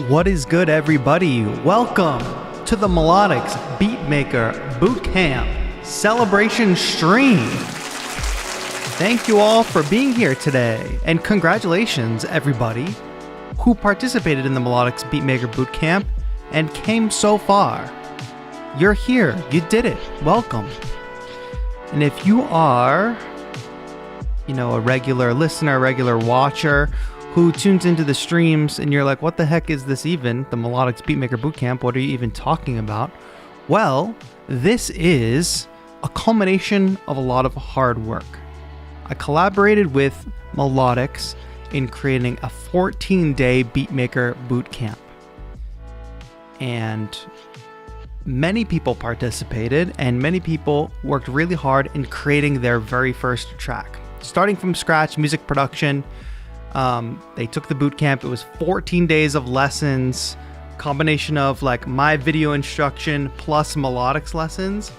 What is good, everybody? Welcome to the Melodics Beatmaker Bootcamp Celebration Stream. Thank you all for being here today, and congratulations, everybody who participated in the Melodics Beatmaker Bootcamp and came so far. You're here. You did it. Welcome. And if you are, a regular listener, a regular watcher who tunes into the streams and you're like, what the heck is this even? The Melodics Beatmaker Bootcamp, what are you even talking about? Well, this is a culmination of a lot of hard work. I collaborated with Melodics in creating a 14-day Beatmaker Bootcamp. And many people participated and many people worked really hard in creating their very first track. Starting from scratch, music production. They took the boot camp. It was 14 days of lessons, combination of like my video instruction plus Melodics lessons.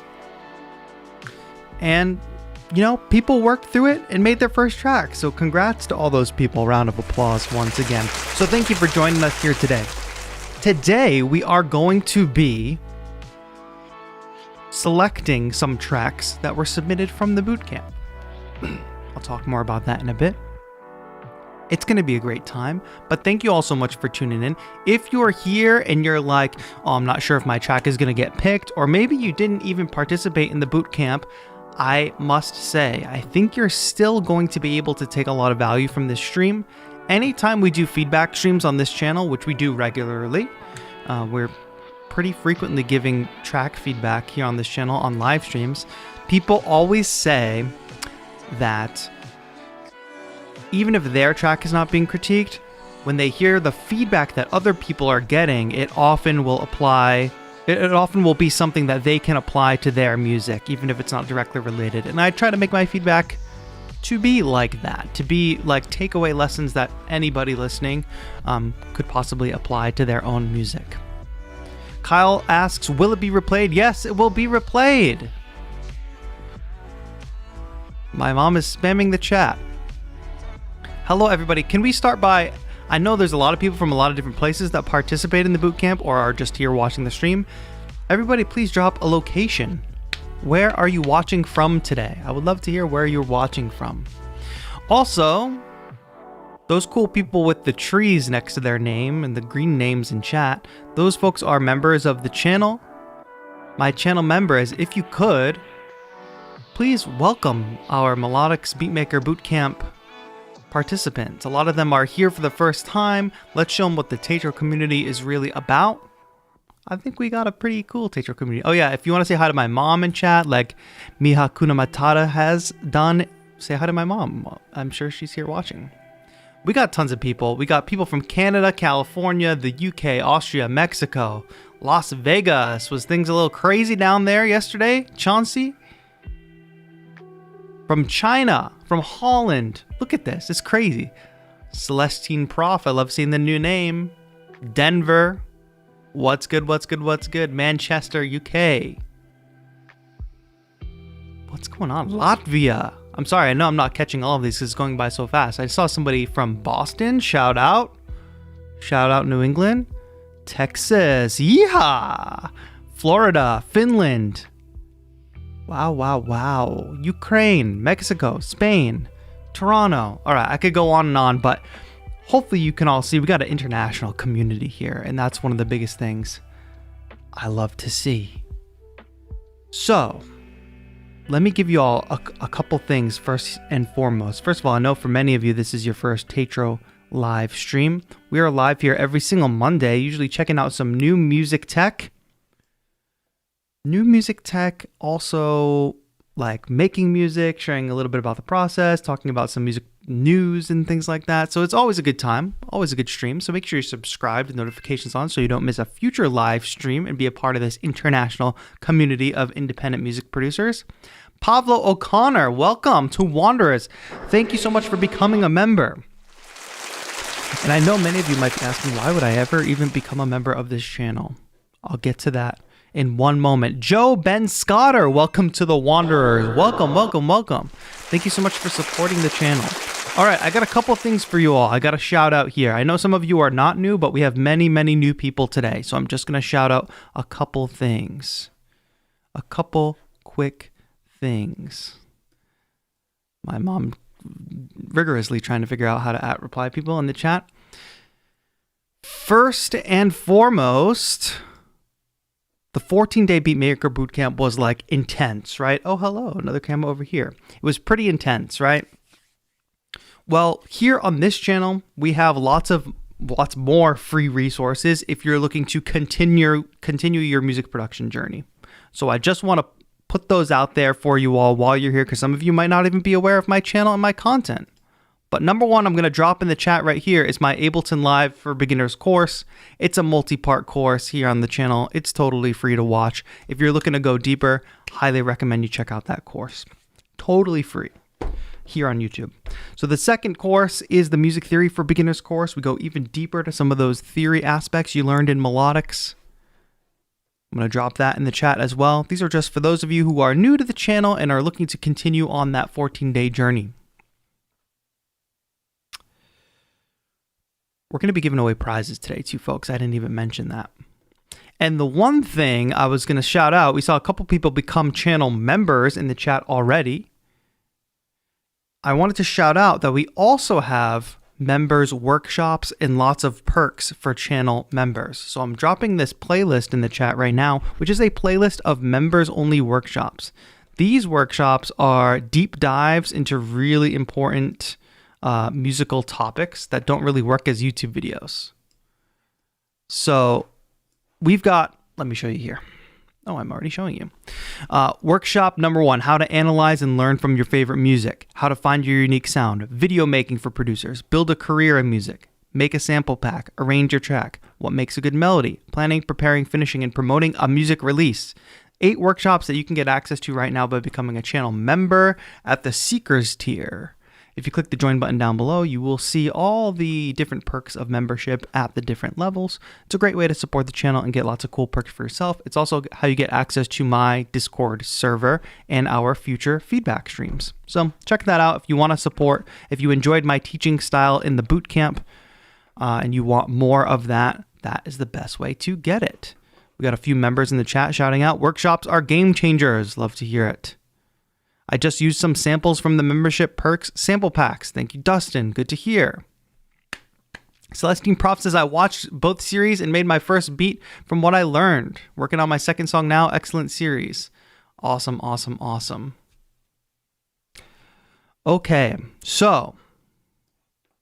And, people worked through it and made their first track. So congrats to all those people. Round of applause once again. So thank you for joining us here today. Today, we are going to be selecting some tracks that were submitted from the boot camp. I'll talk more about that in a bit. It's going to be a great time, but thank you all so much for tuning in. If you're here and you're like, I'm not sure if my track is going to get picked, or maybe you didn't even participate in the boot camp, I must say, I think you're still going to be able to take a lot of value from this stream. Anytime we do feedback streams on this channel, which we do regularly, we're pretty frequently giving track feedback here on this channel on live streams. People always say that even if their track is not being critiqued, when they hear the feedback that other people are getting, it often will be something that they can apply to their music, even if it's not directly related. And I try to make my feedback to be like that, to be like takeaway lessons that anybody listening could possibly apply to their own music. Kyle asks, will it be replayed? Yes, it will be replayed. My mom is spamming the chat. Hello, everybody. Can we start by, I know there's a lot of people from a lot of different places that participate in the bootcamp or are just here watching the stream. Everybody, please drop a location. Where are you watching from today? I would love to hear where you're watching from. Also, those cool people with the trees next to their name and the green names in chat, those folks are members of the channel. My channel members, if you could, please welcome our Melodics Beatmaker Bootcamp participants. A lot of them are here for the first time. Let's show them what the TAETRO community is really about. I think we got a pretty cool TAETRO community. Oh yeah, if you want to say hi to my mom in chat, like Miha Kunamatata has done, say hi to my mom. I'm sure she's here watching. We got tons of people. We got people from Canada, California, the UK, Austria, Mexico, Las Vegas. Was things a little crazy down there yesterday? Chauncey? From China, from Holland. Look at this. It's crazy. Celestine Prof. I love seeing the new name. Denver. What's good? What's good? What's good? Manchester, UK. What's going on? Latvia. I'm sorry. I know I'm not catching all of these because it's going by so fast. I saw somebody from Boston. Shout out. Shout out New England. Texas. Yeehaw. Florida. Finland. Wow. Ukraine, Mexico, Spain, Toronto. All right, I could go on and on, but hopefully you can all see we got an international community here, and that's one of the biggest things I love to see. So, let me give you all a couple things first and foremost. First of all, I know for many of you, this is your first TAETRO live stream. We are live here every single Monday, usually checking out some new music tech. Also like making music, sharing a little bit about the process, talking about some music news and things like that. So it's always a good time, always a good stream. So make sure you're subscribed with notifications on so you don't miss a future live stream and be a part of this international community of independent music producers. Pavlo O'Connor, welcome to Wanderers. Thank you so much for becoming a member. And I know many of you might be asking, why would I ever even become a member of this channel? I'll get to that in one moment. Joe Ben Scotter, welcome to the Wanderers. Welcome. Thank you so much for supporting the channel. All right, I got a couple things for you all. I got a shout out here. I know some of you are not new, but we have many, many new people today. So I'm just going to shout out a couple things. A couple quick things. My mom rigorously trying to figure out how to reply people in the chat. First and foremost, the 14-day Beatmaker Bootcamp was like intense, right? Oh, hello, another camera over here. It was pretty intense, right? Well, here on this channel, we have lots more free resources if you're looking to continue your music production journey. So I just want to put those out there for you all while you're here, because some of you might not even be aware of my channel and my content. But number one, I'm going to drop in the chat right here is my Ableton Live for Beginners course. It's a multi-part course here on the channel. It's totally free to watch. If you're looking to go deeper, highly recommend you check out that course. Totally free here on YouTube. So the second course is the Music Theory for Beginners course. We go even deeper to some of those theory aspects you learned in Melodics. I'm going to drop that in the chat as well. These are just for those of you who are new to the channel and are looking to continue on that 14-day journey. We're going to be giving away prizes today too, folks. I didn't even mention that. And the one thing I was going to shout out, we saw a couple people become channel members in the chat already. I wanted to shout out that we also have members workshops and lots of perks for channel members. So I'm dropping this playlist in the chat right now, which is a playlist of members only workshops. These workshops are deep dives into really important musical topics that don't really work as YouTube videos. So we've got, let me show you here. Oh, I'm already showing you. Workshop number 1, how to analyze and learn from your favorite music, how to find your unique sound, video making for producers, build a career in music, make a sample pack, arrange your track, what makes a good melody, planning, preparing, finishing, and promoting a music release. 8 workshops that you can get access to right now by becoming a channel member at the Seekers tier. If you click the join button down below, you will see all the different perks of membership at the different levels. It's a great way to support the channel and get lots of cool perks for yourself. It's also how you get access to my Discord server and our future feedback streams. So check that out if you want to support. If you enjoyed my teaching style in the bootcamp and you want more of that, that is the best way to get it. We got a few members in the chat shouting out, workshops are game changers. Love to hear it. I just used some samples from the membership perks sample packs. Thank you, Dustin. Good to hear. Celestine Prof says, I watched both series and made my first beat from what I learned. Working on my second song now. Excellent series. Awesome, awesome, awesome. Okay, so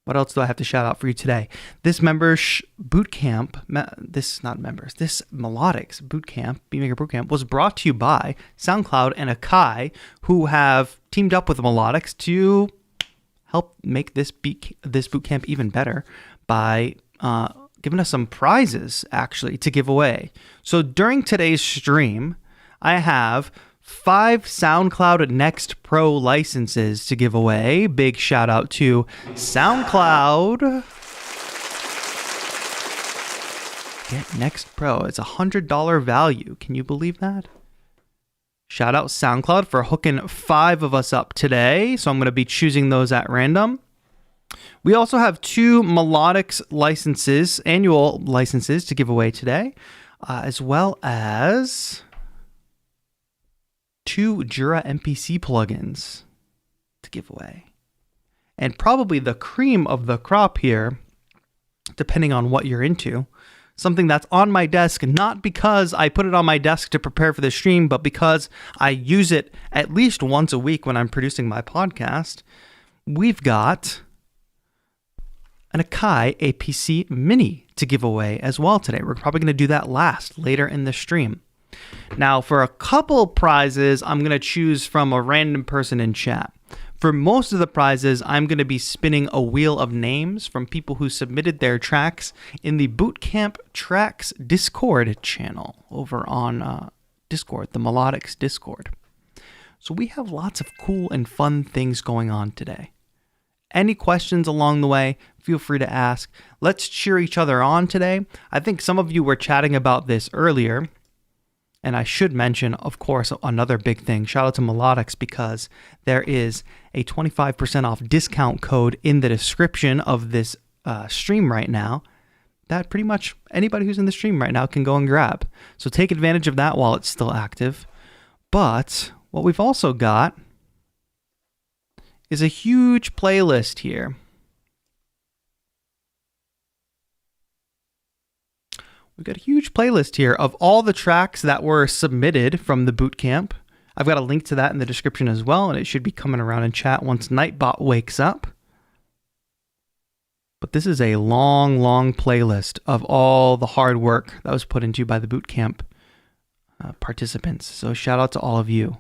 what else do I have to shout out for you today? This members bootcamp, this Melodics bootcamp, Beatmaker Bootcamp, was brought to you by SoundCloud and AKAI, who have teamed up with Melodics to help make this bootcamp even better by giving us some prizes, actually, to give away. So during today's stream, I have 5 SoundCloud Next Pro licenses to give away. Big shout out to SoundCloud. Get Next Pro. It's a $100 value. Can you believe that? Shout out SoundCloud for hooking 5 of us up today. So I'm going to be choosing those at random. We also have 2 Melodics licenses, annual licenses to give away today, as well as 2 Jura MPC plugins to give away. And probably the cream of the crop here, depending on what you're into, something that's on my desk, not because I put it on my desk to prepare for the stream, but because I use it at least once a week when I'm producing my podcast. We've got an AKAI APC Mini to give away as well today. We're probably going to do that later in the stream. Now, for a couple prizes, I'm going to choose from a random person in chat. For most of the prizes, I'm going to be spinning a wheel of names from people who submitted their tracks in the Bootcamp Tracks Discord channel over on Discord, the Melodics Discord. So we have lots of cool and fun things going on today. Any questions along the way, feel free to ask. Let's cheer each other on today. I think some of you were chatting about this earlier. And I should mention, of course, another big thing. Shout out to Melodics, because there is a 25% off discount code in the description of this stream right now that pretty much anybody who's in the stream right now can go and grab. So take advantage of that while it's still active. But what we've also got is a huge playlist here. We've got a huge playlist here of all the tracks that were submitted from the bootcamp. I've got a link to that in the description as well, and it should be coming around in chat once Nightbot wakes up. But this is a long, long playlist of all the hard work that was put into by the bootcamp participants. So shout out to all of you.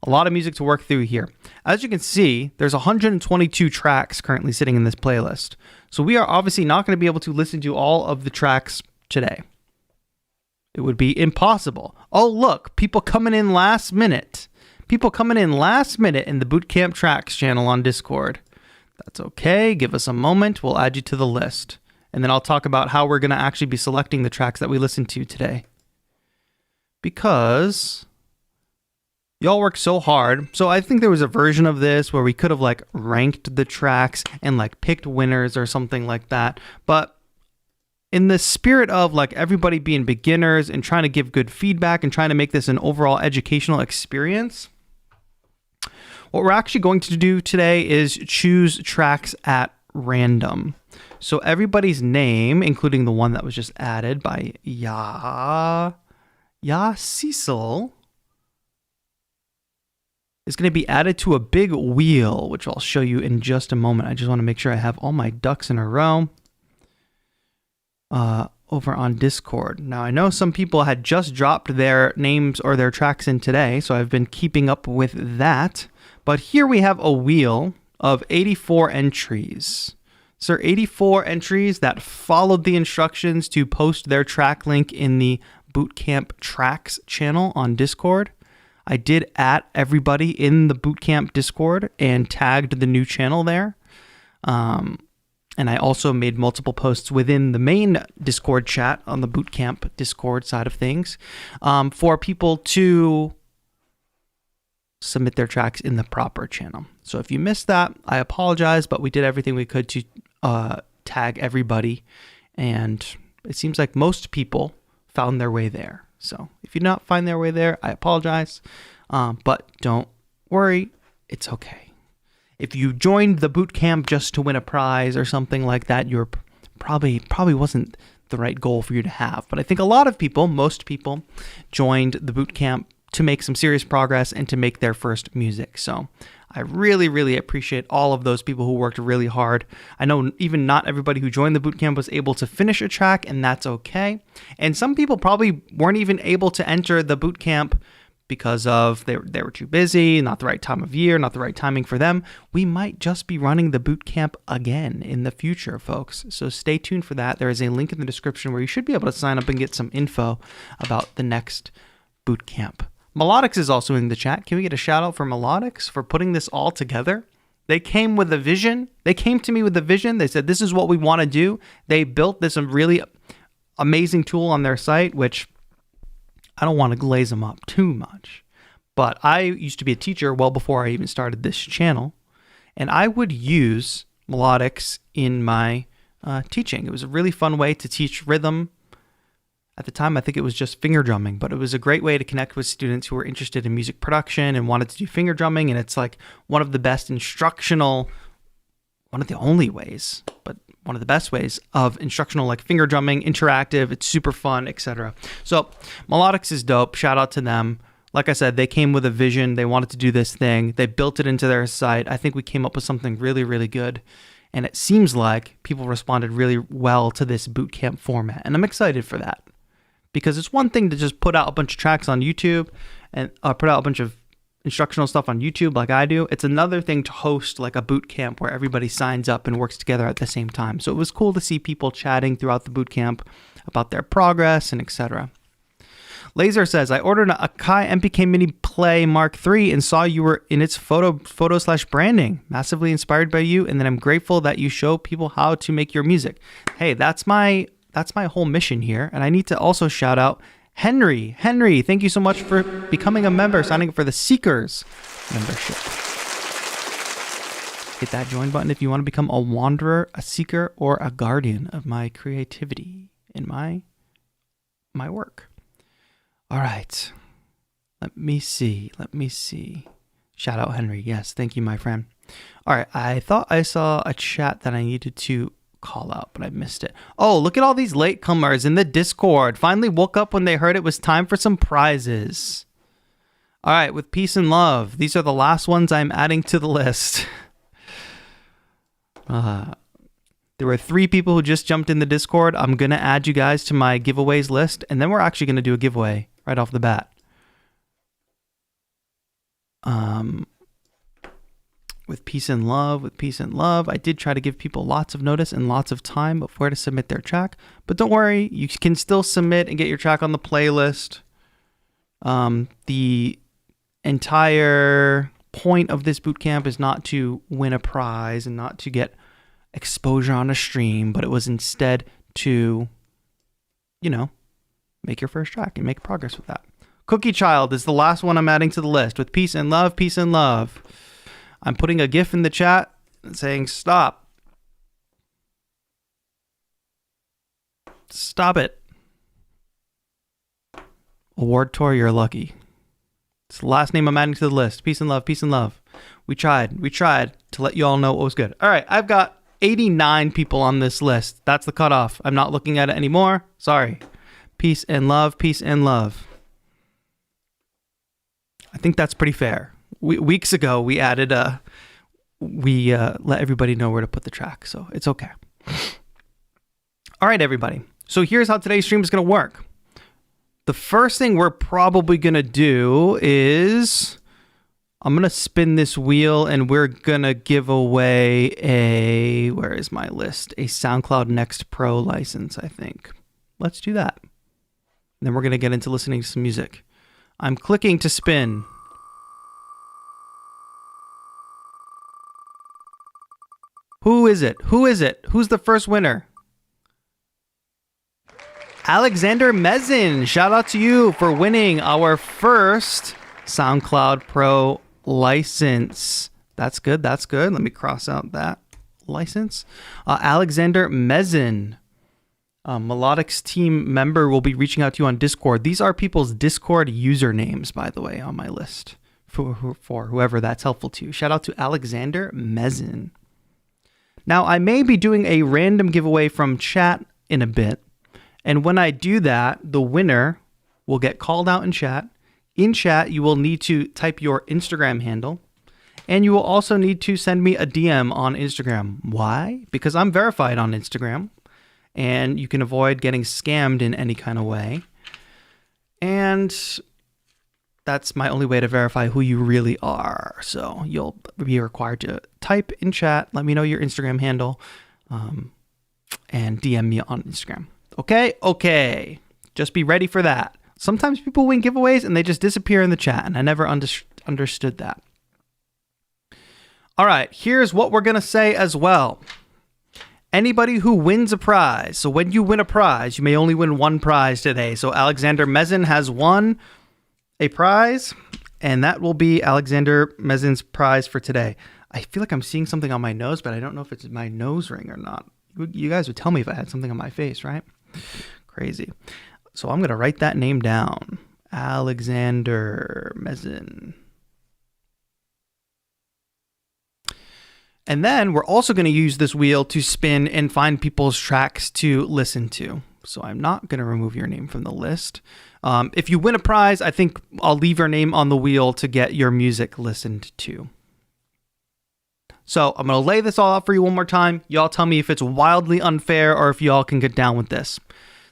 A lot of music to work through here. As you can see, there's 122 tracks currently sitting in this playlist. So we are obviously not going to be able to listen to all of the tracks today. It would be impossible. Oh, look, people coming in last minute. People coming in last minute in the Bootcamp Tracks channel on Discord. That's okay. Give us a moment. We'll add you to the list. And then I'll talk about how we're going to actually be selecting the tracks that we listen to today. Because y'all work so hard. So I think there was a version of this where we could have like ranked the tracks and like picked winners or something like that. But in the spirit of like everybody being beginners and trying to give good feedback and trying to make this an overall educational experience, what we're actually going to do today is choose tracks at random. So everybody's name, including the one that was just added by Cecil, is going to be added to a big wheel, which I'll show you in just a moment. I just want to make sure I have all my ducks in a row. Over on Discord. Now, I know some people had just dropped their names or their tracks in today, so I've been keeping up with that. But here we have a wheel of 84 entries. So 84 entries that followed the instructions to post their track link in the Bootcamp Tracks channel on Discord. I did add everybody in the Bootcamp Discord and tagged the new channel there. And I also made multiple posts within the main Discord chat on the Bootcamp Discord side of things for people to submit their tracks in the proper channel. So if you missed that, I apologize, but we did everything we could to tag everybody. And it seems like most people found their way there. So if you did not find their way there, I apologize. But don't worry, it's okay. If you joined the bootcamp just to win a prize or something like that, you're probably wasn't the right goal for you to have. But I think a lot of people, most people, joined the bootcamp to make some serious progress and to make their first music. So I really, really appreciate all of those people who worked really hard. I know even not everybody who joined the bootcamp was able to finish a track, and that's okay. And some people probably weren't even able to enter the bootcamp because of they were too busy, not the right time of year, not the right timing for them. We might just be running the bootcamp again in the future, folks. So stay tuned for that. There is a link in the description where you should be able to sign up and get some info about the next bootcamp. Melodics is also in the chat. Can we get a shout out for Melodics for putting this all together? They came with a vision. They came to me with a vision. They said, this is what we want to do. They built this really amazing tool on their site, which I don't want to glaze them up too much, but I used to be a teacher well before I even started this channel, and I would use Melodics in my teaching. It was a really fun way to teach rhythm. At the time, I think it was just finger drumming, but it was a great way to connect with students who were interested in music production and wanted to do finger drumming, and it's like one of the best instructional, one of the only ways, but one of the best ways of instructional, like finger drumming, interactive. It's super fun, etc. So Melodics is dope. Shout out to them. Like I said, they came with a vision. They wanted to do this thing. They built it into their site. I think we came up with something really, really good. And it seems like people responded really well to this bootcamp format. And I'm excited for that, because it's one thing to just put out a bunch of tracks on YouTube and put out a bunch of instructional stuff on YouTube like I do. It's another thing to host like a boot camp where everybody signs up and works together at the same time. So it was cool to see people chatting throughout the boot camp about their progress and etc. Laser says, I ordered an AKAI MPK Mini Play Mark III and saw you were in its photo/branding. Massively inspired by you, and then I'm grateful that you show people how to make your music. Hey, that's my whole mission here. And I need to also shout out Henry, thank you so much for becoming a member, signing up for the Seekers membership. Hit that join button if you want to become a wanderer, a seeker, or a guardian of my creativity in my work. All right. Let me see. Shout out Henry. Yes, thank you, my friend. All right, I thought I saw a chat that I needed to call out, but I missed it. Oh, look at all these latecomers in the Discord. Finally woke up when they heard it was time for some prizes. All right, with peace and love. These are the last ones I'm adding to the list. There were 3 people who just jumped in the Discord. I'm going to add you guys to my giveaways list, and then we're actually going to do a giveaway right off the bat. With peace and love. I did try to give people lots of notice and lots of time before to submit their track, but don't worry, you can still submit and get your track on the playlist. The entire point of this bootcamp is not to win a prize and not to get exposure on a stream, but it was instead to, make your first track and make progress with that. Cookie Child is the last one I'm adding to the list. With peace and love. I'm putting a GIF in the chat saying stop. Stop it. Award Tour, you're lucky. It's the last name I'm adding to the list. Peace and love. We tried to let you all know what was good. All right, I've got 89 people on this list. That's the cutoff. I'm not looking at it anymore. Sorry. Peace and love. I think that's pretty fair. Weeks ago, we added we let everybody know where to put the track, so it's okay. All right, everybody. So here's how today's stream is going to work. The first thing we're probably going to do is I'm going to spin this wheel, and we're going to give away where is my list? A SoundCloud Next Pro license, I think. Let's do that. And then we're going to get into listening to some music. I'm clicking to spin. Who is it? Who's the first winner? Alexander Mezin. Shout out to you for winning our first SoundCloud Pro license. That's good. Let me cross out that license. Alexander Mezin. Melodics team member will be reaching out to you on Discord. These are people's Discord usernames, by the way, on my list for whoever that's helpful to. Shout out to Alexander Mezin. Now, I may be doing a random giveaway from chat in a bit, and when I do that, the winner will get called out in chat. In chat, you will need to type your Instagram handle, and you will also need to send me a DM on Instagram. Why? Because I'm verified on Instagram, and you can avoid getting scammed in any kind of way. And that's my only way to verify who you really are. So you'll be required to type in chat, let me know your Instagram handle, and DM me on Instagram. Okay. Just be ready for that. Sometimes people win giveaways and they just disappear in the chat, and I never understood that. All right, here's what we're going to say as well. Anybody who wins a prize. So when you win a prize, you may only win one prize today. So Alexander Mezin has won a prize, and that will be Alexander Mezin's prize for today. I feel like I'm seeing something on my nose, but I don't know if it's my nose ring or not. You guys would tell me if I had something on my face, right? Crazy. So I'm going to write that name down. Alexander Mezin. And then we're also going to use this wheel to spin and find people's tracks to listen to. So I'm not going to remove your name from the list. If you win a prize, I think I'll leave your name on the wheel to get your music listened to. So I'm going to lay this all out for you one more time. Y'all tell me if it's wildly unfair or if y'all can get down with this.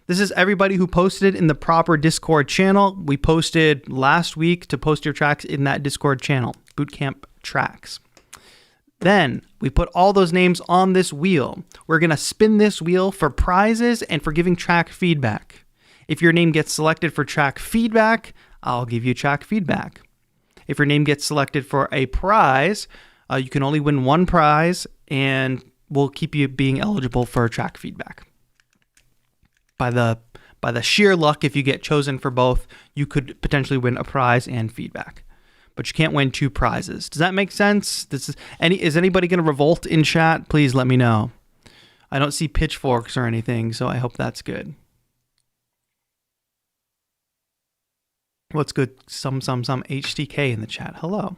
This is everybody who posted in the proper Discord channel. We posted last week to post your tracks in that Discord channel, Bootcamp Tracks. Then we put all those names on this wheel. We're going to spin this wheel for prizes and for giving track feedback. If your name gets selected for track feedback, I'll give you track feedback. If your name gets selected for a prize, you can only win one prize, and we'll keep you being eligible for track feedback by by the sheer luck, if you get chosen for both, you could potentially win a prize and feedback. But you can't win 2 prizes. Does that make sense? Is anybody going to revolt in chat? Please let me know. I don't see pitchforks or anything, so I hope that's good. What's good? Some HTK in the chat. Hello.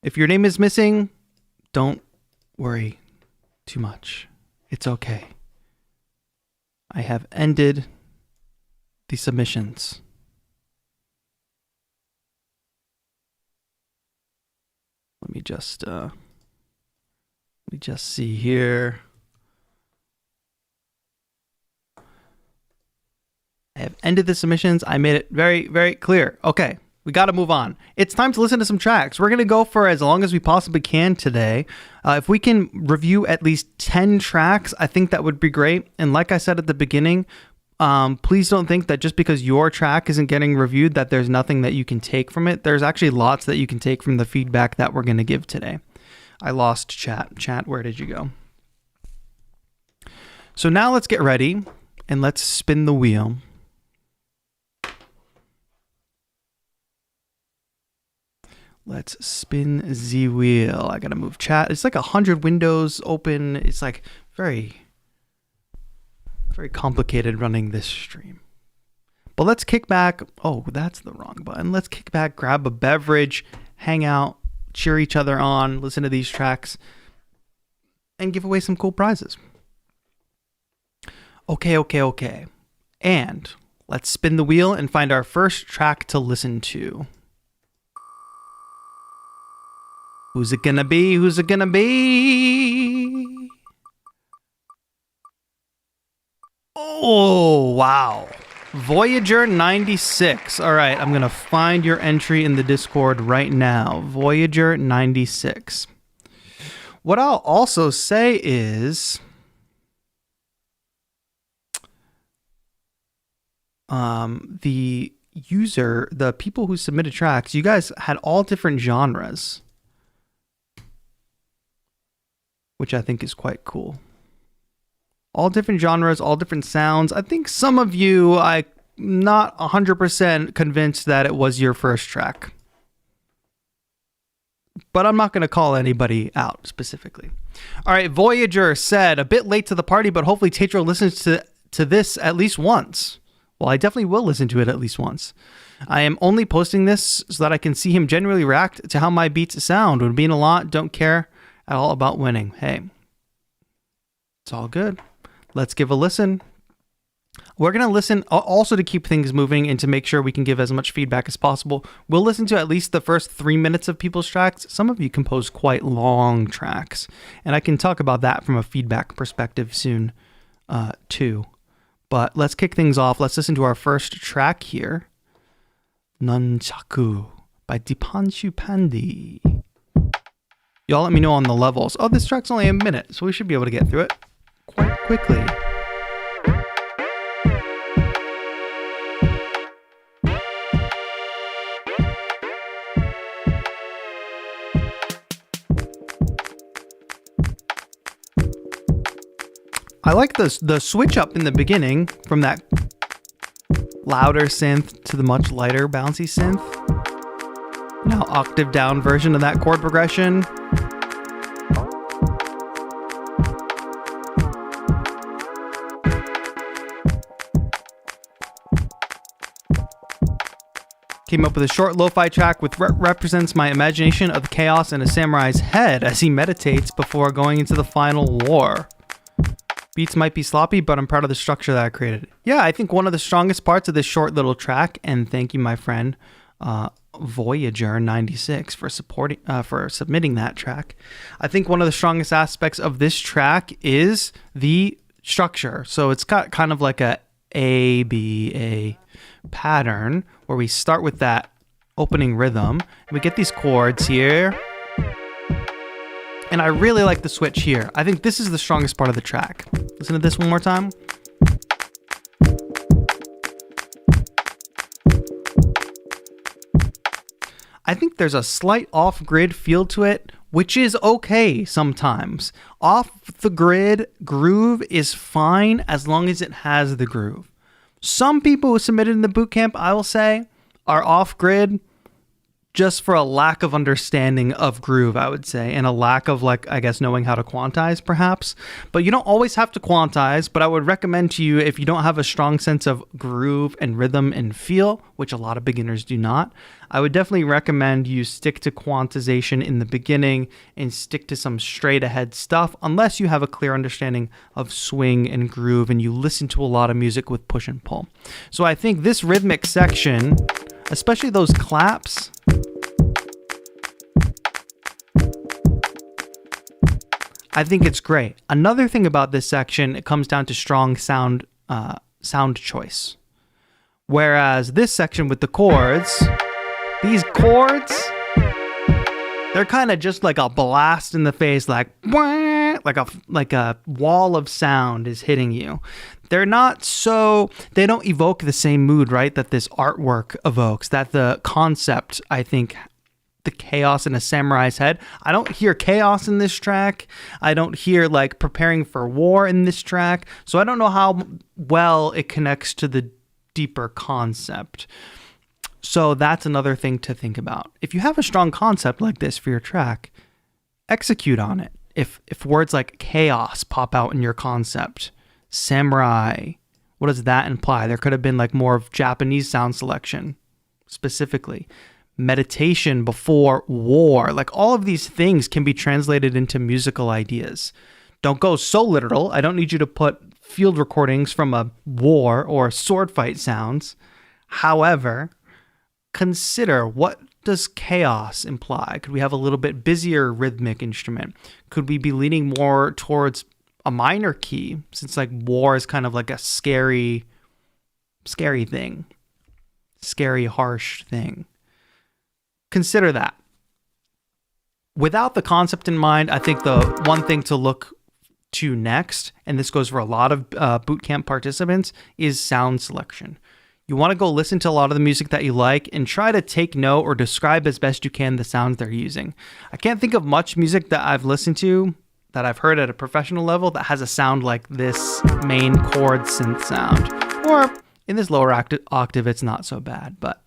If your name is missing, don't worry too much. It's okay. I have ended the submissions. Let me just see here. I have ended the submissions. I made it very, very clear. Okay. We got to move on. It's time to listen to some tracks. We're going to go for as long as we possibly can today. If we can review at least 10 tracks, I think that would be great. And like I said at the beginning, please don't think that just because your track isn't getting reviewed that there's nothing that you can take from it. There's actually lots that you can take from the feedback that we're going to give today. I lost chat. Chat, where did you go? So now let's get ready and let's spin the wheel. Let's spin the wheel. I gotta move chat. It's like 100 windows open. It's like very, very complicated running this stream. But let's kick back. Oh, that's the wrong button. Let's kick back, grab a beverage, hang out, cheer each other on, listen to these tracks, and give away some cool prizes. Okay. And let's spin the wheel and find our first track to listen to. Who's it gonna be? Who's it gonna be? Oh, wow. Voyager 96. All right, I'm gonna find your entry in the Discord right now. Voyager 96. What I'll also say is, the people who submitted tracks, you guys had all different genres, which I think is quite cool. All different genres, all different sounds. I think some of you, I'm not 100% convinced that it was your first track. But I'm not going to call anybody out specifically. All right, Voyager said, a bit late to the party, but hopefully TAETRO listens to this at least once. Well, I definitely will listen to it at least once. I am only posting this so that I can see him genuinely react to how my beats sound. Would mean a lot, don't care at all about winning. Hey, it's all good. Let's give a listen. We're going to listen also to keep things moving and to make sure we can give as much feedback as possible. We'll listen to at least the first 3 minutes of people's tracks. Some of you compose quite long tracks, and I can talk about that from a feedback perspective soon too. But let's kick things off. Let's listen to our first track here. Nunchaku by Dipanshu Pandey. Y'all let me know on the levels. Oh, this track's only a minute, so we should be able to get through it quite quickly. I like the switch up in the beginning from that louder synth to the much lighter bouncy synth. Now octave down version of that chord progression. Came up with a short lo-fi track which represents my imagination of chaos in a samurai's head as he meditates before going into the final war. Beats might be sloppy, but I'm proud of the structure that I created. Yeah, I think one of the strongest parts of this short little track, and thank you, my friend, Voyager 96 for submitting that track. I think one of the strongest aspects of this track is the structure. So it's got kind of like a A-B-A pattern where we start with that opening rhythm. We get these chords here. And I really like the switch here. I think this is the strongest part of the track. Listen to this one more time. I think think there's a slight off-grid feel to it, which is okay sometimes. Off the grid groove is fine as long as it has the groove. Some people who submitted in the bootcamp, I will say, are off-grid just for a lack of understanding of groove, I would say, and a lack of, like, I guess, knowing how to quantize, perhaps. But you don't always have to quantize, but I would recommend to you, if you don't have a strong sense of groove and rhythm and feel, which a lot of beginners do not, I would definitely recommend you stick to quantization in the beginning and stick to some straight ahead stuff, unless you have a clear understanding of swing and groove and you listen to a lot of music with push and pull. So I think this rhythmic section, especially those claps, I think it's great. Another thing about this section, it comes down to strong sound choice. Whereas this section with the chords, these chords, they're kind of just like a blast in the face, like a wall of sound is hitting you. They don't evoke the same mood, right, that this artwork evokes, that the concept, I think, the chaos in a samurai's head. I don't hear chaos in this track. I don't hear like preparing for war in this track. So I don't know how well it connects to the deeper concept. So that's another thing to think about. If you have a strong concept like this for your track, execute on it. If words like chaos pop out in your concept, samurai, what does that imply? There could have been like more of Japanese sound selection specifically. Meditation before war, like all of these things can be translated into musical ideas. Don't go so literal. I don't need you to put field recordings from a war or sword fight sounds. However, consider, what does chaos imply? Could we have a little bit busier rhythmic instrument? Could we be leaning more towards a minor key, since like war is kind of like a scary thing, scary, harsh thing? Consider that. Without the concept in mind, I think the one thing to look to next, and this goes for a lot of bootcamp participants, is sound selection. You want to go listen to a lot of the music that you like and try to take note or describe as best you can the sounds they're using. I can't think of much music that I've listened to, that I've heard at a professional level, that has a sound like this main chord synth sound. Or in this lower octave, it's not so bad, but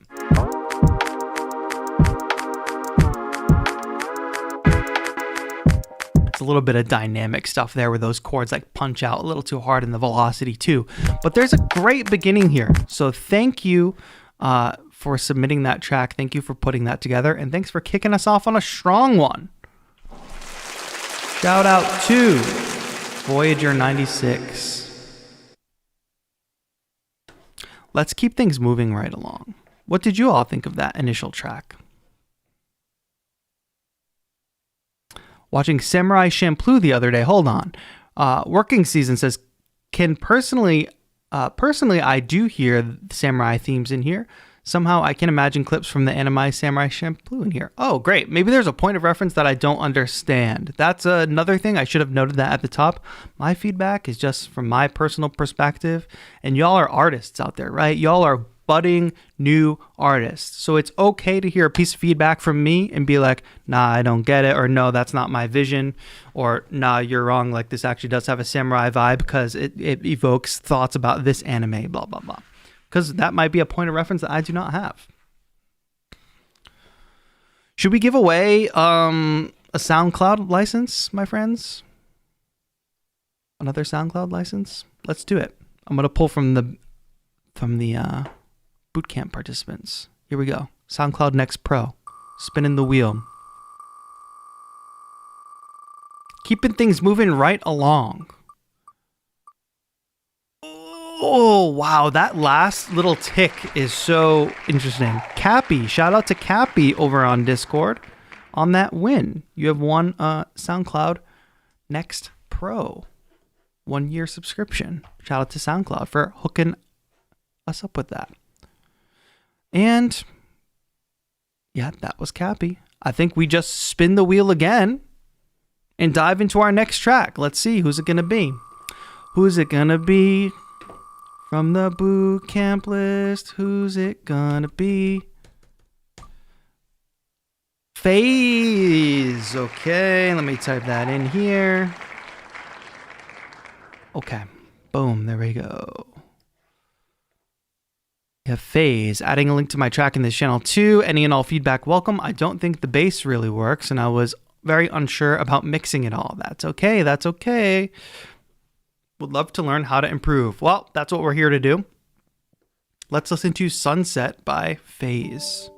a little bit of dynamic stuff there where those chords like punch out a little too hard in the velocity too. But there's a great beginning here. So thank you for submitting that track. Thank you for putting that together. And thanks for kicking us off on a strong one. Shout out to Voyager 96. Let's keep things moving right along. What did you all think of that initial track? Watching Samurai Champloo the other day. Hold on. Working Season says, personally, I do hear samurai themes in here. Somehow I can imagine clips from the anime Samurai Champloo in here. Oh, great. Maybe there's a point of reference that I don't understand. That's another thing. I should have noted that at the top. My feedback is just from my personal perspective. And y'all are artists out there, right? Y'all are budding new artists. So it's okay to hear a piece of feedback from me and be like, nah, I don't get it, or no, that's not my vision, or nah, you're wrong, like this actually does have a samurai vibe because it evokes thoughts about this anime, blah, blah, blah. Because that might be a point of reference that I do not have. Should we give away a SoundCloud license, my friends? Another SoundCloud license? Let's do it. I'm going to pull from the bootcamp participants. Here we go. SoundCloud Next Pro. Spinning the wheel. Keeping things moving right along. Oh, wow. That last little tick is so interesting. Cappy. Shout out to Cappy over on Discord on that win. You have won SoundCloud Next Pro 1-year subscription. Shout out to SoundCloud for hooking us up with that. And yeah, that was Cappy. I think we just spin the wheel again and dive into our next track. Let's see, who's it going to be? Who's it going to be? From the bootcamp list, who's it going to be? Phase. Okay, let me type that in here. Okay, boom, there we go. We have phase. Adding a link to my track in this channel too. Any and all feedback welcome. I don't think the bass really works, and I was very unsure about mixing it all. That's okay, that's okay. Would love to learn how to improve. Well, that's what we're here to do. Let's listen to Sunset by Phase.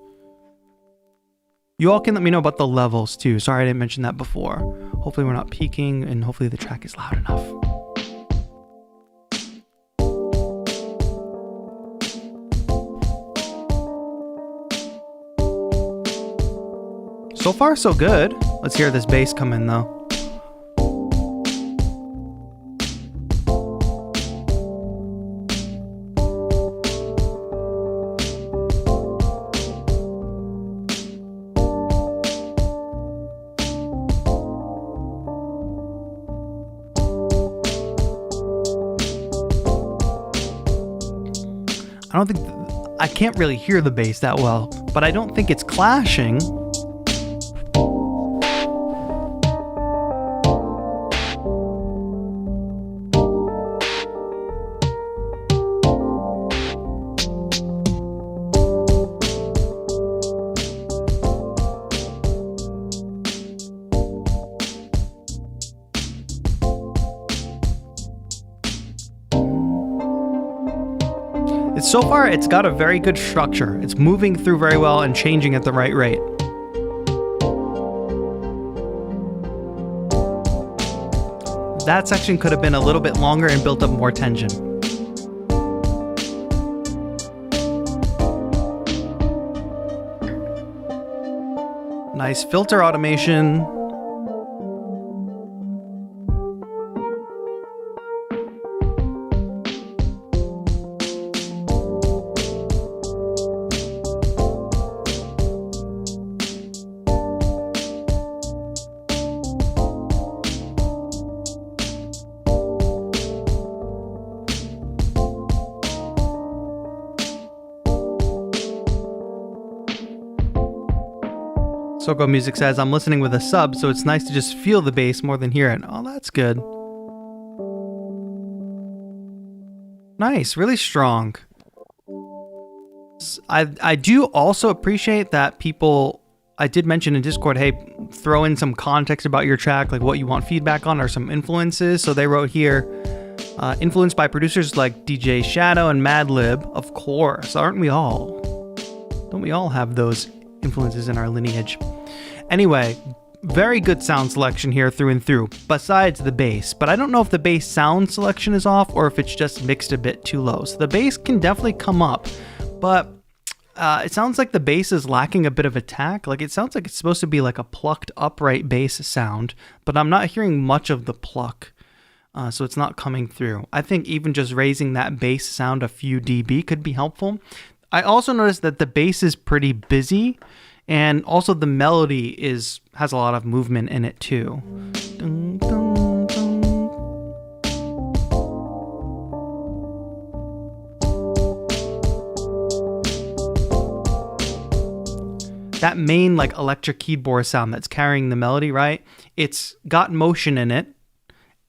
You all can let me know about the levels too. Sorry I didn't mention that before. Hopefully we're not peaking, and hopefully the track is loud enough. So far, so good. Let's hear this bass come in though. I can't really hear the bass that well, but I don't think it's clashing. So far, it's got a very good structure. It's moving through very well and changing at the right rate. That section could have been a little bit longer and built up more tension. Nice filter automation. Soko Music says, I'm listening with a sub, so it's nice to just feel the bass more than hear it. Oh, that's good. Nice, really strong. I do also appreciate that people, I did mention in Discord, hey, throw in some context about your track, like what you want feedback on or some influences. So they wrote here, influenced by producers like DJ Shadow and Madlib. Of course, aren't we all? Don't we all have those influences in our lineage? Anyway, very good sound selection here through and through, besides the bass. But I don't know if the bass sound selection is off or if it's just mixed a bit too low. So the bass can definitely come up, but it sounds like the bass is lacking a bit of attack. Like it sounds like it's supposed to be like a plucked upright bass sound, but I'm not hearing much of the pluck. So it's not coming through. I think even just raising that bass sound a few dB could be helpful. I also noticed that the bass is pretty busy, and also the melody has a lot of movement in it too. Dun, dun, dun. That main like electric keyboard sound that's carrying the melody, right? It's got motion in it,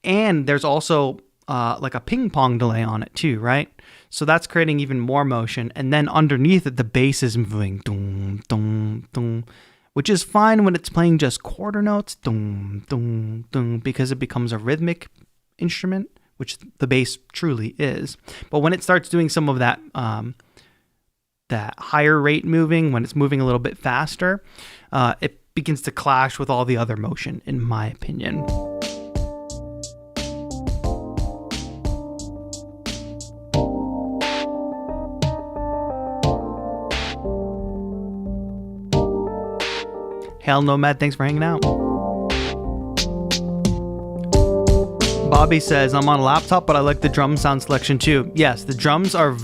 and there's also like a ping pong delay on it too, right? So that's creating even more motion. And then underneath it, the bass is moving, dum, dum, dum, which is fine when it's playing just quarter notes, dum, dum, dum, because it becomes a rhythmic instrument, which the bass truly is. But when it starts doing some of that, that higher rate moving, when it's moving a little bit faster, it begins to clash with all the other motion, in my opinion. Hail Nomad, thanks for hanging out. Bobby says, I'm on a laptop, but I like the drum sound selection too. Yes, the drums are,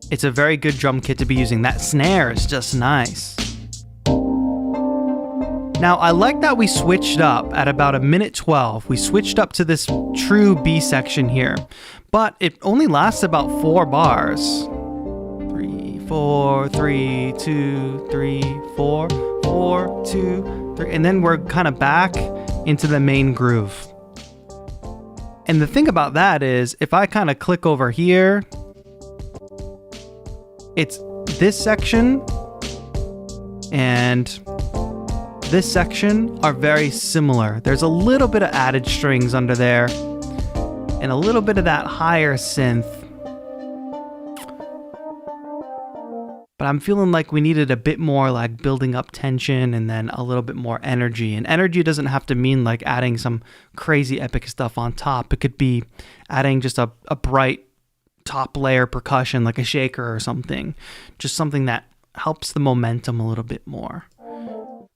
it's a very good drum kit to be using. That snare is just nice. Now, I like that we switched up at about a minute 12. We switched up to this true B section here, but it only lasts about 4 bars. 3, 4, 3, 2, 3, 4. 4, 2, 3, and then we're kind of back into the main groove. And the thing about that is, if I kind of click over here, it's this section and this section are very similar. There's a little bit of added strings under there and a little bit of that higher synth. But I'm feeling like we needed a bit more like building up tension and then a little bit more energy. And energy doesn't have to mean like adding some crazy epic stuff on top. It could be adding just a bright top layer percussion like a shaker or something. Just something that helps the momentum a little bit more.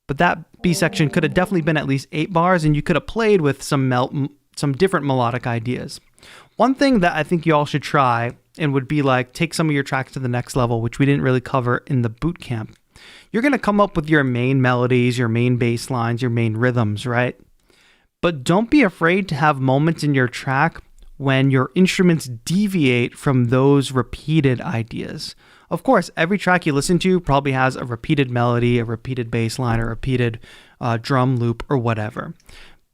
But that B section could have definitely been at least 8 bars, and you could have played with some different melodic ideas. One thing that I think you all should try and would be like, take some of your tracks to the next level, which we didn't really cover in the boot camp. You're going to come up with your main melodies, your main bass lines, your main rhythms, right? But don't be afraid to have moments in your track when your instruments deviate from those repeated ideas. Of course, every track you listen to probably has a repeated melody, a repeated bass line, a repeated drum loop, or whatever.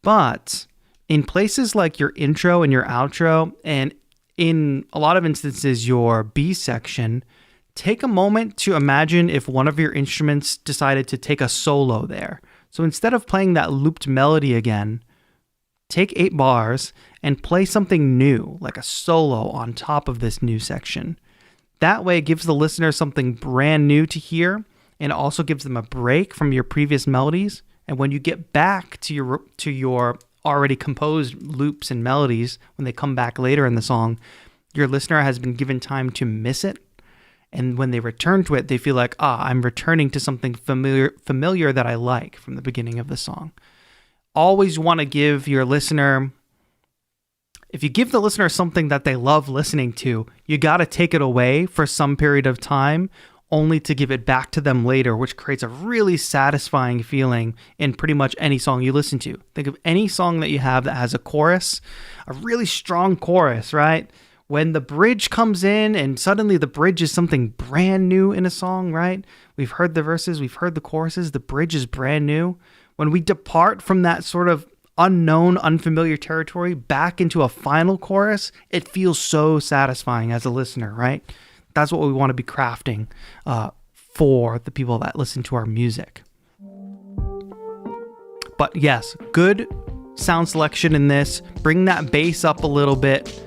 But in places like your intro and your outro, and in a lot of instances, your B section, take a moment to imagine if one of your instruments decided to take a solo there. So instead of playing that looped melody again, take 8 bars and play something new, like a solo on top of this new section. That way it gives the listener something brand new to hear, and also gives them a break from your previous melodies. And when you get back to your already composed loops and melodies, when they come back later in the song, your listener has been given time to miss it. And when they return to it, they feel like, I'm returning to something familiar that I like from the beginning of the song. Always want to give your listener, if you give the listener something that they love listening to, you got to take it away for some period of time, only to give it back to them later, which creates a really satisfying feeling in pretty much any song you listen to. Think of any song that you have that has a chorus, a really strong chorus, right? When the bridge comes in and suddenly the bridge is something brand new in a song, right? We've heard the verses, we've heard the choruses, the bridge is brand new. When we depart from that sort of unknown, unfamiliar territory back into a final chorus, it feels so satisfying as a listener, right? That's what we want to be crafting for the people that listen to our music. But yes, good sound selection in this. Bring that bass up a little bit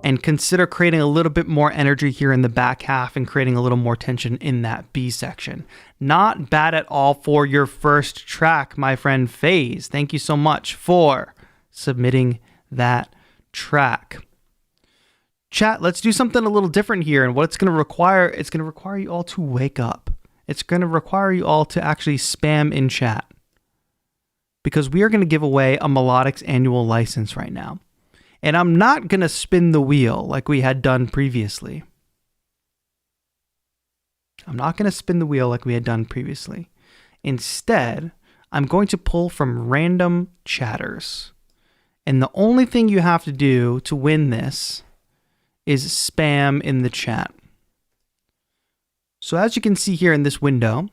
and consider creating a little bit more energy here in the back half and creating a little more tension in that B section. Not bad at all for your first track, my friend FaZe. Thank you so much for submitting that track. Chat, let's do something a little different here. And what it's going to require you all to wake up. It's going to require you all to actually spam in chat, because we are going to give away a Melodics annual license right now. And I'm not going to spin the wheel like we had done previously. Instead, I'm going to pull from random chatters. And the only thing you have to do to win this is spam in the chat. So as you can see here in this window,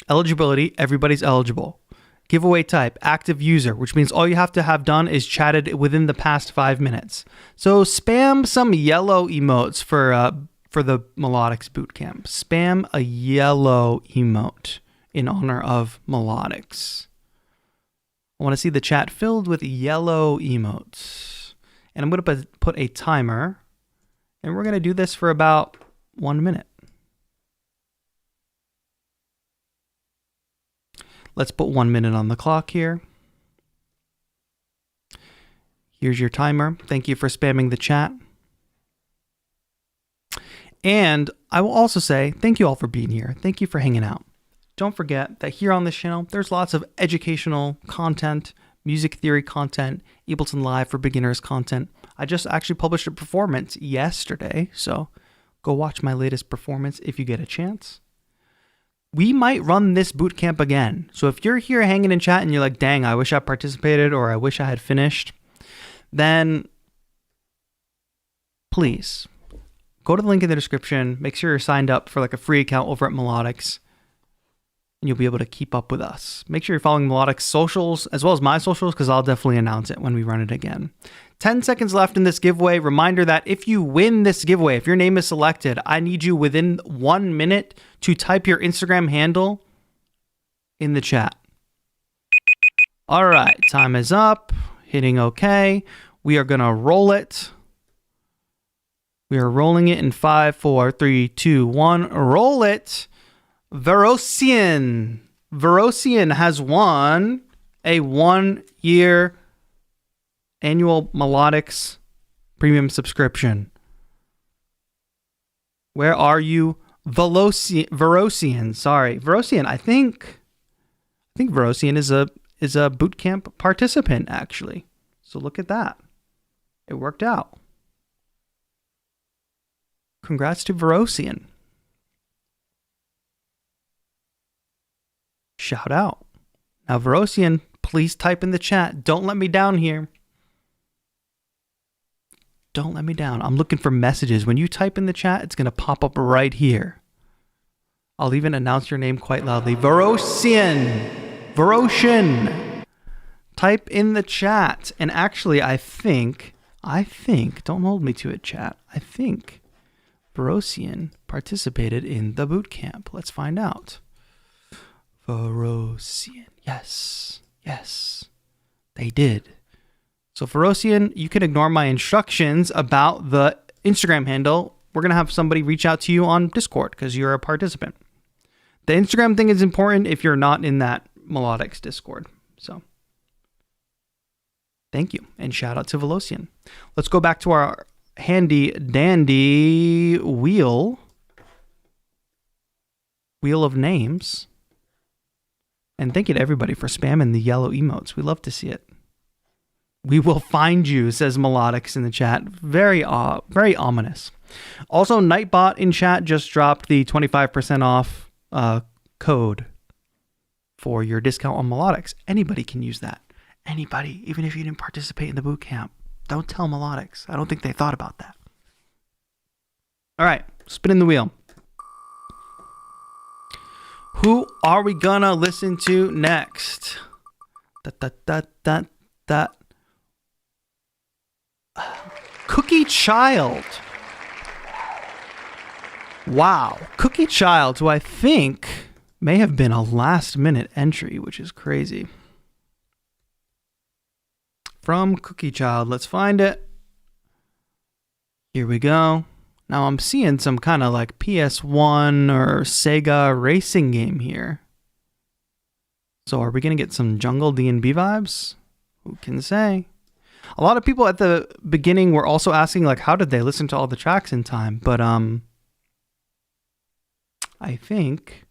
eligibility, everybody's eligible. Giveaway type, active user, which means all you have to have done is chatted within the past 5 minutes. So spam some yellow emotes for the Melodics Bootcamp. Spam a yellow emote in honor of Melodics. I want to see the chat filled with yellow emotes. And I'm going to put a timer, and we're going to do this for about 1 minute. Let's put 1 minute on the clock here. Here's your timer. Thank you for spamming the chat. And I will also say thank you all for being here. Thank you for hanging out. Don't forget that here on this channel, there's lots of educational content, music theory content, Ableton Live for beginners content. I just actually published a performance yesterday, so go watch my latest performance if you get a chance. We might run this bootcamp again. So if you're here hanging in chat and you're like, dang, I wish I participated or I wish I had finished, then please go to the link in the description. Make sure you're signed up for like a free account over at Melodics, and you'll be able to keep up with us. Make sure you're following Melodics socials as well as my socials, because I'll definitely announce it when we run it again. 10 seconds left in this giveaway. Reminder that if you win this giveaway, if your name is selected, I need you within 1 minute to type your Instagram handle in the chat. All right, time is up. Hitting OK. We are going to roll it. We are rolling it in 5, 4, 3, 2, 1. Roll it. Verosian has won a 1-year annual Melodics premium subscription. Where are you? Verosian. Sorry. Verosian, I think Verosian is a bootcamp participant, actually. So look at that. It worked out. Congrats to Verosian. Shout out. Now, Verosian, please type in the chat. Don't let me down here. Don't let me down. I'm looking for messages. When you type in the chat, it's going to pop up right here. I'll even announce your name quite loudly. Verosian. Type in the chat. And actually, I think, don't hold me to it, chat. I think Verosian participated in the bootcamp. Let's find out. Verosian. Yes, they did. So Verosian, you can ignore my instructions about the Instagram handle. We're going to have somebody reach out to you on Discord because you're a participant. The Instagram thing is important if you're not in that Melodics Discord. So thank you. And shout out to Verosian. Let's go back to our handy dandy wheel of names. And thank you to everybody for spamming the yellow emotes. We love to see it. We will find you, says Melodics in the chat. Very ominous. Also, Nightbot in chat just dropped the 25% off code for your discount on Melodics. Anybody can use that. Anybody, even if you didn't participate in the bootcamp. Don't tell Melodics. I don't think they thought about that. All right, spinning the wheel. Who are we gonna listen to next? Cookie Child. Wow. Cookie Child, who I think may have been a last-minute entry, which is crazy. From Cookie Child, let's find it. Here we go. Now I'm seeing some kind of like PS1 or Sega racing game here. So are we going to get some Jungle D&B vibes? Who can say? A lot of people at the beginning were also asking like, how did they listen to all the tracks in time? But I think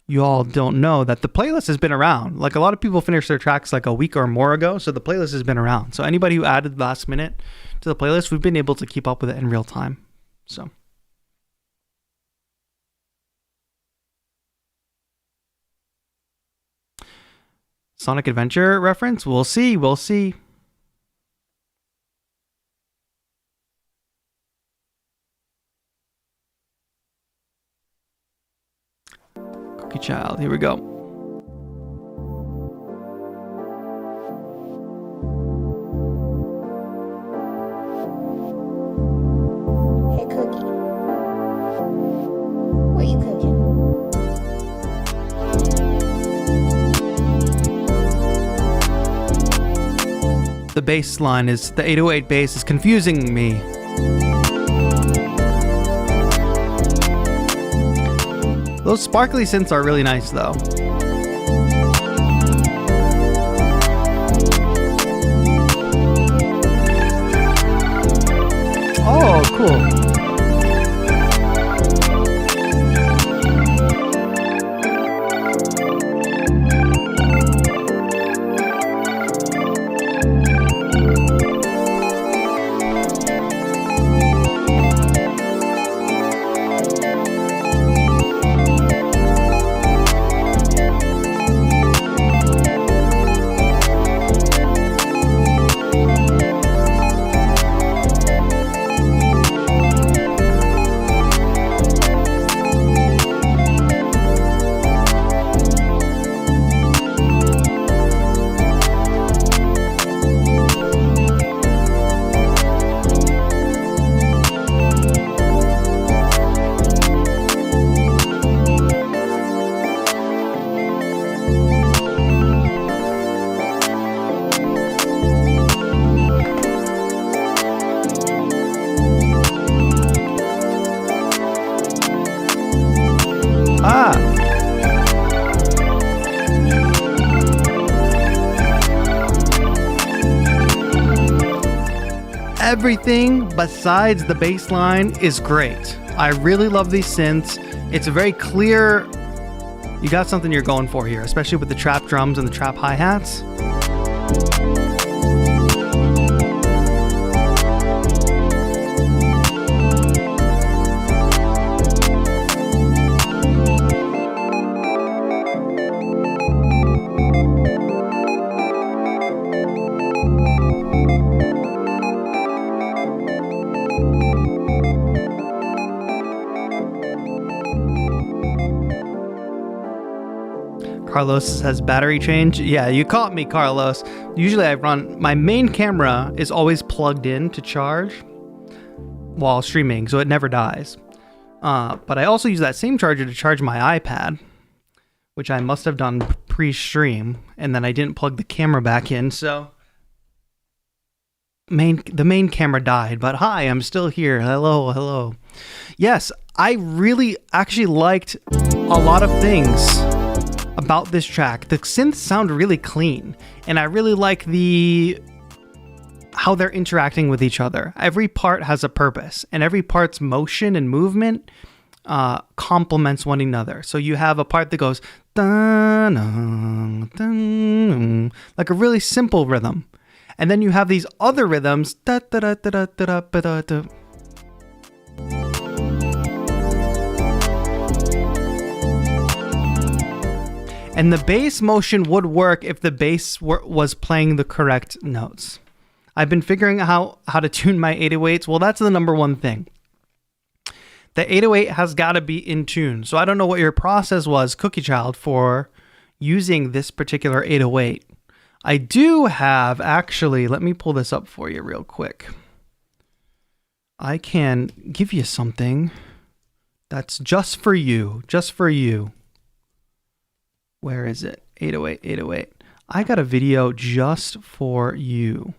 you all don't know that the playlist has been around. Like a lot of people finished their tracks like a week or more ago. So the playlist has been around. So anybody who added last minute to the playlist, we've been able to keep up with it in real time. So Sonic Adventure reference? We'll see. Cookie Child, here we go. Hey Cookie, what you cooking? The bass line is, the 808 bass is confusing me. Those sparkly synths are really nice though. Oh, cool. everything besides the bass line is great. I really love these synths. It's a very clear, you got something you're going for here, especially with the trap drums and the trap hi-hats. Carlos says battery change. Yeah, you caught me, Carlos. Usually I run, my main camera is always plugged in to charge while streaming, so it never dies. But I also use that same charger to charge my iPad, which I must have done pre-stream, and then I didn't plug the camera back in, so the main camera died. But hi, I'm still here. Hello. Yes, I really actually liked a lot of things about this track. The synths sound really clean, and I really like how they're interacting with each other. Every part has a purpose, and every part's motion and movement complements one another. So you have a part that goes dun, dun, dun, like a really simple rhythm, and then you have these other rhythms da, da, da, da, da, da, da, da. And the bass motion would work if the bass was playing the correct notes. I've been figuring out how to tune my 808s. Well, that's the number one thing. The 808 has got to be in tune. So I don't know what your process was, Cookie Child, for using this particular 808. I do have, actually, let me pull this up for you real quick. I can give you something that's just for you, Where is it? 808. I got a video just for you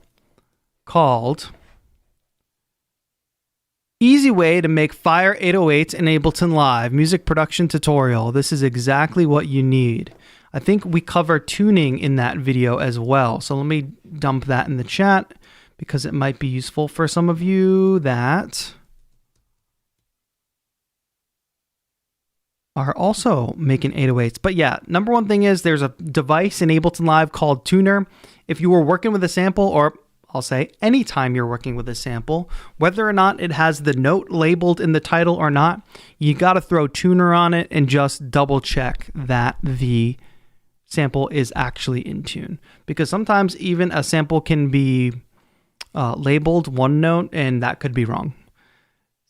called Easy Way to Make Fire 808s in Ableton Live Music Production Tutorial. This is exactly what you need. I think we cover tuning in that video as well. So let me dump that in the chat because it might be useful for some of you that are also making 808s. But yeah, number one thing is there's a device in Ableton Live called Tuner. If you were working with a sample, or I'll say anytime you're working with a sample, whether or not it has the note labeled in the title or not, you got to throw Tuner on it and just double check that the sample is actually in tune. Because sometimes even a sample can be labeled one note and that could be wrong.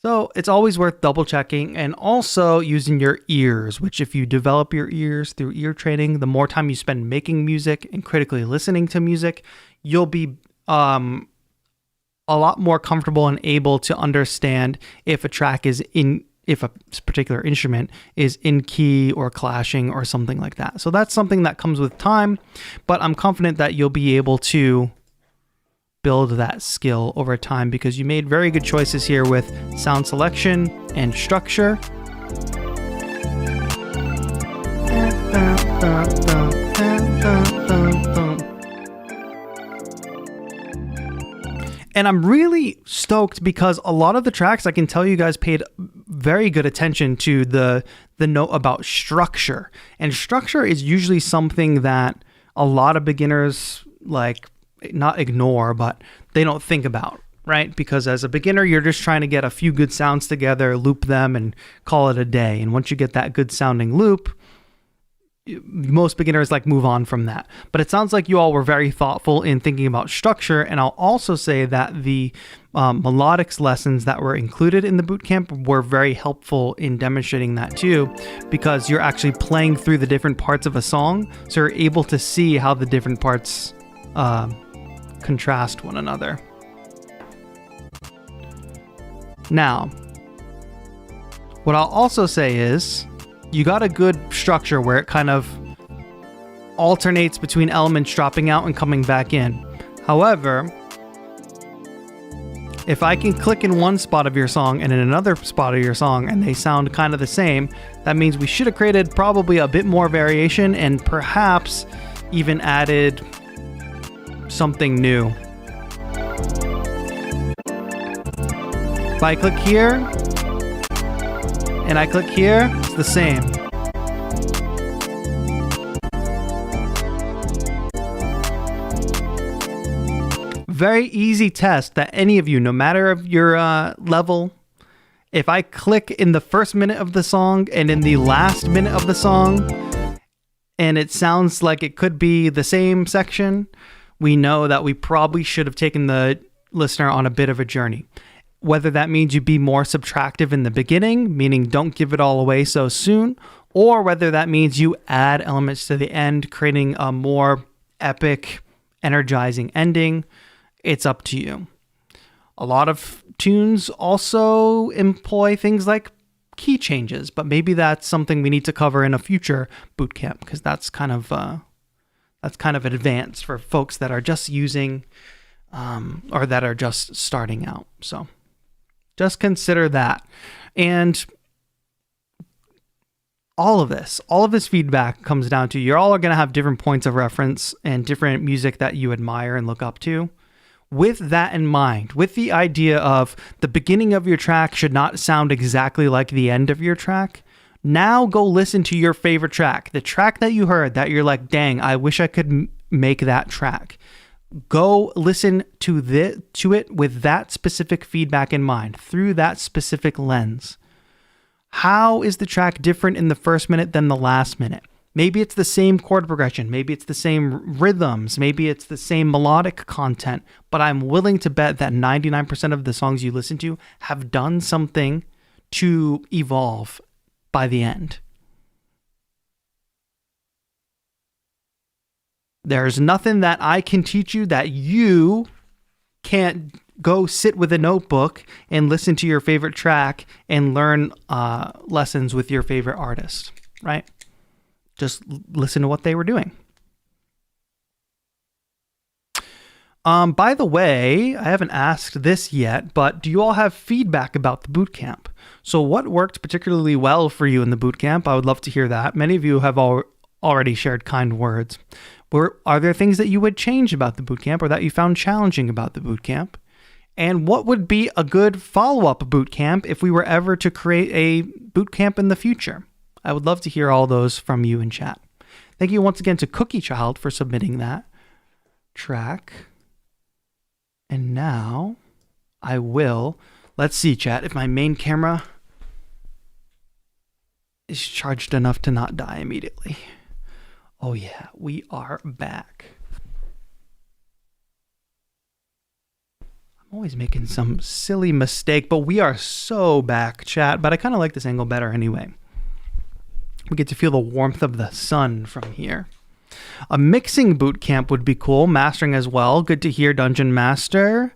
So it's always worth double checking, and also using your ears, which if you develop your ears through ear training, the more time you spend making music and critically listening to music, you'll be a lot more comfortable and able to understand if a track is if a particular instrument is in key or clashing or something like that. So that's something that comes with time, but I'm confident that you'll be able to build that skill over time because you made very good choices here with sound selection and structure. And I'm really stoked because a lot of the tracks, I can tell you guys paid very good attention to the note about structure. And structure is usually something that a lot of beginners not ignore, but they don't think about, right? Because as a beginner, you're just trying to get a few good sounds together, loop them, and call it a day. And once you get that good sounding loop, most beginners move on from that. But it sounds like you all were very thoughtful in thinking about structure. And I'll also say that the melodics lessons that were included in the bootcamp were very helpful in demonstrating that too, because you're actually playing through the different parts of a song. So you're able to see how the different parts contrast one another. Now, what I'll also say is you got a good structure where it kind of alternates between elements dropping out and coming back in. However, if I can click in one spot of your song and in another spot of your song and they sound kind of the same, that means we should have created probably a bit more variation and perhaps even added something new. If I click here and I click here, it's the same. Very easy test that any of you, no matter of your level, if I click in the first minute of the song and in the last minute of the song, and it sounds like it could be the same section, we know that we probably should have taken the listener on a bit of a journey. Whether that means you be more subtractive in the beginning, meaning don't give it all away so soon, or whether that means you add elements to the end, creating a more epic, energizing ending, it's up to you. A lot of tunes also employ things like key changes, but maybe that's something we need to cover in a future bootcamp, because that's kind of advanced for folks that are just using or that are just starting out. So just consider that. And all of this feedback comes down to you're all going to have different points of reference and different music that you admire and look up to. With that in mind, with the idea of the beginning of your track should not sound exactly like the end of your track, now go listen to your favorite track, the track that you heard that you're like, dang, I wish I could make that track. Go listen to it with that specific feedback in mind, through that specific lens. How is the track different in the first minute than the last minute? Maybe it's the same chord progression. Maybe it's the same rhythms. Maybe it's the same melodic content. But I'm willing to bet that 99% of the songs you listen to have done something to evolve by the end. There's nothing that I can teach you that you can't go sit with a notebook and listen to your favorite track and learn lessons with your favorite artist, right? Just listen to what they were doing. By the way, I haven't asked this yet, but do you all have feedback about the bootcamp? So what worked particularly well for you in the bootcamp? I would love to hear that. Many of you have already shared kind words. Are there things that you would change about the bootcamp or that you found challenging about the bootcamp? And what would be a good follow-up bootcamp if we were ever to create a bootcamp in the future? I would love to hear all those from you in chat. Thank you once again to Cookie Child for submitting that track. And now I will, let's see, chat, if my main camera is charged enough to not die immediately. Oh yeah, we are back. I'm always making some silly mistake, but we are so back, chat. But I kind of like this angle better anyway. We get to feel the warmth of the sun from here. A mixing boot camp would be cool. Mastering as well. Good to hear, Dungeon Master.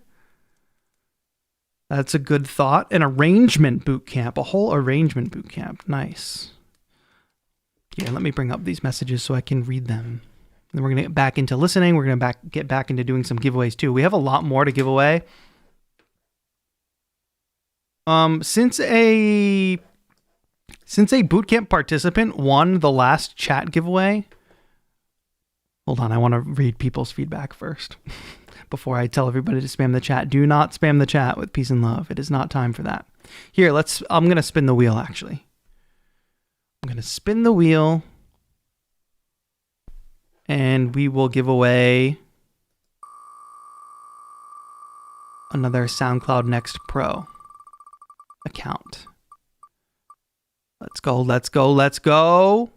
That's a good thought. An arrangement boot camp. A whole arrangement boot camp. Nice. Here, let me bring up these messages so I can read them. And then we're going to get back into listening. We're going to get back into doing some giveaways too. We have a lot more to give away. Since a bootcamp participant won the last chat giveaway. Hold on, I want to read people's feedback first before I tell everybody to spam the chat. Do not spam the chat with peace and love. It is not time for that. Here, I'm going to spin the wheel actually. I'm going to spin the wheel and we will give away another SoundCloud Next Pro account. Let's go, let's go, let's go.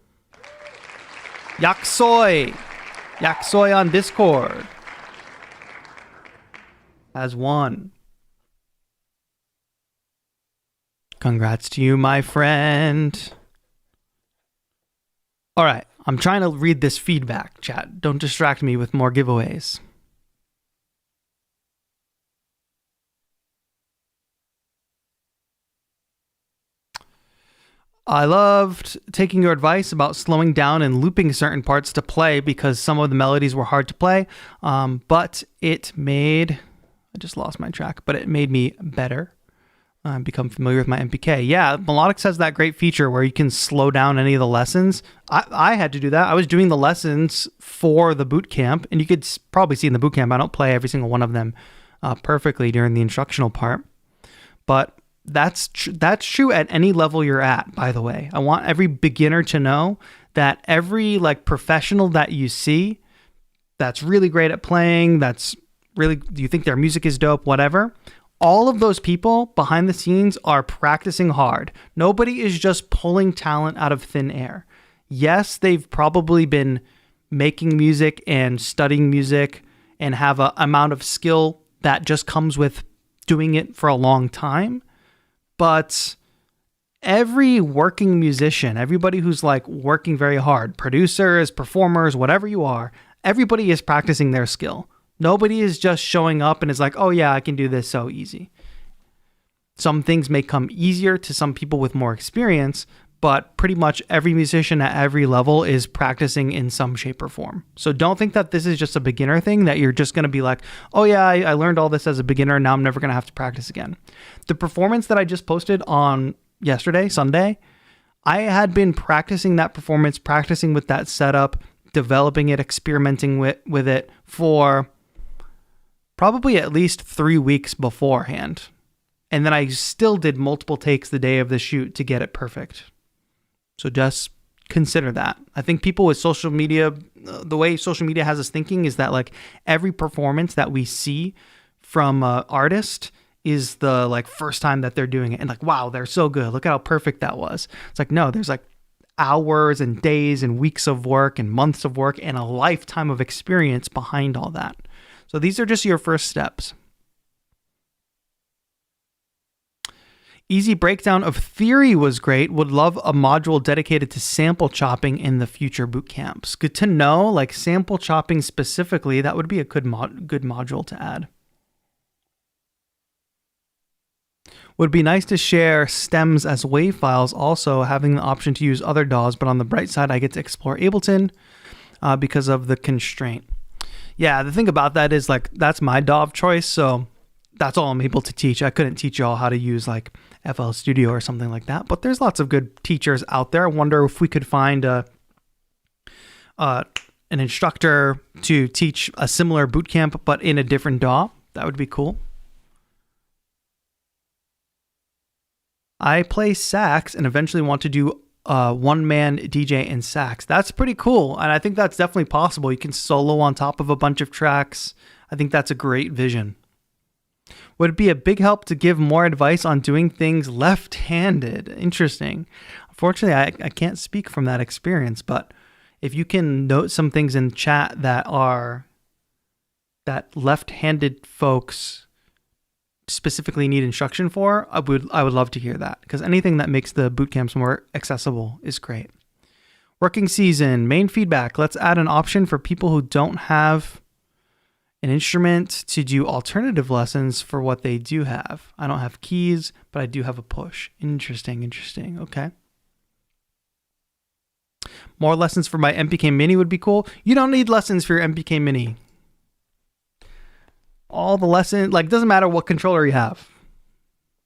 Yaksoy. Yaksoy on Discord has won. Congrats to you, my friend. All right, I'm trying to read this feedback, chat. Don't distract me with more giveaways. I loved taking your advice about slowing down and looping certain parts to play because some of the melodies were hard to play, but it made, I just lost my track, but it made me better. Become familiar with my MPK. Yeah, Melodics has that great feature where you can slow down any of the lessons. I had to do that. I was doing the lessons for the boot camp, and you could probably see in the boot camp, I don't play every single one of them perfectly during the instructional part. But That's true at any level you're at, by the way. I want every beginner to know that every like professional that you see that's really great at playing, that's really, you think their music is dope, whatever, all of those people behind the scenes are practicing hard. Nobody is just pulling talent out of thin air. Yes, they've probably been making music and studying music and have an amount of skill that just comes with doing it for a long time. But every working musician, everybody who's like working very hard, producers, performers, whatever you are, everybody is practicing their skill. Nobody is just showing up and is like, oh yeah, I can do this so easy. Some things may come easier to some people with more experience, but pretty much every musician at every level is practicing in some shape or form. So don't think that this is just a beginner thing, that you're just going to be like, oh yeah, I learned all this as a beginner, now I'm never going to have to practice again. The performance that I just posted on yesterday, Sunday, I had been practicing that performance, practicing with that setup, developing it, experimenting with it for probably at least 3 weeks beforehand. And then I still did multiple takes the day of the shoot to get it perfect. So just consider that. I think people with social media, the way social media has us thinking is that like every performance that we see from an artist is the like first time that they're doing it. And like, wow, they're so good. Look at how perfect that was. It's like, no, there's like hours and days and weeks of work and months of work and a lifetime of experience behind all that. So these are just your first steps. Easy breakdown of theory was great. Would love a module dedicated to sample chopping in the future boot camps. Good to know, like sample chopping specifically, that would be a good module to add. Would be nice to share stems as WAV files, also having the option to use other DAWs, but on the bright side, I get to explore Ableton because of the constraint. Yeah, the thing about that is like, that's my DAW of choice, so that's all I'm able to teach. I couldn't teach y'all how to use like FL Studio or something like that, but there's lots of good teachers out there. I wonder if we could find an instructor to teach a similar bootcamp, but in a different DAW. That would be cool. I play sax and eventually want to do one-man DJ and sax. That's pretty cool, and I think that's definitely possible. You can solo on top of a bunch of tracks. I think that's a great vision. Would it be a big help to give more advice on doing things left-handed? Interesting. Unfortunately, I can't speak from that experience, but if you can note some things in chat that left-handed folks specifically need instruction for, I would love to hear that, because anything that makes the boot camps more accessible is great. Working season, main feedback. Let's add an option for people who don't have an instrument to do alternative lessons for what they do have. I don't have keys, but I do have a push. Interesting. Okay. More lessons for my MPK Mini would be cool. You don't need lessons for your MPK Mini. All the lessons, like, doesn't matter what controller you have.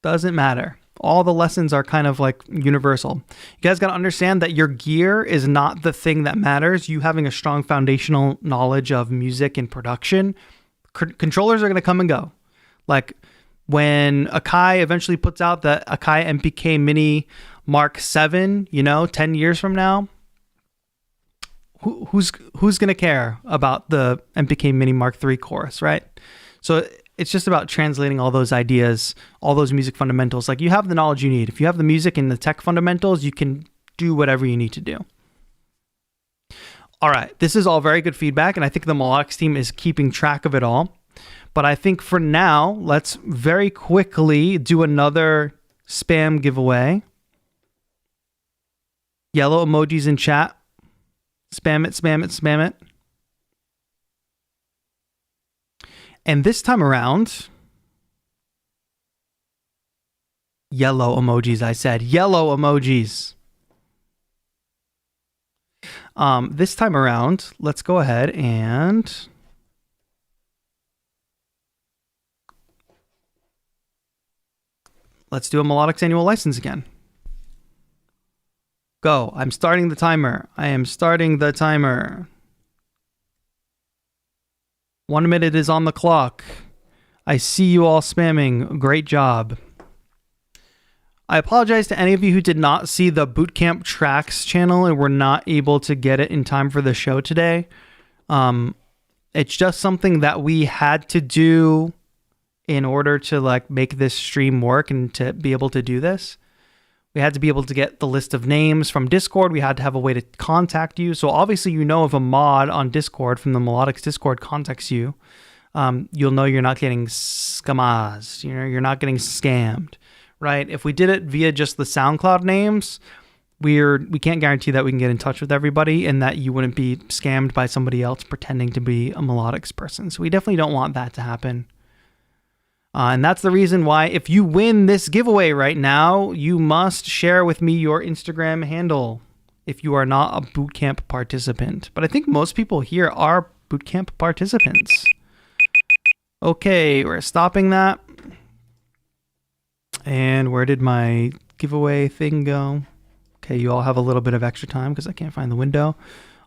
Doesn't matter. All the lessons are kind of like universal. You guys got to understand that your gear is not the thing that matters. You having a strong foundational knowledge of music and production. Controllers are going to come and go. Like when AKAI eventually puts out the AKAI MPK Mini Mark 7, 10 years from now, who's going to care about the MPK Mini Mark 3 chorus, right? So it's just about translating all those ideas, all those music fundamentals. Like, you have the knowledge you need. If you have the music and the tech fundamentals, you can do whatever you need to do. All right, this is all very good feedback, and I think the Melodics team is keeping track of it all. But I think for now, let's very quickly do another spam giveaway. Yellow emojis in chat. Spam it, spam it, spam it. And this time around, yellow emojis, I said. Yellow emojis. This time around, let's go ahead and let's do a Melodics annual license again. Go. I'm starting the timer. I am starting the timer. 1 minute is on the clock. I see you all spamming. Great job. I apologize to any of you who did not see the Bootcamp Tracks channel and were not able to get it in time for the show today. It's just something that we had to do in order to like make this stream work and to be able to do this. We had to be able to get the list of names from Discord. We had to have a way to contact you. So obviously, you know, if a mod on Discord from the Melodics Discord contacts you, you'll know you're not getting scammed. You know, you're not getting scammed, right? If we did it via just the SoundCloud names, we can't guarantee that we can get in touch with everybody and that you wouldn't be scammed by somebody else pretending to be a Melodics person. So we definitely don't want that to happen. And that's the reason why if you win this giveaway right now, you must share with me your Instagram handle if you are not a bootcamp participant. But I think most people here are bootcamp participants. Okay, we're stopping that. And where did my giveaway thing go? Okay, you all have a little bit of extra time because I can't find the window.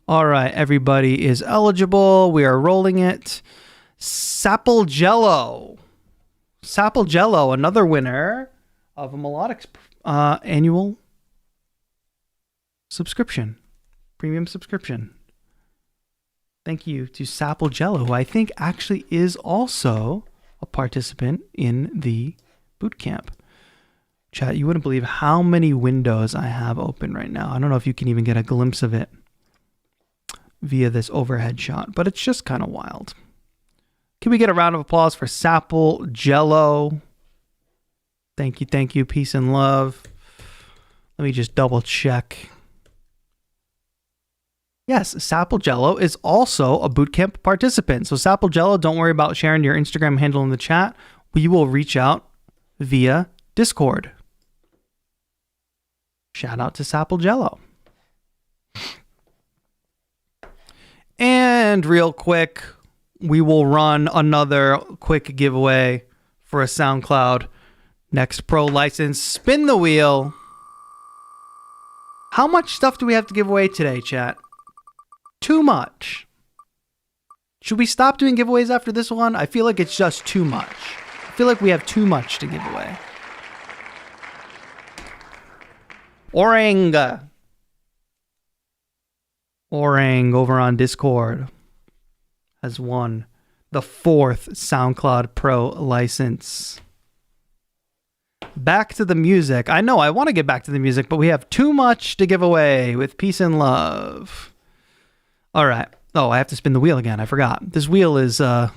All right, everybody is eligible. We are rolling it. Sapple Jello, another winner of a Melodics annual subscription, premium subscription. Thank you to Sapple Jello, who I think actually is also a participant in the bootcamp. Chat, you wouldn't believe how many windows I have open right now. I don't know if you can even get a glimpse of it via this overhead shot, but it's just kind of wild. Can we get a round of applause for Sapple Jello? Thank you. Peace and love. Let me just double check. Yes, Sapple Jello is also a bootcamp participant. So Sapple Jello, don't worry about sharing your Instagram handle in the chat. We will reach out via Discord. Shout out to Sapple Jello. And real quick, we will run another quick giveaway for a SoundCloud Next Pro license. Spin the wheel. How much stuff do we have to give away today, chat? Too much. Should we stop doing giveaways after this one? I feel like it's just too much. I feel like we have too much to give away. Orang over on Discord has won the 4th SoundCloud Pro license. Back to the music. I know I want to get back to the music, but we have too much to give away with peace and love. All right. Oh, I have to spin the wheel again. I forgot. This wheel is, we're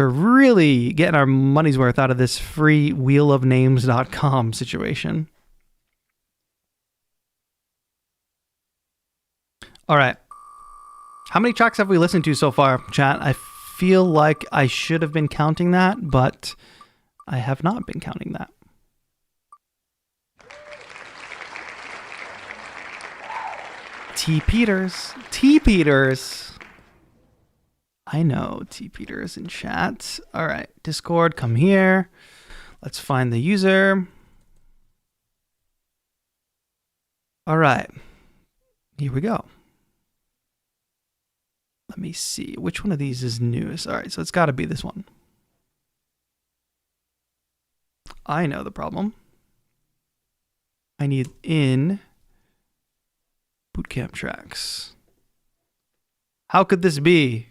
really getting our money's worth out of this free wheelofnames.com situation. All right. How many tracks have we listened to so far, chat? I feel like I should have been counting that, but I have not been counting that. T. Peters. I know T. Peters in chat. All right, Discord, come here. Let's find the user. All right, here we go. Let me see. Which one of these is newest? All right, so it's got to be this one. I know the problem. I need in Bootcamp Tracks. How could this be?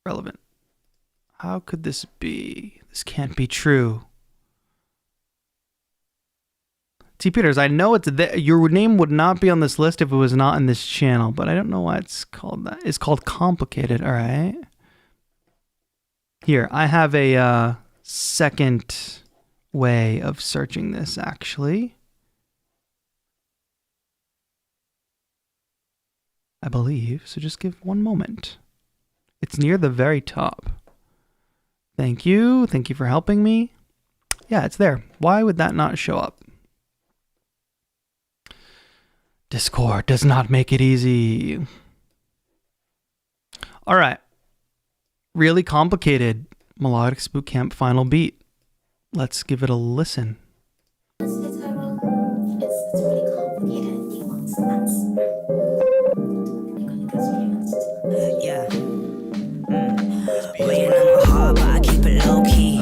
Relevant. How could this be? This can't be true. T. Peters, I know it's there. Your name would not be on this list if it was not in this channel, but I don't know why it's called that. It's called complicated, all right? Here, I have a second way of searching this, actually. I believe, so just give one moment. It's near the very top. Thank you. Thank you for helping me. Yeah, it's there. Why would that not show up? Discord does not make it easy. All right. Really complicated Melodics Bootcamp final beat. Let's give it a listen. It's really complicated. Yeah. Waiting on my heart, but I keep it low key.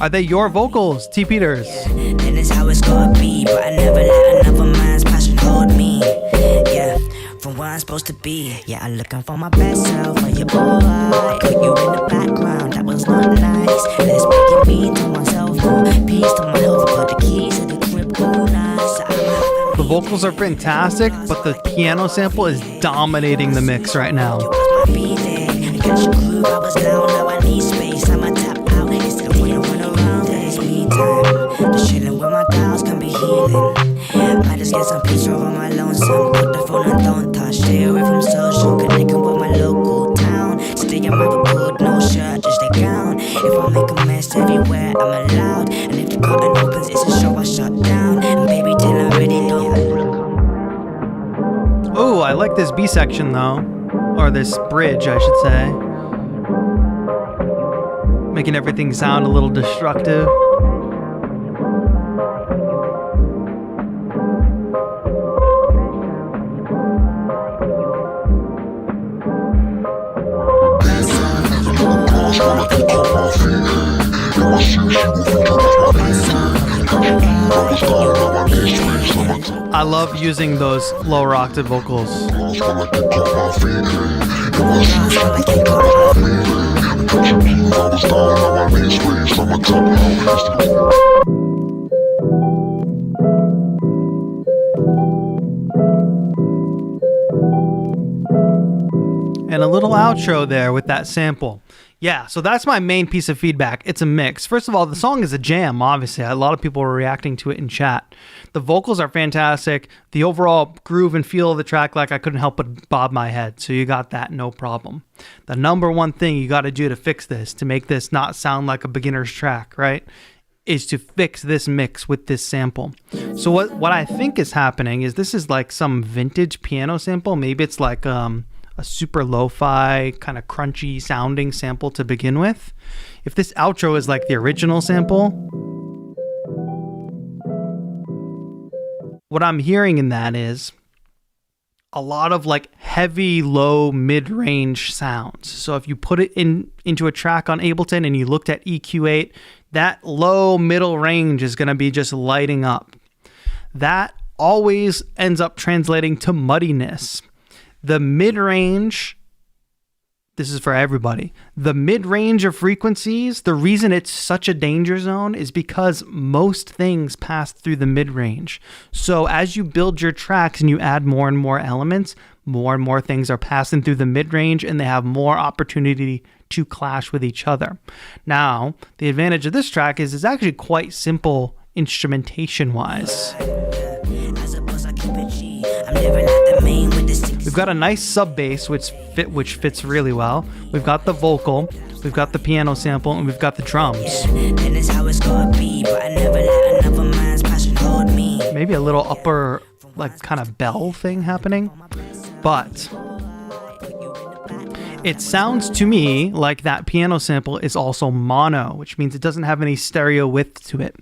Are they your vocals, T. Peters? And it's how it's gonna be, but I never let another man's passion hold me. Yeah, from where I'm supposed to be. Yeah, I'm looking for my best self. Are you alright? Put you in the background, that was not nice. Let's make it me to myself. Peace to my health, but the keys to the crib go nice. The vocals are fantastic, but the piano sample is dominating the mix right now. Be there. I got your groove, I was down, now I need space. I'ma tap out, instead of waiting around. It's me time. Just chilling with my gals can be healing. I just get some peace over my lonesome. Put the phone and don't touch. Stay away from social, connecting with my local town. Stay in my good, no shirt, just a gown. If I make a mess everywhere, I'm allowed. And if the curtain opens, it's a show I shut down. And baby, till I'm ready, don't. Oh, I like this B section though. Or this bridge, I should say. Making everything sound a little destructive. I love using those lower octave vocals. And a little outro there with that sample. Yeah, so that's my main piece of feedback. It's a mix. First of all, the song is a jam, obviously. A lot of people were reacting to it in chat. The vocals are fantastic. The overall groove and feel of the track, like I couldn't help but bob my head. So you got that, no problem. The number one thing you got to do to fix this, to make this not sound like a beginner's track, right, is to fix this mix with this sample. So what I think is happening is this is like some vintage piano sample. Maybe it's like a super lo-fi kind of crunchy sounding sample to begin with. If this outro is like the original sample, what I'm hearing in that is a lot of like heavy low mid-range sounds. So if you put it into a track on Ableton and you looked at EQ8, that low middle range is going to be just lighting up. That always ends up translating to muddiness. The mid-range, this is for everybody, the mid-range of frequencies, the reason it's such a danger zone is because most things pass through the mid-range. So as you build your tracks and you add more and more elements, more and more things are passing through the mid-range and they have more opportunity to clash with each other. Now, the advantage of this track is it's actually quite simple instrumentation-wise. We've got a nice sub bass which fits really well. We've got the vocal, we've got the piano sample, and we've got the drums. Maybe a little upper like kind of bell thing happening, but it sounds to me like that piano sample is also mono, which means it doesn't have any stereo width to it.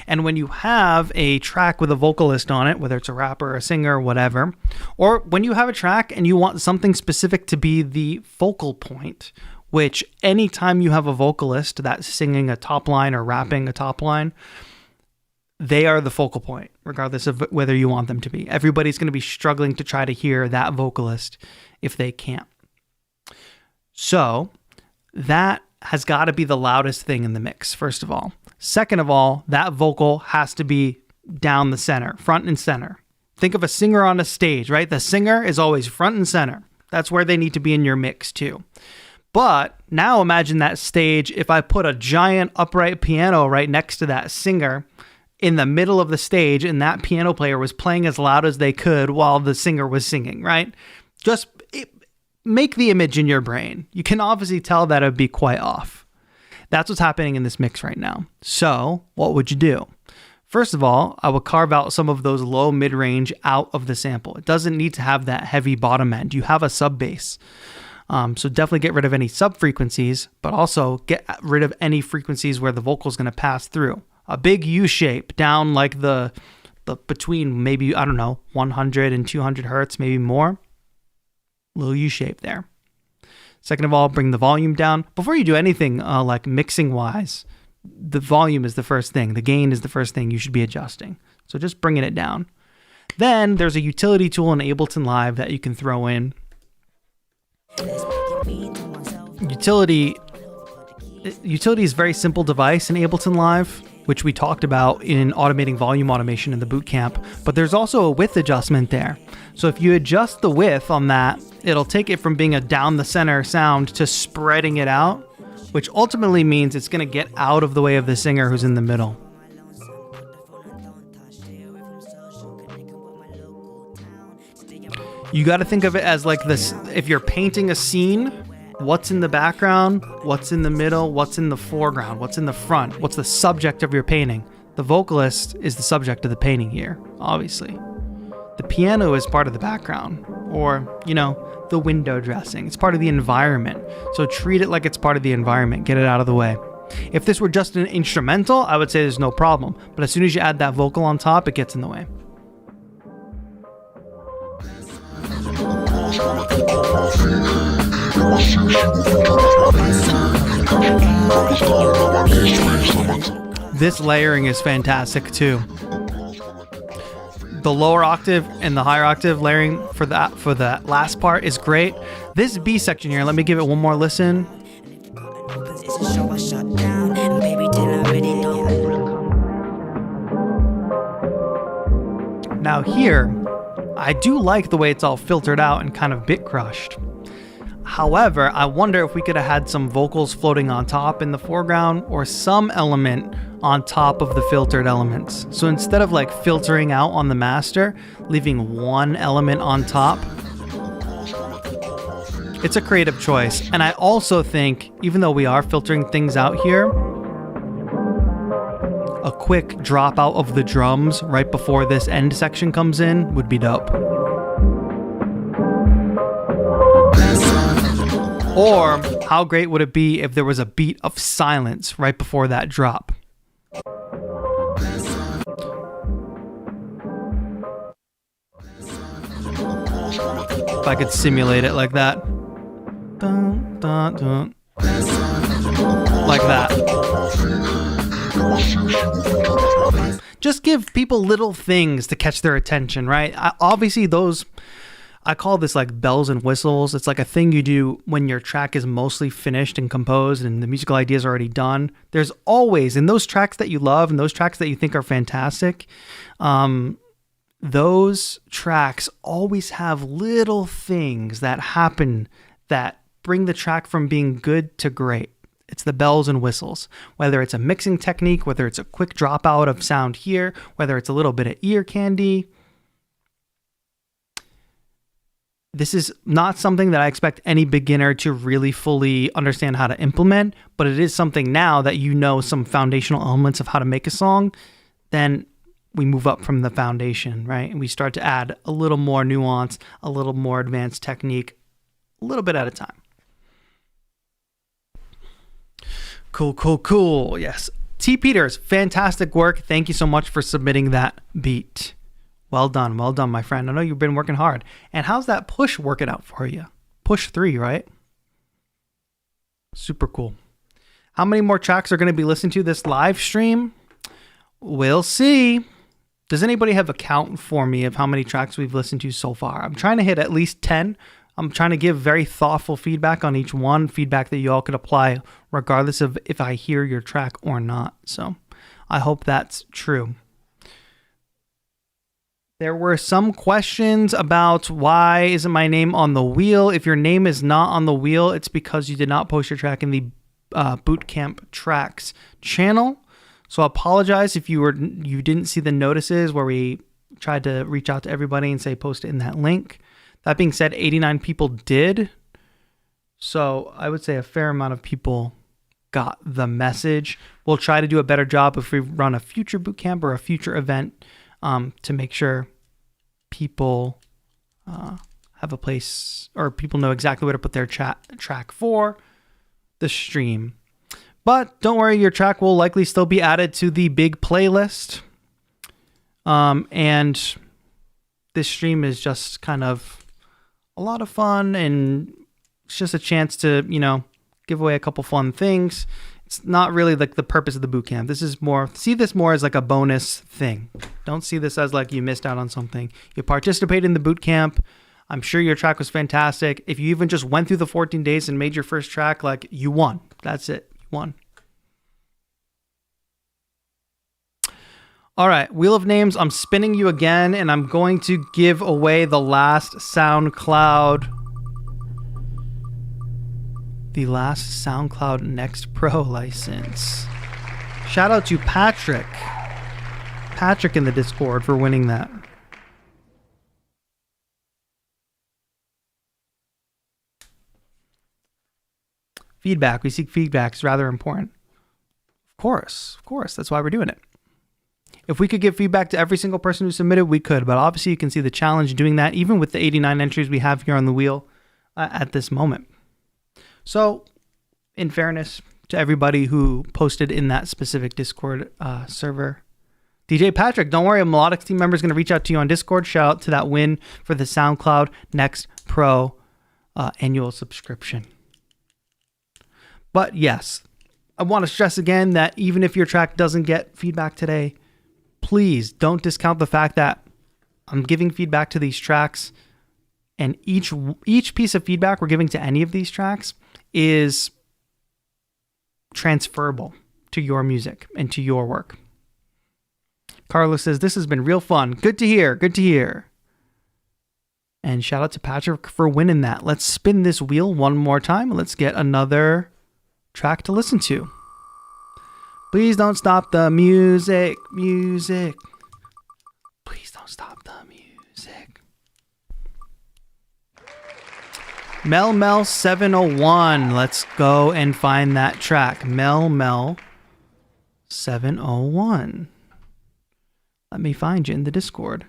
And when you have a track with a vocalist on it, whether it's a rapper, a singer, whatever, or when you have a track and you want something specific to be the focal point, which anytime you have a vocalist that's singing a top line or rapping a top line, they are the focal point, regardless of whether you want them to be. Everybody's going to be struggling to try to hear that vocalist if they can't. So that has got to be the loudest thing in the mix, first of all. Second of all, that vocal has to be down the center, front and center. Think of a singer on a stage, right? The singer is always front and center. That's where they need to be in your mix too. But now imagine that stage if I put a giant upright piano right next to that singer in the middle of the stage and that piano player was playing as loud as they could while the singer was singing, right? Just make the image in your brain. You can obviously tell that it would be quite off. That's what's happening in this mix right now. So what would you do? First of all, I would carve out some of those low mid-range out of the sample. It doesn't need to have that heavy bottom end. You have a sub bass. So definitely get rid of any sub frequencies, but also get rid of any frequencies where the vocal is going to pass through. A big U shape down like the between maybe, I don't know, 100 and 200 hertz, maybe more. Little U shape there. Second of all, bring the volume down. Before you do anything like mixing wise, the volume is the first thing. The gain is the first thing you should be adjusting. So just bringing it down. Then there's a utility tool in Ableton Live that you can throw in. Utility is a very simple device in Ableton Live, which we talked about in automating volume automation in the bootcamp, but there's also a width adjustment there. So if you adjust the width on that, it'll take it from being a down the center sound to spreading it out, which ultimately means it's going to get out of the way of the singer who's in the middle. You got to think of it as like this, if you're painting a scene, what's in the background, what's in the middle, what's in the foreground, what's in the front, what's the subject of your painting. The vocalist is the subject of the painting here, obviously. The piano is part of the background, or, the window dressing. It's part of the environment. So treat it like it's part of the environment. Get it out of the way. If this were just an instrumental, I would say there's no problem. But as soon as you add that vocal on top, it gets in the way. This layering is fantastic too. The lower octave and the higher octave layering for that last part is great. This B section here, let me give it one more listen. Now here, I do like the way it's all filtered out and kind of bit crushed. However, I wonder if we could have had some vocals floating on top in the foreground or some element on top of the filtered elements. So instead of like filtering out on the master, leaving one element on top, it's a creative choice. And I also think, even though we are filtering things out here, a quick drop out of the drums right before this end section comes in would be dope. Or how great would it be if there was a beat of silence right before that drop? If I could simulate it like that. Dun, dun, dun. Like that. Just give people little things to catch their attention, right? Obviously those... I call this like bells and whistles. It's like a thing you do when your track is mostly finished and composed and the musical idea is already done. There's always, in those tracks that you love and those tracks that you think are fantastic, those tracks always have little things that happen that bring the track from being good to great. It's the bells and whistles, whether it's a mixing technique, whether it's a quick dropout of sound here, whether it's a little bit of ear candy. This is not something that I expect any beginner to really fully understand how to implement, but it is something now that you know some foundational elements of how to make a song, then we move up from the foundation, right? And we start to add a little more nuance, a little more advanced technique, a little bit at a time. Cool. Yes. T. Peters, fantastic work. Thank you so much for submitting that beat. Well done, my friend. I know you've been working hard. And how's that push working out for you? Push 3, right? Super cool. How many more tracks are going to be listened to this live stream? We'll see. Does anybody have a count for me of how many tracks we've listened to so far? I'm trying to hit at least 10. I'm trying to give very thoughtful feedback on each one, feedback that you all could apply regardless of if I hear your track or not. So I hope that's true. There were some questions about why isn't my name on the wheel. If your name is not on the wheel, it's because you did not post your track in the Bootcamp Tracks channel. So I apologize if you didn't see the notices where we tried to reach out to everybody and say post it in that link. That being said, 89 people did. So I would say a fair amount of people got the message. We'll try to do a better job if we run a future bootcamp or a future event to make sure people have a place or people know exactly where to put their track for the stream. But don't worry, your track will likely still be added to the big playlist. And this stream is just kind of a lot of fun, and it's just a chance to, give away a couple fun things. It's not really like the purpose of the bootcamp. This is more, see this more as like a bonus thing. Don't see this as like you missed out on something. You participated in the bootcamp. I'm sure your track was fantastic. If you even just went through the 14 days and made your first track, like you won. That's it. You won. All right, Wheel of Names, I'm spinning you again, and I'm going to give away the last SoundCloud Next Pro license. Shout out to Patrick in the Discord for winning that. Feedback, we seek feedback. It's rather important. Of course, that's why we're doing it. If we could give feedback to every single person who submitted, we could. But obviously, you can see the challenge doing that, even with the 89 entries we have here on the wheel at this moment. So, in fairness to everybody who posted in that specific Discord server, DJ Patrick, don't worry, a Melodics team member is going to reach out to you on Discord. Shout out to that win for the SoundCloud Next Pro annual subscription. But yes, I want to stress again that even if your track doesn't get feedback today, please don't discount the fact that I'm giving feedback to these tracks, and each piece of feedback we're giving to any of these tracks is transferable to your music and to your work. Carlos says, this has been real fun. Good to hear. And shout out to Patrick for winning that. Let's spin this wheel one more time. Let's get another track to listen to. Please don't stop the music. Please don't stop the music. Mel 701. Let's go and find that track. Mel 701. Let me find you in the Discord.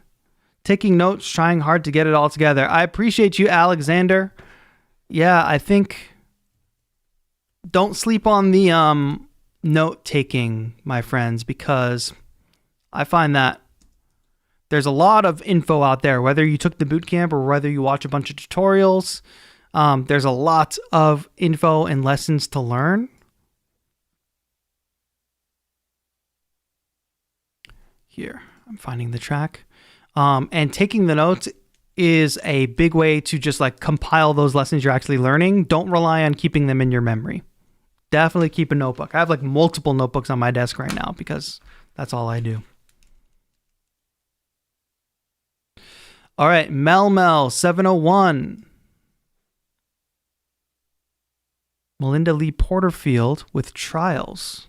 Taking notes, trying hard to get it all together. I appreciate you, Alexander. Yeah, I think don't sleep on the note taking, my friends, because I find that there's a lot of info out there, whether you took the bootcamp or whether you watch a bunch of tutorials. There's a lot of info and lessons to learn. Here, I'm finding the track. And taking the notes is a big way to just like compile those lessons you're actually learning. Don't rely on keeping them in your memory. Definitely keep a notebook. I have like multiple notebooks on my desk right now because that's all I do. All right, Mel 701. Melinda Lee Porterfield with Trials.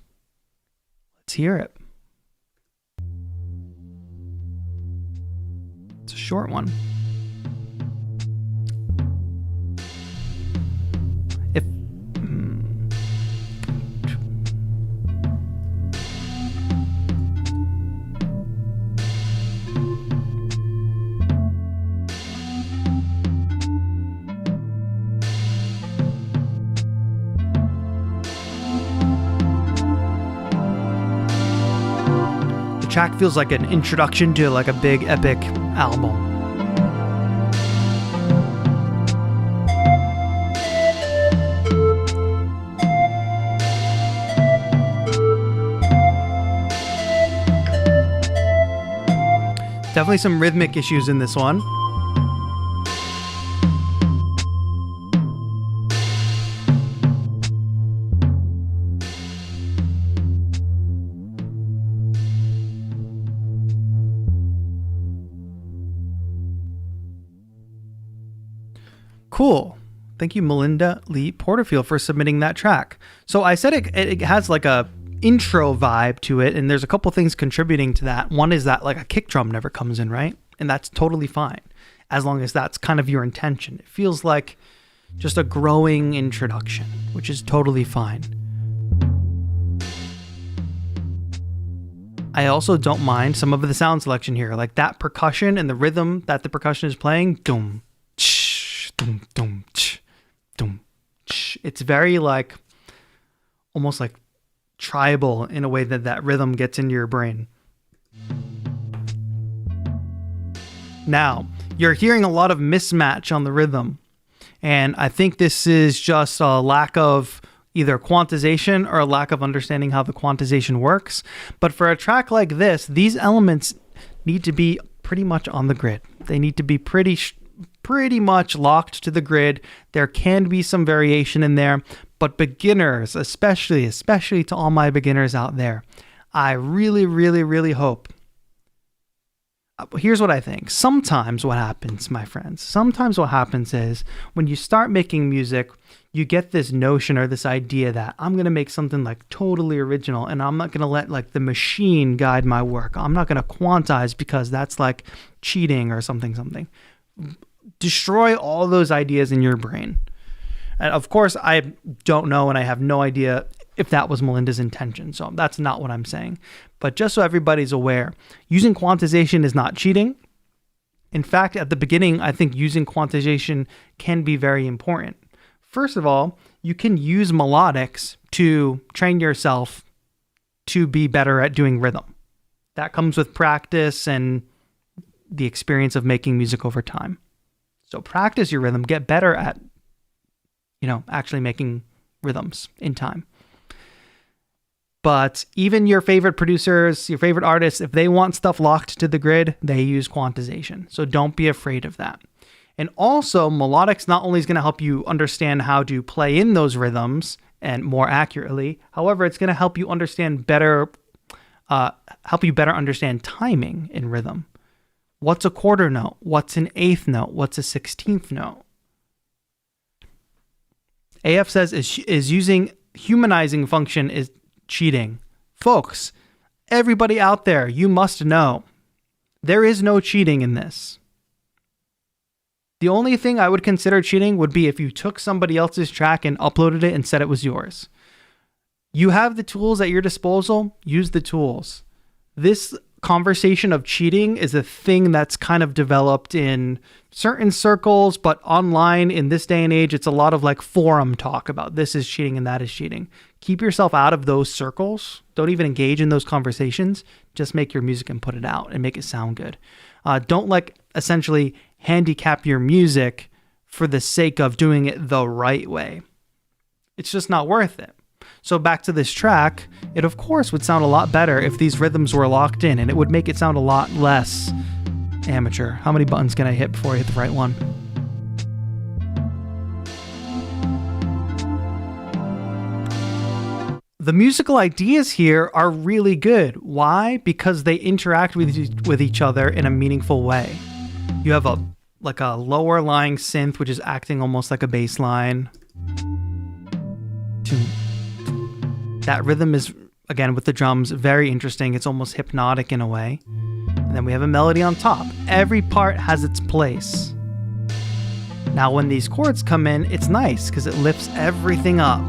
Let's hear it. It's a short one. Track feels like an introduction to like a big epic album. Definitely some rhythmic issues in this one. Cool. Thank you, Melinda Lee Porterfield, for submitting that track. So I said it has like a intro vibe to it, and there's a couple things contributing to that. One is that like a kick drum never comes in, right? And that's totally fine, as long as that's kind of your intention. It feels like just a growing introduction, which is totally fine. I also don't mind some of the sound selection here, like that percussion and the rhythm that the percussion is playing. Doom, ch, doom, doom, ch, doom, ch. It's very like, almost like tribal in a way that rhythm gets into your brain. Now, you're hearing a lot of mismatch on the rhythm, and I think this is just a lack of either quantization or a lack of understanding how the quantization works. But for a track like this, these elements need to be pretty much on the grid. They need to be pretty much locked to the grid. There can be some variation in there, but beginners, especially to all my beginners out there, I really hope. Here's what I think. Sometimes what happens, my friends, is when you start making music, you get this notion or this idea that I'm going to make something like totally original, and I'm not going to let like the machine guide my work. I'm not going to quantize because that's like cheating or something. Destroy all those ideas in your brain. And of course, I don't know, and I have no idea if that was Melinda's intention. So that's not what I'm saying. But just so everybody's aware, using quantization is not cheating. In fact, at the beginning, I think using quantization can be very important. First of all, you can use melodics to train yourself to be better at doing rhythm. That comes with practice and the experience of making music over time. So practice your rhythm, get better at, actually making rhythms in time. But even your favorite producers, your favorite artists, if they want stuff locked to the grid, they use quantization. So don't be afraid of that. And also, melodics not only is going to help you understand how to play in those rhythms and more accurately, however, it's going to help you understand better understand timing in rhythm. What's a quarter note? What's an eighth note? What's a 16th note? AF says is using humanizing function is cheating. Folks, everybody out there, you must know there is no cheating in this. The only thing I would consider cheating would be if you took somebody else's track and uploaded it and said it was yours. You have the tools at your disposal, use the tools. This conversation of cheating is a thing that's kind of developed in certain circles, but online in this day and age, it's a lot of like forum talk about this is cheating and that is cheating. Keep yourself out of those circles. Don't even engage in those conversations. Just make your music and put it out and make it sound good. Don't essentially handicap your music for the sake of doing it the right way. It's just not worth it. So back to this track, it of course would sound a lot better if these rhythms were locked in, and it would make it sound a lot less amateur. How many buttons can I hit before I hit the right one? The musical ideas here are really good. Why? Because they interact with each other in a meaningful way. You have a lower lying synth, which is acting almost like a bass line. That rhythm is, again, with the drums, very interesting. It's almost hypnotic in a way. And then we have a melody on top. Every part has its place. Now, when these chords come in, it's nice because it lifts everything up.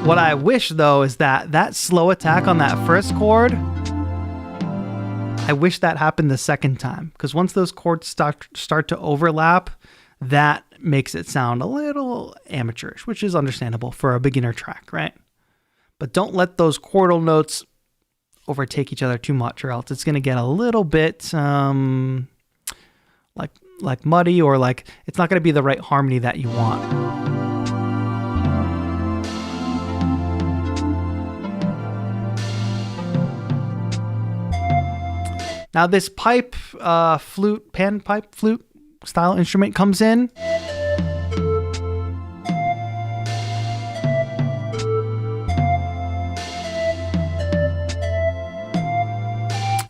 What I wish, though, is that slow attack on that first chord, I wish that happened the second time. Because once those chords start to overlap, that makes it sound a little amateurish, which is understandable for a beginner track, right? But don't let those chordal notes overtake each other too much, or else it's going to get a little bit like muddy, or like it's not going to be the right harmony that you want. Now this panpipe flute style instrument comes in.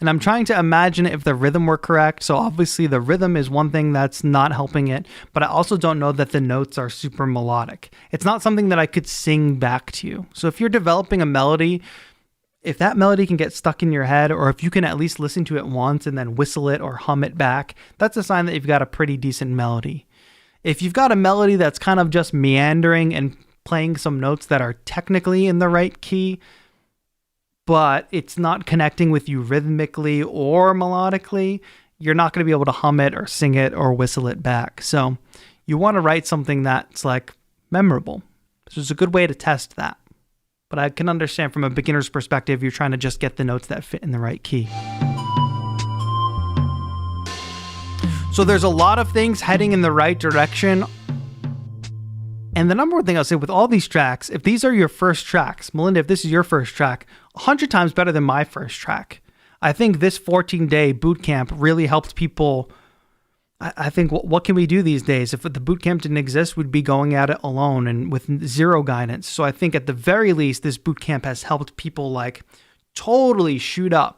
And I'm trying to imagine if the rhythm were correct. So obviously the rhythm is one thing that's not helping it, but I also don't know that the notes are super melodic. It's not something that I could sing back to you. So if you're developing a melody, if that melody can get stuck in your head, or if you can at least listen to it once and then whistle it or hum it back, that's a sign that you've got a pretty decent melody. If you've got a melody that's kind of just meandering and playing some notes that are technically in the right key, but it's not connecting with you rhythmically or melodically, you're not going to be able to hum it or sing it or whistle it back. So you want to write something that's like memorable. So it's a good way to test that. But I can understand from a beginner's perspective, you're trying to just get the notes that fit in the right key. So there's a lot of things heading in the right direction. And the number one thing I'll say with all these tracks, if these are your first tracks, Melinda, if this is your first track, 100 times better than my first track. I think this 14-day boot camp really helped people. I think what can we do these days? If the boot camp didn't exist, we'd be going at it alone and with zero guidance. So I think at the very least, this boot camp has helped people like totally shoot up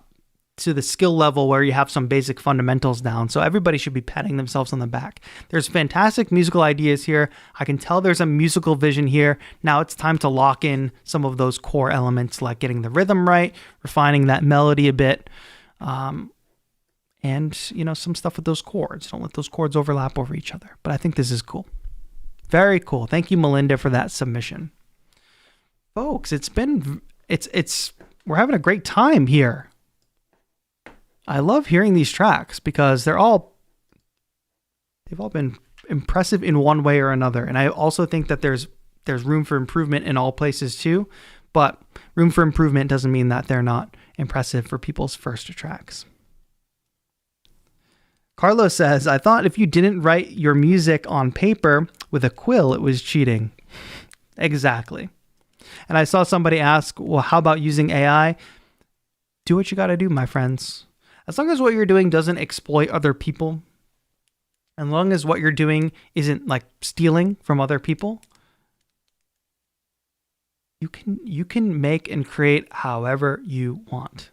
to the skill level where you have some basic fundamentals down. So everybody should be patting themselves on the back. There's fantastic musical ideas here. I can tell there's a musical vision here. Now it's time to lock in some of those core elements like getting the rhythm right, refining that melody a bit, and, some stuff with those chords. Don't let those chords overlap over each other. But I think this is cool. Very cool. Thank you, Melinda, for that submission. Folks, we're having a great time here. I love hearing these tracks because they've all been impressive in one way or another. And I also think that there's room for improvement in all places too. But room for improvement doesn't mean that they're not impressive for people's first tracks. Carlos says, I thought if you didn't write your music on paper with a quill, it was cheating. Exactly. And I saw somebody ask, well, how about using AI? Do what you got to do, my friends. As long as what you're doing doesn't exploit other people, as long as what you're doing isn't like stealing from other people, you can make and create however you want.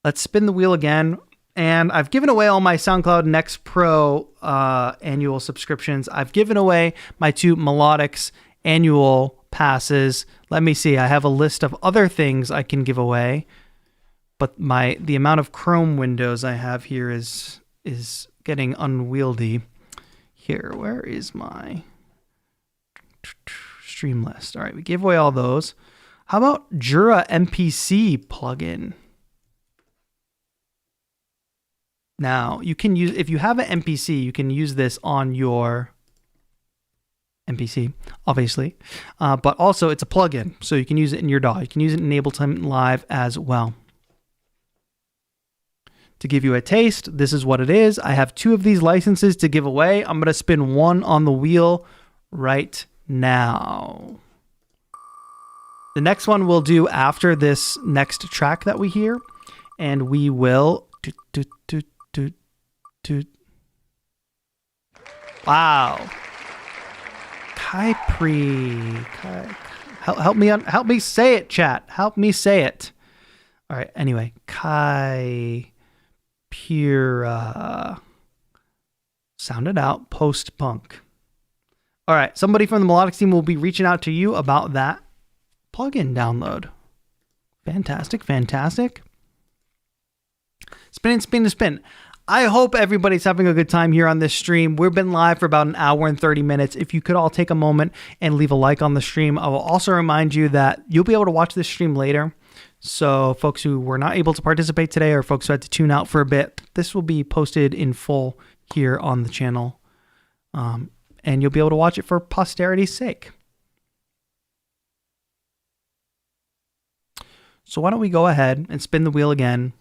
Let's spin the wheel again. And I've given away all my SoundCloud Next Pro annual subscriptions. I've given away my 2 Melodics annual passes. Let me see. I have a list of other things I can give away. But the amount of Chrome windows I have here is getting unwieldy. Here, where is my stream list? All right, we gave away all those. How about Jura MPC plugin? Now, you can use, if you have an MPC, you can use this on your MPC, obviously. But also, it's a plugin, so you can use it in your DAW. You can use it in Ableton Live as well. To give you a taste, this is what it is. I have 2 of these licenses to give away. I'm going to spin one on the wheel right now. The next one we'll do after this next track that we hear. And we will... Wow. Kaipri. Help me say it, chat. Help me say it. All right, anyway. Pura. Sound it out. Post-punk. All right. Somebody from the Melodics team will be reaching out to you about that plugin download. Fantastic. Fantastic. Spin. I hope everybody's having a good time here on this stream. We've been live for about an hour and 30 minutes. If you could all take a moment and leave a like on the stream. I will also remind you that you'll be able to watch this stream later. So folks who were not able to participate today or folks who had to tune out for a bit, this will be posted in full here on the channel. And you'll be able to watch it for posterity's sake. So why don't we go ahead and spin the wheel again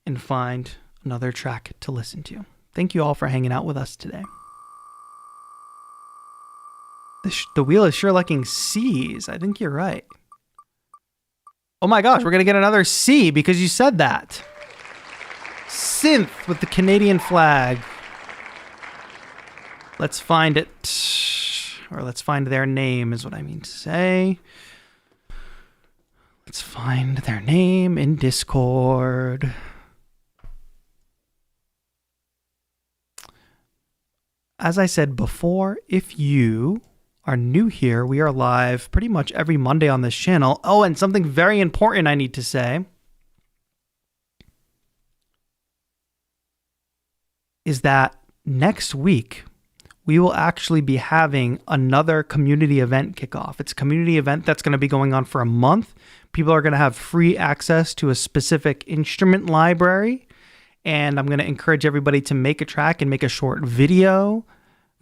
and find another track to listen to. Thank you all for hanging out with us today. The wheel is sure liking C's. I think you're right. Oh my gosh, we're going to get another C because you said that. Synth with the Canadian flag. Let's find it. Or let's find their name is what I mean to say. Let's find their name in Discord. As I said before, if you are new here, we are live pretty much every Monday on this channel. Oh, and something very important I need to say is that next week, we will actually be having another community event kickoff. It's a community event that's going to be going on for a month. People are going to have free access to a specific instrument library. And I'm going to encourage everybody to make a track and make a short video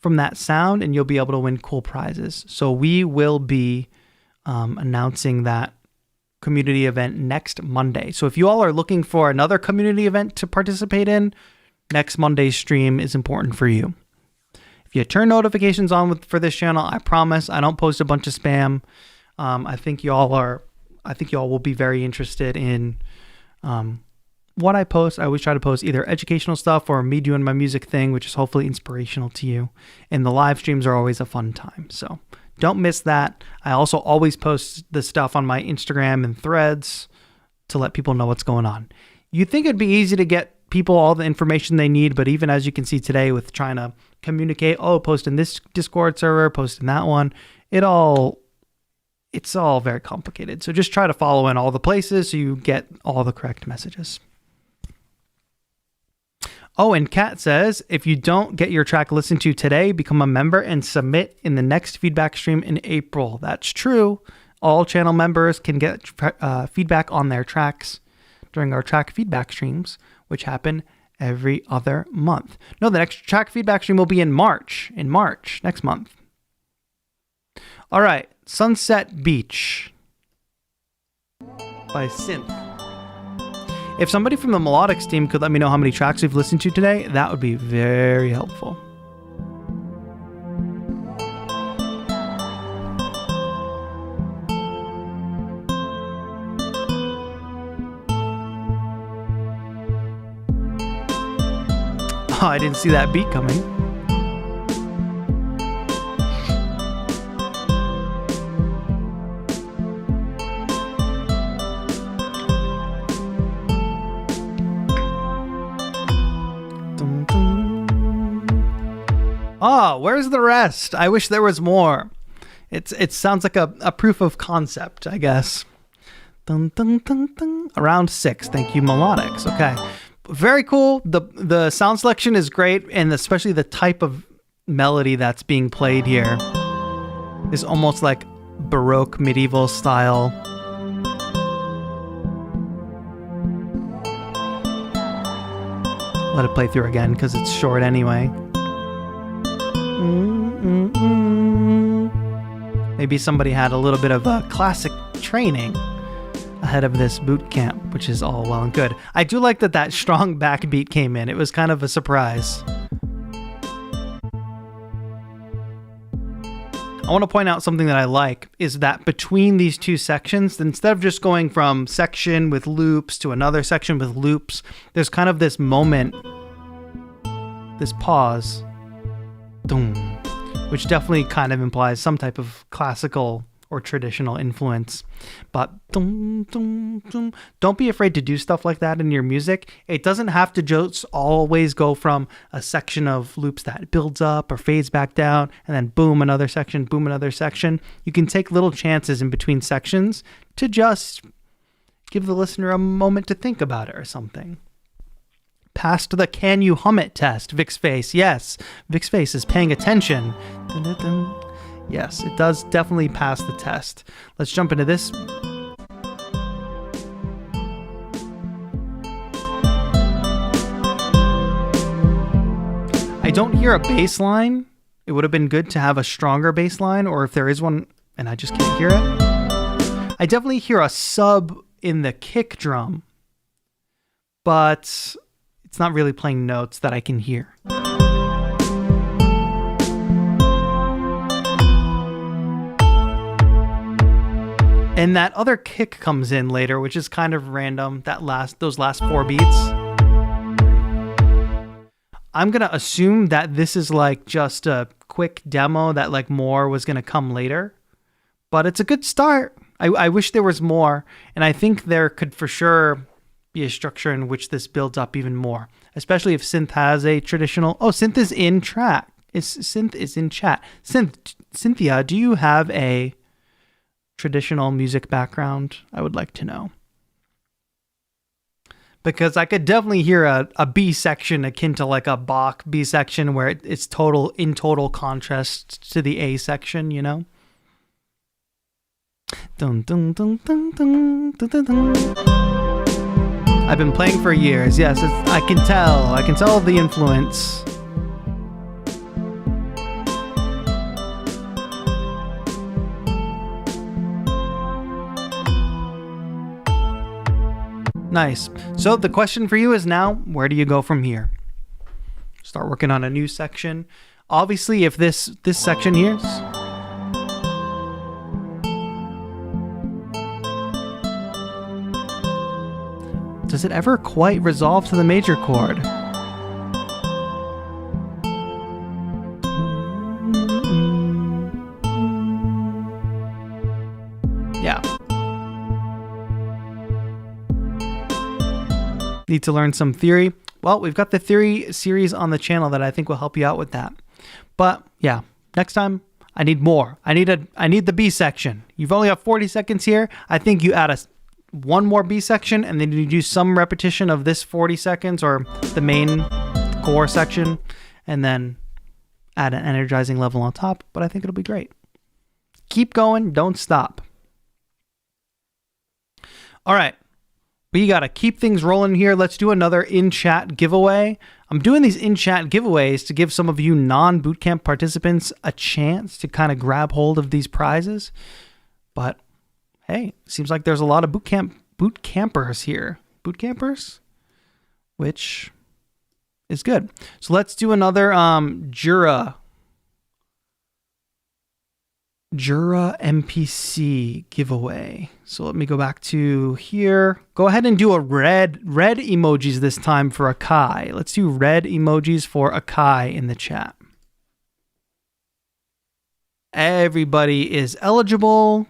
from that sound, and you'll be able to win cool prizes. So we will be announcing that community event next Monday. So if you all are looking for another community event to participate in, next Monday's stream is important for you. If you turn notifications on for this channel, I promise I don't post a bunch of spam. I think y'all will be very interested in what I post. I always try to post either educational stuff or me doing my music thing, which is hopefully inspirational to you. And the live streams are always a fun time. So don't miss that. I also always post the stuff on my Instagram and Threads to let people know what's going on. You'd think it'd be easy to get people all the information they need, but even as you can see today with trying to communicate, post in this Discord server, post in that one, it's all very complicated. So just try to follow in all the places so you get all the correct messages. Oh, and Kat says, if you don't get your track listened to today, become a member and submit in the next feedback stream in April. That's true. All channel members can get feedback on their tracks during our track feedback streams, which happen every other month. No, the next track feedback stream will be in March. Next month. All right, Sunset Beach by Synth. If somebody from the Melodics team could let me know how many tracks we've listened to today, that would be very helpful. Oh, I didn't see that beat coming. Oh, where's the rest? I wish there was more. It sounds like a proof of concept, I guess. Dun, dun, dun, dun. Around 6. Thank you, Melodics. Okay. Very cool. The sound selection is great, and especially the type of melody that's being played here is almost like Baroque medieval style. Let it play through again because it's short anyway. Maybe somebody had a little bit of a classic training ahead of this boot camp, which is all well and good. I do like that strong backbeat came in. It was kind of a surprise. I want to point out something that I like is that between these two sections, instead of just going from section with loops to another section with loops, there's kind of this moment, this pause, boom, which definitely kind of implies some type of classical or traditional influence. But don't be afraid to do stuff like that in your music. It doesn't have to just always go from a section of loops that builds up or fades back down and then boom, another section, boom, another section. You can take little chances in between sections to just give the listener a moment to think about it or something. Passed the can you hum it test, Vic's face. Yes, Vic's face is paying attention. Dun-dun-dun. Yes, it does definitely pass the test. Let's jump into this. I don't hear a bass line. It would have been good to have a stronger bass line, or if there is one and I just can't hear it. I definitely hear a sub in the kick drum, but it's not really playing notes that I can hear. And that other kick comes in later, which is kind of random. Those last 4 beats. I'm gonna assume that this is like just a quick demo that like more was gonna come later, but it's a good start. I wish there was more, and I think there could for sure be a structure in which this builds up even more, especially if synth has a traditional. Oh, synth is in track. Synth is in chat. Cynthia, do you have a traditional music background? I would like to know, because I could definitely hear a B section akin to like a Bach B section where it's in total contrast to the A section, you know? Dun, dun, dun, dun, dun, dun, dun, dun. I've been playing for years. Yes, I can tell the influence. Nice. So the question for you is now, where do you go from here? Start working on a new section. Obviously, if this section here, does it ever quite resolve to the major chord? Yeah. Need to learn some theory. Well, we've got the theory series on the channel that I think will help you out with that. But yeah, next time I need more. I need the B section. You've only got 40 seconds here. I think you add one more B section and then you do some repetition of this 40 seconds or the main core section and then add an energizing level on top. But I think it'll be great. Keep going. Don't stop. All right. We got to keep things rolling here. Let's do another in-chat giveaway. I'm doing these in-chat giveaways to give some of you non-bootcamp participants a chance to kind of grab hold of these prizes. But hey, seems like there's a lot of boot campers here. Boot campers? Which is good. So let's do another Jura MPC giveaway. So let me go back to here. Go ahead and do a red emojis this time for AKAI. Let's do red emojis for AKAI in the chat. Everybody is eligible.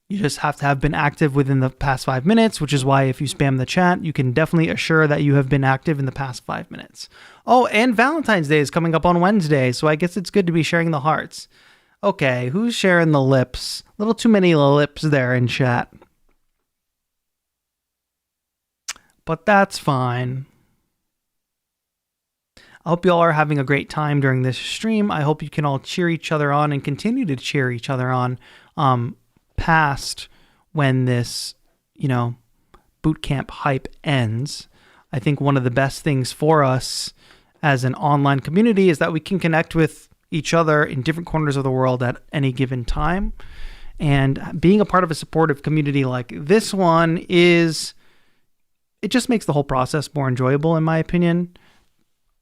You just have to have been active within the past 5 minutes, which is why if you spam the chat, you can definitely assure that you have been active in the past 5 minutes. Oh, and Valentine's Day is coming up on Wednesday, so I guess it's good to be sharing the hearts. Okay, who's sharing the lips? A little too many lips there in chat. But that's fine. I hope you all are having a great time during this stream. I hope you can all cheer each other on and continue to cheer each other on past when this, bootcamp hype ends. I think one of the best things for us as an online community is that we can connect with each other in different corners of the world at any given time. And being a part of a supportive community like this one it just makes the whole process more enjoyable, in my opinion.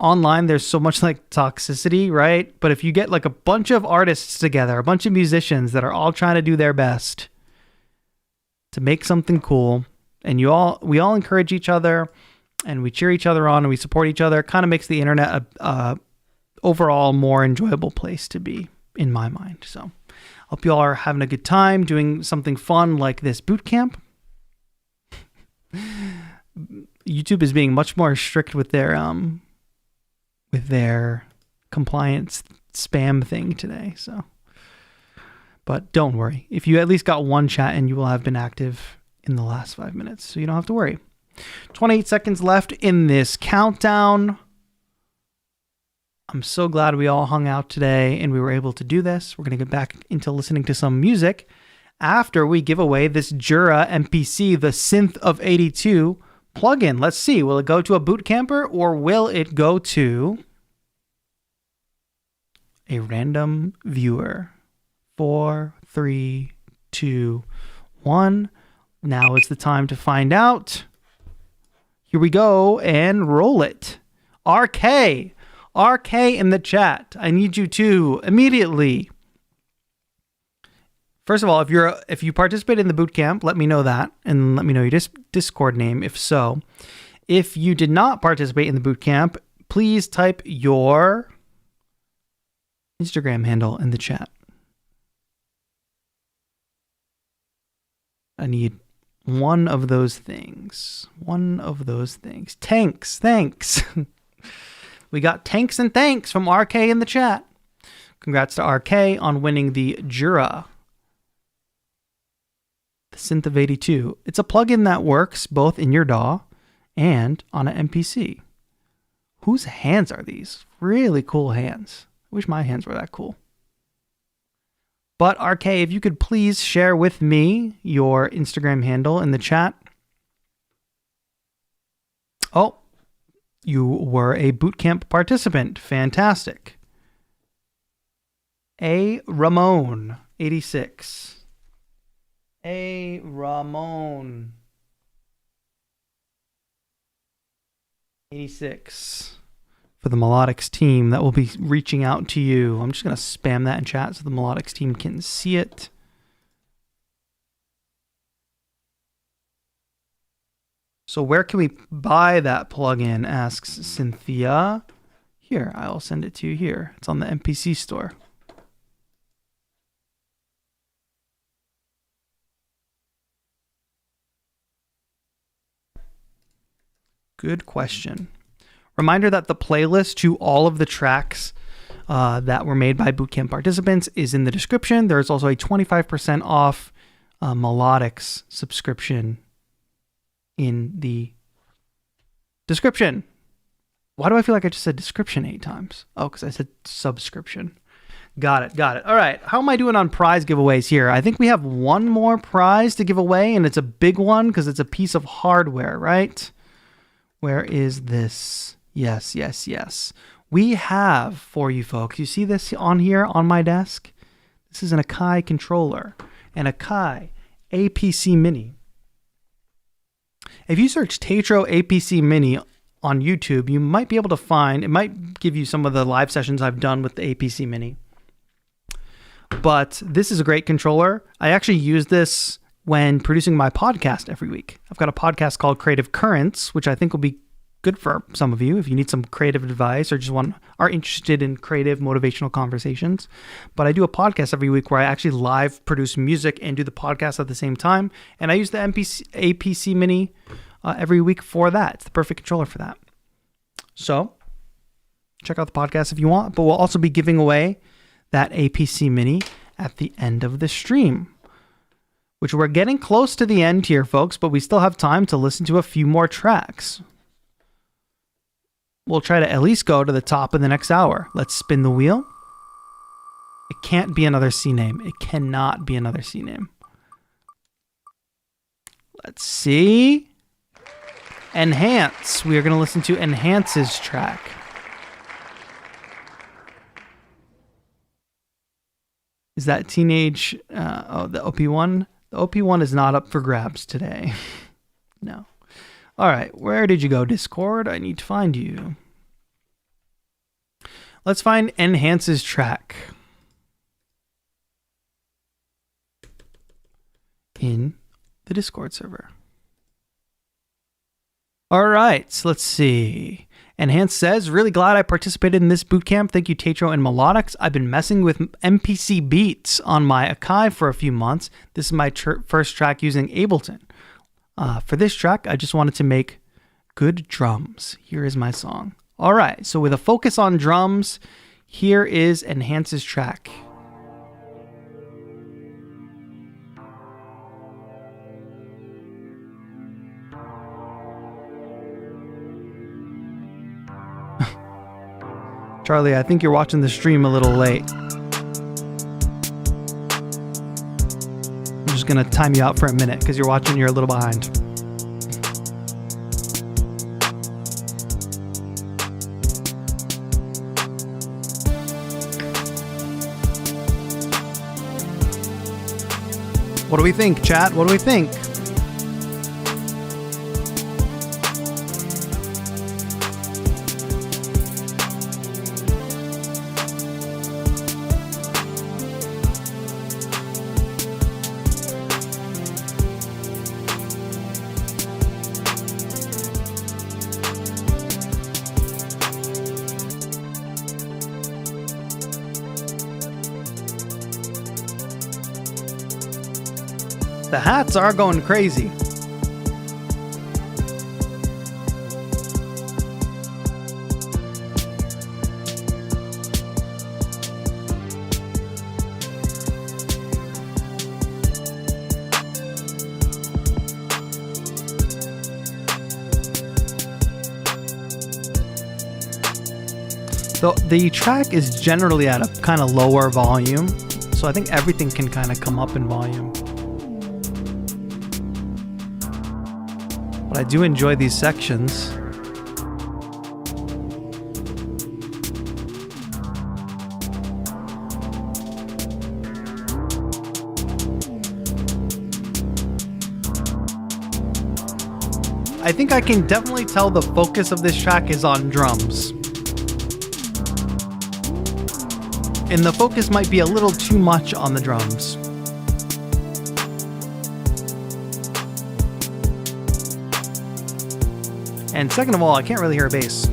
Online, there's so much like toxicity, right? But if you get like a bunch of artists together, a bunch of musicians that are all trying to do their best to make something cool, and we all encourage each other and we cheer each other on and we support each other, it kind of makes the internet a overall more enjoyable place to be, in my mind. So hope you all are having a good time doing something fun like this boot camp. YouTube is being much more strict with their compliance spam thing today. So, but don't worry. If you at least got one chat and you will have been active in the last 5 minutes, so you don't have to worry. 28 seconds left in this countdown. I'm so glad we all hung out today and we were able to do this. We're going to get back into listening to some music after we give away this Jura MPC, the Synth of 82 plugin. Let's see. Will it go to a boot camper or will it go to a random viewer? 4, 3, 2, 1. Now is the time to find out. Here we go and roll it. RK in the chat. I need you to immediately. First of all, if you participate in the bootcamp, let me know that and let me know your Discord name. If so, if you did not participate in the bootcamp, please type your Instagram handle in the chat. I need one of those things. Tanks, thanks. We got tanks and thanks from RK in the chat. Congrats to RK on winning the Jura, the Synth of 82. It's a plugin that works both in your DAW and on an MPC. Whose hands are these? Really cool hands. I wish my hands were that cool. But RK, if you could please share with me your Instagram handle in the chat. Oh, you were a bootcamp participant. Fantastic. A Ramon 86. A Ramon 86. for the Melodics team that will be reaching out to you. I'm just going to spam that in chat so the Melodics team can see it. So where can we buy that plugin, asks Cynthia. Here, I'll send it to you here. It's on the MPC store. Good question. Reminder that the playlist to all of the tracks that were made by bootcamp participants is in the description. There's also a 25% off Melodics subscription in the description. Why do I feel like I just said description 8 times? Oh, because I said subscription. Got it. All right. How am I doing on prize giveaways here? I think we have one more prize to give away, and it's a big one because it's a piece of hardware, right? Where is this? Yes. We have for you folks, you see this on here on my desk? This is an AKAI controller, an AKAI APC Mini. If you search TAETRO APC Mini on YouTube, you might be able to find, it might give you some of the live sessions I've done with the APC Mini. But this is a great controller. I actually use this when producing my podcast every week. I've got a podcast called Creative Currents, which I think will be good for some of you if you need some creative advice or just are interested in creative motivational conversations. But I do a podcast every week where I actually live produce music and do the podcast at the same time. And I use the APC Mini every week for that. It's the perfect controller for that. So check out the podcast if you want, but we'll also be giving away that APC Mini at the end of the stream, which we're getting close to the end here, folks, but we still have time to listen to a few more tracks. We'll try to at least go to the top of the next hour. Let's spin the wheel. It can't be another C name. It cannot be another C name. Let's see. Enhance. We are going to listen to Enhance's track. Is that teenage? The OP1? The OP1 is not up for grabs today. No. All right. Where did you go, Discord? I need to find you. Let's find Enhance's track in the Discord server. All right. So let's see. Enhance says, really glad I participated in this bootcamp. Thank you, TAETRO and Melodics. I've been messing with MPC beats on my AKAI for a few months. This is my first track using Ableton. For this track, I just wanted to make good drums. Here is my song. All right, so with a focus on drums, here is Enhance's track. Charlie, I think you're watching the stream a little late. I'm just going to time you out for a minute because you're watching, you're a little behind. What do we think, chat? What do we think? The hats are going crazy. So the track is generally at a kind of lower volume, so I think everything can kind of come up in volume. But I do enjoy these sections. I think I can definitely tell the focus of this track is on drums. and the focus might be a little too much on the drums. And second of all, I can't really hear a bass.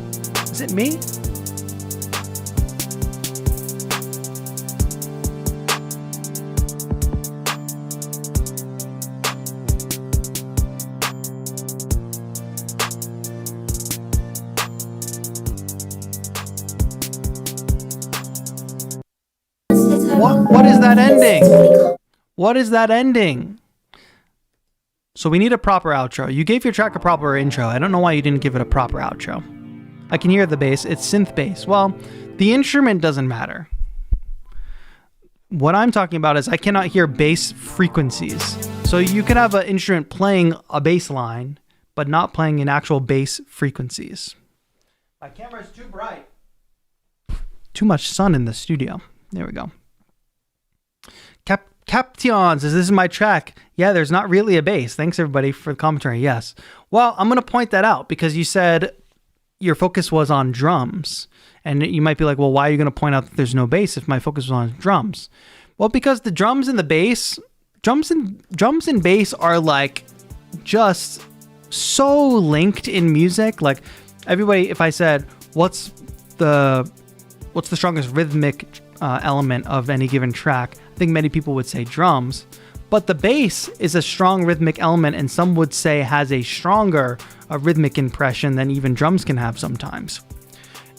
Is it me? What is that ending? What is that ending? So we need a proper outro. You gave your track a proper intro. I don't know why you didn't give it a proper outro. I can hear the bass. It's synth bass. Well, the instrument doesn't matter. What I'm talking about is I cannot hear bass frequencies. So you could have an instrument playing a bass line, but not playing in actual bass frequencies. My camera is too bright. Too much sun in the studio. There we go. Captions says, this is my track. Yeah, there's not really a bass. Thanks everybody for the commentary. Yes. Well, I'm going to point that out because you said your focus was on drums. And you might be like, well, why are you going to point out that there's no bass if my focus was on drums? Well, because the drums and the bass, drums and bass are like just so linked in music. Like everybody, if I said, what's the strongest rhythmic element of any given track, I think many people would say drums, but the bass is a strong rhythmic element and some would say has a stronger rhythmic impression than even drums can have sometimes.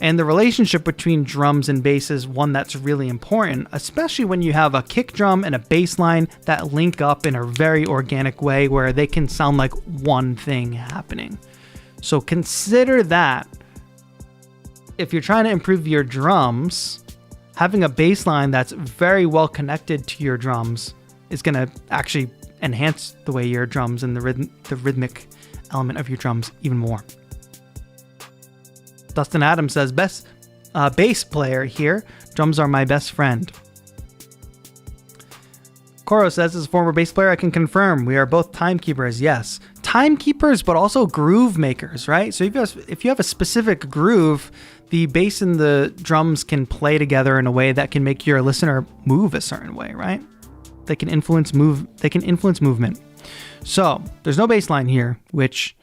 And the relationship between drums and bass is one that's really important, especially when you have a kick drum and a bass line that link up in a very organic way where they can sound like one thing happening. So consider that if you're trying to improve your drums, having a bass line that's very well connected to your drums is going to actually enhance the way your drums and the rhythmic element of your drums even more. Dustin Adams says, best bass player here. Drums are my best friend. Koro says, as a former bass player, I can confirm we are both timekeepers. Yes. Timekeepers, but also groove makers, right? So if you have a specific groove, the bass and the drums can play together in a way that can make your listener move a certain way, right? They can influence movement. So there's no bass line here, which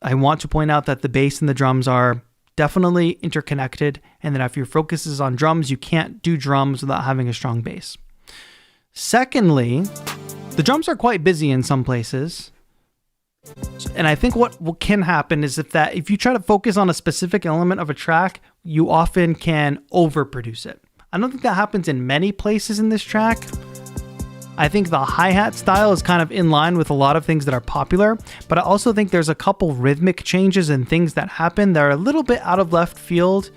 I want to point out that the bass and the drums are definitely interconnected, and that if your focus is on drums, you can't do drums without having a strong bass. Secondly, the drums are quite busy in some places. And I think what can happen is if you try to focus on a specific element of a track, you often can overproduce it. I don't think that happens in many places in this track. I think the hi-hat style is kind of in line with a lot of things that are popular, but I also think there's a couple rhythmic changes and things that happen that are a little bit out of left field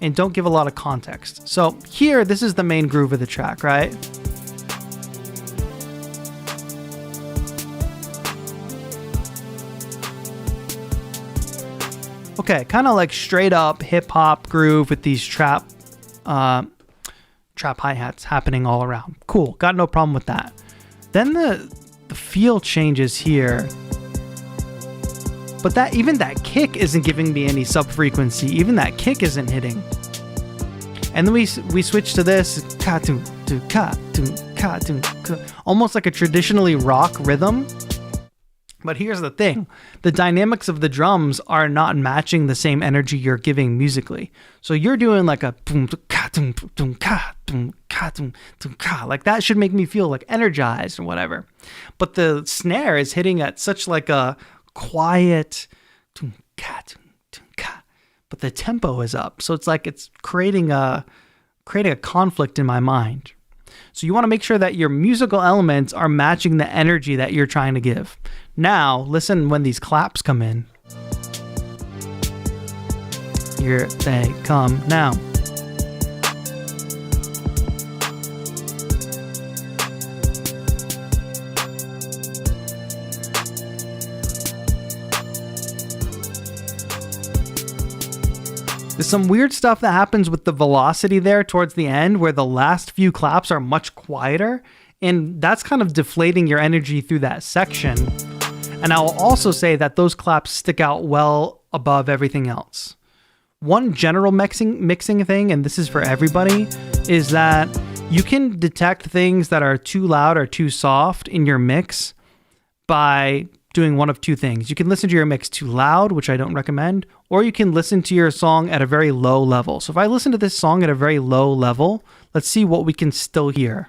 and don't give a lot of context. So here, this is the main groove of the track, right? Okay, kind of like straight up hip hop groove with these trap hi-hats happening all around. Cool, got no problem with that. Then the feel changes here. But even that kick isn't giving me any sub-frequency. Even that kick isn't hitting. And then we switch to this, almost like a traditionally rock rhythm. But here's the thing, the dynamics of the drums are not matching the same energy you're giving musically. So you're doing like a like that should make me feel like energized or whatever. But the snare is hitting at such like a quiet, but the tempo is up. So it's like it's creating a conflict in my mind. So you want to make sure that your musical elements are matching the energy that you're trying to give. Now, listen when these claps come in. Here they come now. There's some weird stuff that happens with the velocity there towards the end where the last few claps are much quieter, and that's kind of deflating your energy through that section. And I'll also say that those claps stick out well above everything else. One general mixing thing, and this is for everybody, is that you can detect things that are too loud or too soft in your mix by doing one of two things. You can listen to your mix too loud, which I don't recommend, or you can listen to your song at a very low level. So if I listen to this song at a very low level, let's see what we can still hear.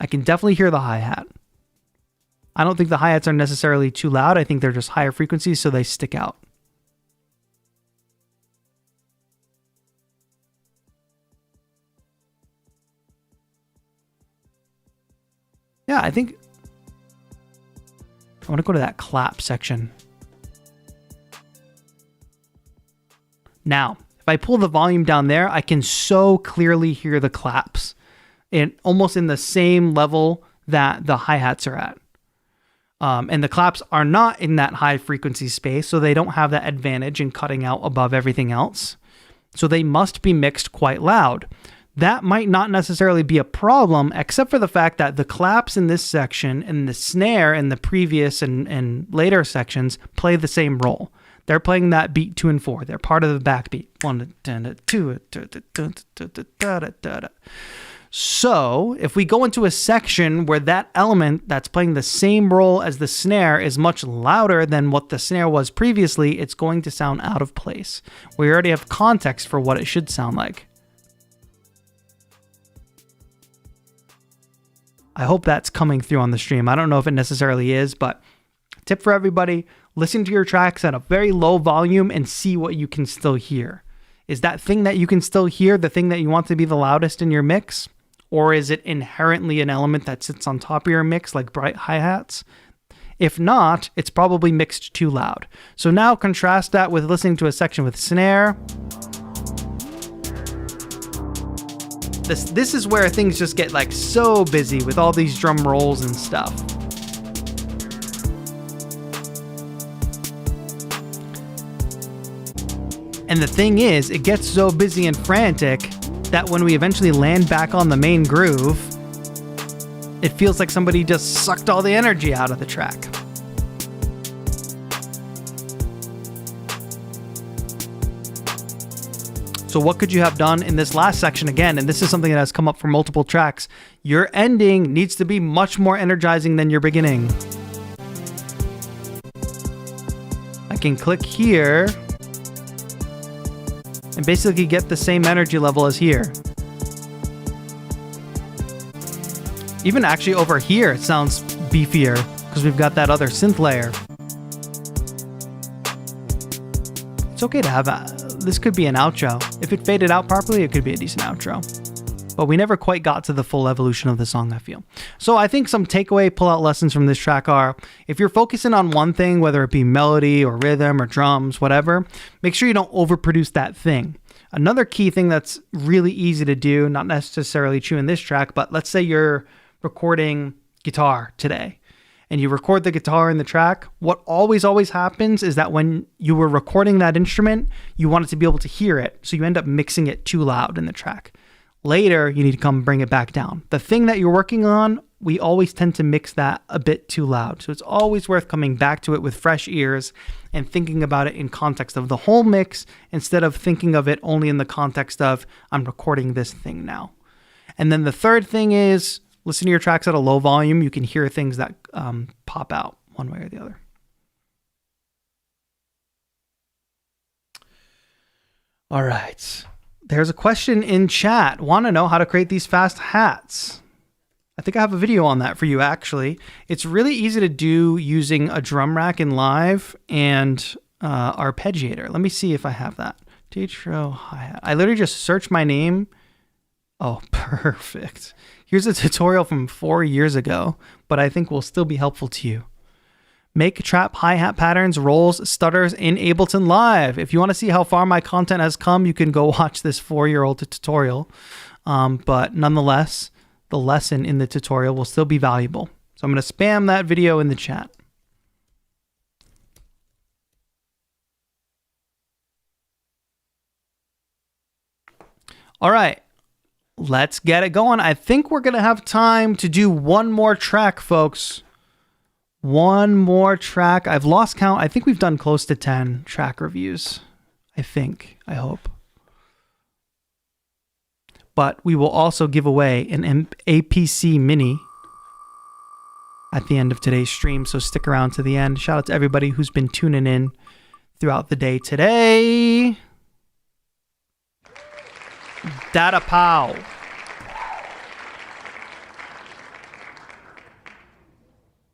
I can definitely hear the hi-hat. I don't think the hi-hats are necessarily too loud. I think they're just higher frequencies, so they stick out. Yeah, I think I want to go to that clap section. Now, if I pull the volume down there, I can so clearly hear the claps, and almost in the same level that the hi-hats are at. And the claps are not in that high frequency space, so they don't have that advantage in cutting out above everything else. So they must be mixed quite loud. That might not necessarily be a problem, except for the fact that the claps in this section and the snare in the previous and later sections play the same role. They're playing that beat 2 and 4. They're part of the backbeat. 1, 2. So if we go into a section where that element that's playing the same role as the snare is much louder than what the snare was previously, it's going to sound out of place. We already have context for what it should sound like. I hope that's coming through on the stream. I don't know if it necessarily is, but tip for everybody, listen to your tracks at a very low volume and see what you can still hear. Is that thing that you can still hear the thing that you want to be the loudest in your mix? Or is it inherently an element that sits on top of your mix like bright hi-hats? If not, it's probably mixed too loud. So now contrast that with listening to a section with snare. This is where things just get like so busy with all these drum rolls and stuff. And the thing is, it gets so busy and frantic that when we eventually land back on the main groove, it feels like somebody just sucked all the energy out of the track. So what could you have done in this last section again? And this is something that has come up for multiple tracks. Your ending needs to be much more energizing than your beginning. I can click here and basically get the same energy level as here. Even actually over here, it sounds beefier because we've got that other synth layer. It's okay to have this could be an outro. If it faded out properly, it could be a decent outro. But we never quite got to the full evolution of the song, I feel. So I think some takeaway pull-out lessons from this track are, if you're focusing on one thing, whether it be melody or rhythm or drums, whatever, make sure you don't overproduce that thing. Another key thing that's really easy to do, not necessarily true in this track, but let's say you're recording guitar today and you record the guitar in the track. What always happens is that when you were recording that instrument, you wanted to be able to hear it. So you end up mixing it too loud in the track. Later, you need to come bring it back down. The thing that you're working on, we always tend to mix that a bit too loud. So it's always worth coming back to it with fresh ears and thinking about it in context of the whole mix instead of thinking of it only in the context of, I'm recording this thing now. And then the third thing is, listen to your tracks at a low volume. You can hear things that pop out one way or the other. All right. There's a question in chat. Want to know how to create these fast hats? I think I have a video on that for you, actually. It's really easy to do using a drum rack in Live and arpeggiator. Let me see if I have that. TAETRO hi-hat. I literally just searched my name. Oh, perfect. Here's a tutorial from 4 years ago, but I think will still be helpful to you. Make trap hi-hat patterns, rolls, stutters in Ableton Live. If you want to see how far my content has come, you can go watch this 4-year-old tutorial. But nonetheless, the lesson in the tutorial will still be valuable. So I'm going to spam that video in the chat. All right. Let's get it going. I think we're going to have time to do one more track, folks. One more track. I've lost count. I think we've done close to 10 track reviews. I hope. But we will also give away an APC Mini at the end of today's stream, so stick around to the end. Shout out to everybody who's been tuning in throughout the day today. Data Pow.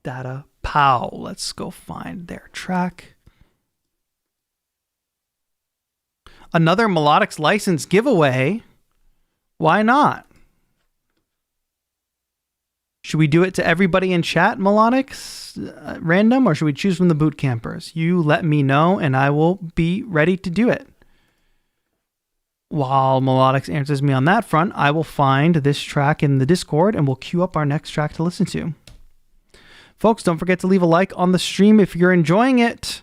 Data Pow. Let's go find their track. Another Melodics license giveaway. Why not? Should we do it to everybody in chat, Melodics, random, or should we choose from the boot campers? You let me know, and I will be ready to do it. While Melodics answers me on that front, I will find this track in the Discord, and we'll queue up our next track to listen to. Folks, don't forget to leave a like on the stream if you're enjoying it.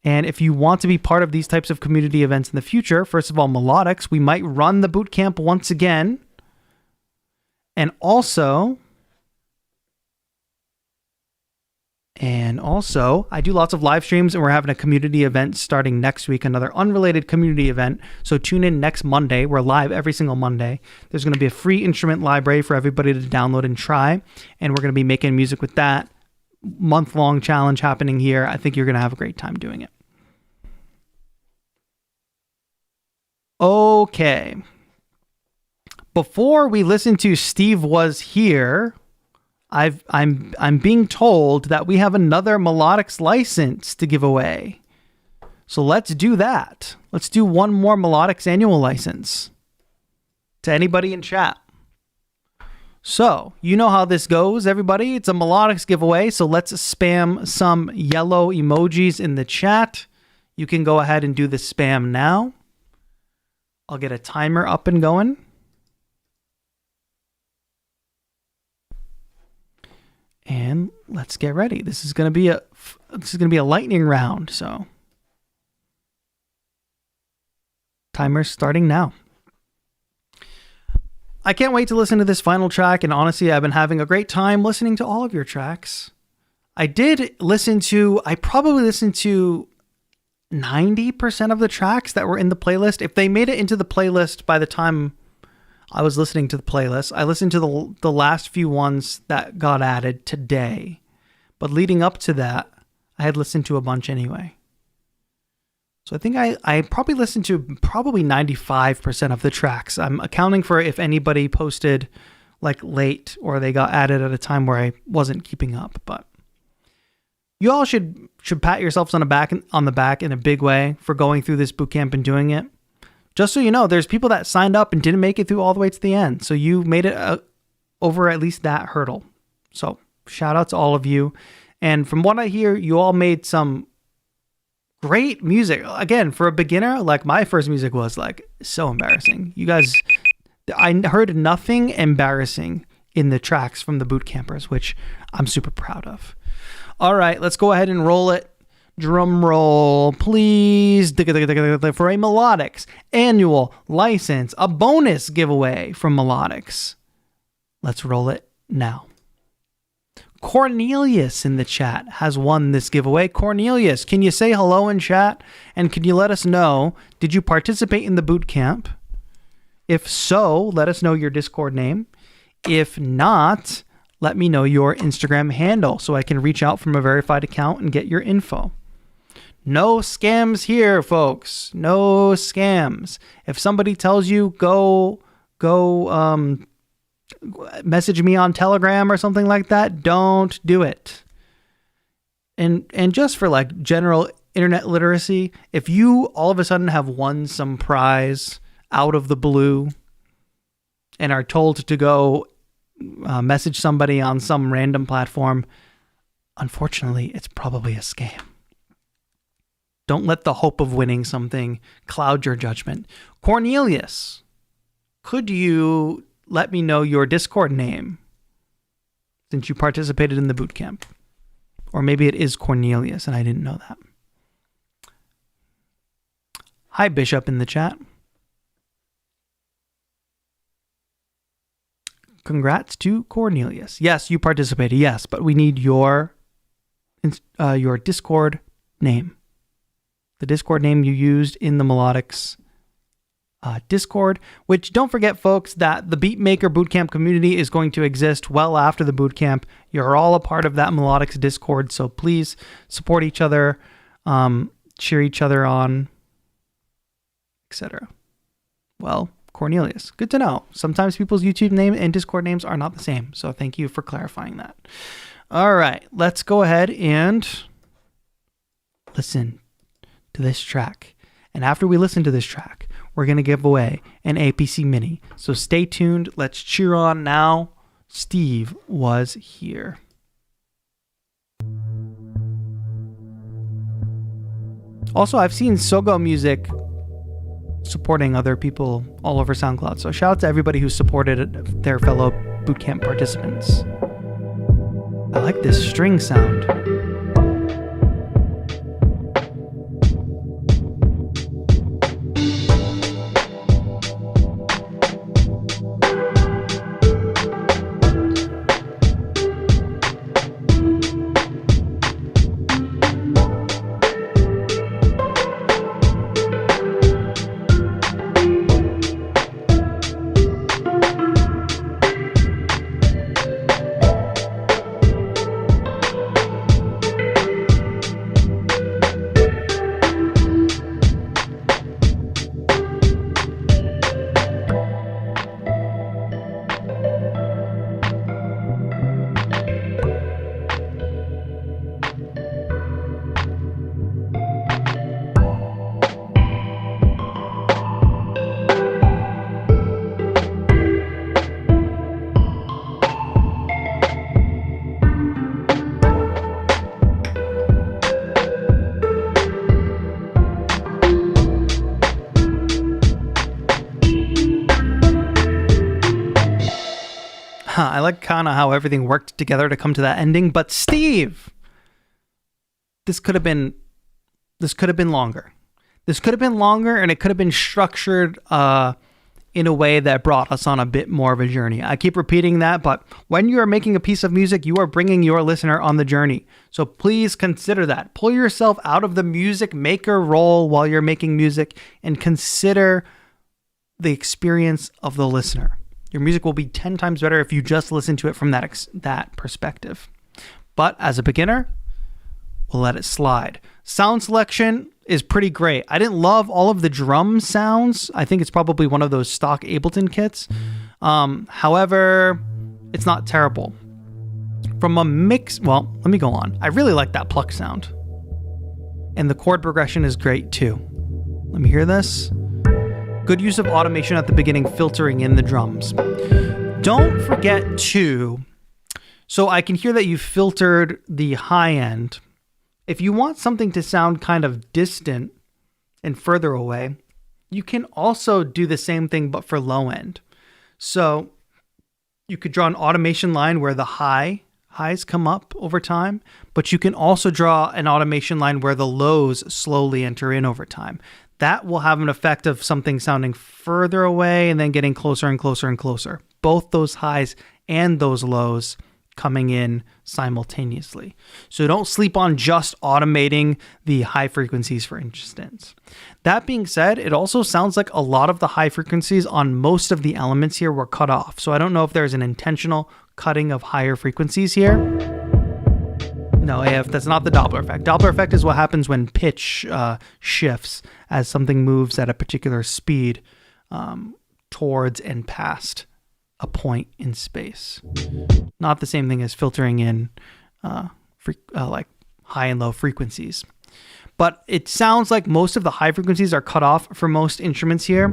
And if you want to be part of these types of community events in the future, first of all, Melodics, we might run the bootcamp once again. And also, I do lots of live streams, and we're having a community event starting next week, another unrelated community event. So tune in next Monday. We're live every single Monday. There's going to be a free instrument library for everybody to download and try. And we're going to be making music with that. Month-long challenge happening here. I think you're going to have a great time doing it. Okay. Before we listen to Steve Was Here, I'm being told that we have another Melodics license to give away. So let's do that. Let's do one more Melodics annual license to anybody in chat. So, you know how this goes, everybody. It's a Melodics giveaway, so let's spam some yellow emojis in the chat. You can go ahead and do the spam now. I'll get a timer up and going. And let's get ready. This is going to be a lightning round, so timer's starting now. I can't wait to listen to this final track, and honestly, I've been having a great time listening to all of your tracks. I probably listened to 90% of the tracks that were in the playlist. If they made it into the playlist by the time I was listening to the playlist, I listened to the last few ones that got added today. But leading up to that, I had listened to a bunch anyway. So I think I probably listened to 95% of the tracks. I'm accounting for if anybody posted like late or they got added at a time where I wasn't keeping up. But you all should pat yourselves on the back in a big way for going through this bootcamp and doing it. Just so you know, there's people that signed up and didn't make it through all the way to the end. So you made it over at least that hurdle. So shout out to all of you. And from what I hear, you all made some great music. Again, for a beginner, like my first music was like so embarrassing. You guys, I heard nothing embarrassing in the tracks from the boot campers, which I'm super proud of. All right, let's go ahead and roll it. Drum roll, please. For a Melodics annual license, a bonus giveaway from Melodics. Let's roll it now. Cornelius in the chat has won this giveaway. Cornelius, can you say hello in chat? And can you let us know, did you participate in the boot camp? If so, let us know your Discord name. If not, let me know your Instagram handle so I can reach out from a verified account and get your info. No scams here, folks. No scams. If somebody tells you go message me on Telegram or something like that, don't do it. And just for like general internet literacy, if you all of a sudden have won some prize out of the blue and are told to go message somebody on some random platform, unfortunately, it's probably a scam. Don't let the hope of winning something cloud your judgment. Cornelius, could you let me know your Discord name since you participated in the bootcamp? Or maybe it is Cornelius and I didn't know that. Hi, Bishop in the chat. Congrats to Cornelius. Yes, you participated. Yes, but we need your your Discord name. The Discord name you used in the Melodics Discord, which don't forget, folks, that the Beatmaker Bootcamp community is going to exist well after the bootcamp. You're all a part of that Melodics Discord, so please support each other, cheer each other on, etc. Well, Cornelius, good to know. Sometimes people's YouTube name and Discord names are not the same, so thank you for clarifying that. All right, let's go ahead and listen to this track. And after we listen to this track, we're going to give away an APC Mini. So stay tuned. Let's cheer on now. Steve was here. Also, I've seen Sogo Music supporting other people all over SoundCloud. So shout out to everybody who supported their fellow bootcamp participants. I like this string sound. I like kind of how everything worked together to come to that ending. But Steve, this could have been longer. This could have been longer, and it could have been structured in a way that brought us on a bit more of a journey. I keep repeating that, but when you are making a piece of music, you are bringing your listener on the journey. So please consider that. Pull yourself out of the music maker role while you're making music and consider the experience of the listener. Your music will be 10 times better if you just listen to it from that perspective. But as a beginner, we'll let it slide. Sound selection is pretty great. I didn't love all of the drum sounds. I think it's probably one of those stock Ableton kits. However, it's not terrible. From a mix, well, let me go on. I really like that pluck sound. And the chord progression is great too. Let me hear this. Good use of automation at the beginning, filtering in the drums. Don't forget to, so I can hear that you filtered the high end. If you want something to sound kind of distant and further away, you can also do the same thing but for low end. So you could draw an automation line where the highs come up over time, but you can also draw an automation line where the lows slowly enter in over time. That will have an effect of something sounding further away and then getting closer and closer and closer. Both those highs and those lows coming in simultaneously. So don't sleep on just automating the high frequencies, for instance. That being said, it also sounds like a lot of the high frequencies on most of the elements here were cut off. So I don't know if there's an intentional cutting of higher frequencies here. No, AF, that's not the Doppler effect. Doppler effect is what happens when pitch shifts as something moves at a particular speed towards and past a point in space. Not the same thing as filtering in like high and low frequencies. But it sounds like most of the high frequencies are cut off for most instruments here,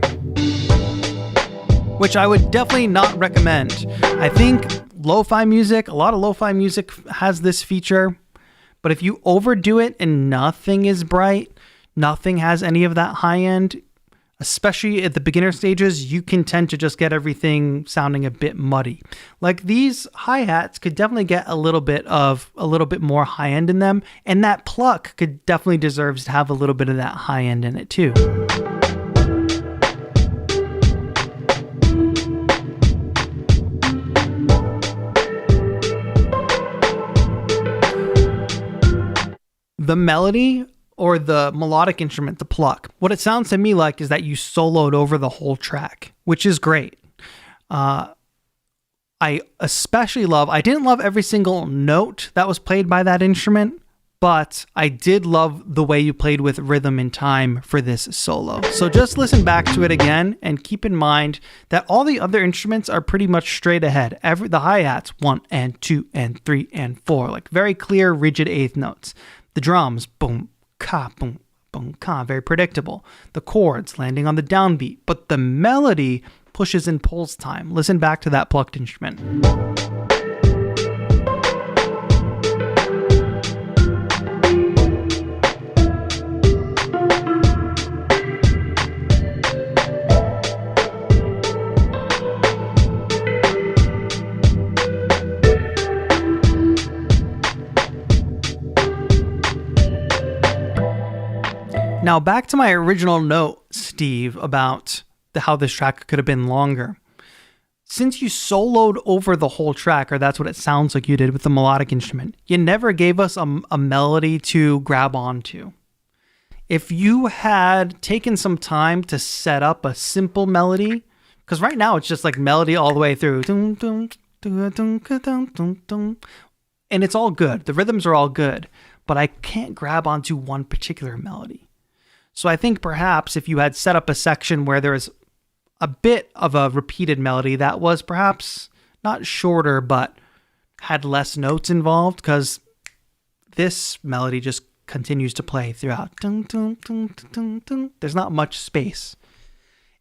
which I would definitely not recommend. I think lo-fi music, a lot of lo-fi music has this feature, but if you overdo it and nothing is bright, nothing has any of that high end, especially at the beginner stages, you can tend to just get everything sounding a bit muddy. Like these hi-hats could definitely get a little bit more high end in them, and that pluck could definitely deserves to have a little bit of that high end in it too. the melody or the melodic instrument, the pluck, what it sounds to me like is that you soloed over the whole track, which is great. I especially I didn't love every single note that was played by that instrument, but I did love the way you played with rhythm and time for this solo. So just listen back to it again and keep in mind that all the other instruments are pretty much straight ahead. The hi-hats, 1 and 2 and 3 and 4, like very clear, rigid eighth notes. The drums, boom, ka, boom, boom, ka, very predictable. The chords landing on the downbeat, but the melody pushes and pulls time. Listen back to that plucked instrument. Now back to my original note, Steve, about how this track could have been longer. Since you soloed over the whole track, or that's what it sounds like you did with the melodic instrument, you never gave us a melody to grab onto. If you had taken some time to set up a simple melody, because right now it's just like melody all the way through, and it's all good. The rhythms are all good, but I can't grab onto one particular melody. So I think perhaps if you had set up a section where there was a bit of a repeated melody that was perhaps not shorter, but had less notes involved, because this melody just continues to play throughout. There's not much space.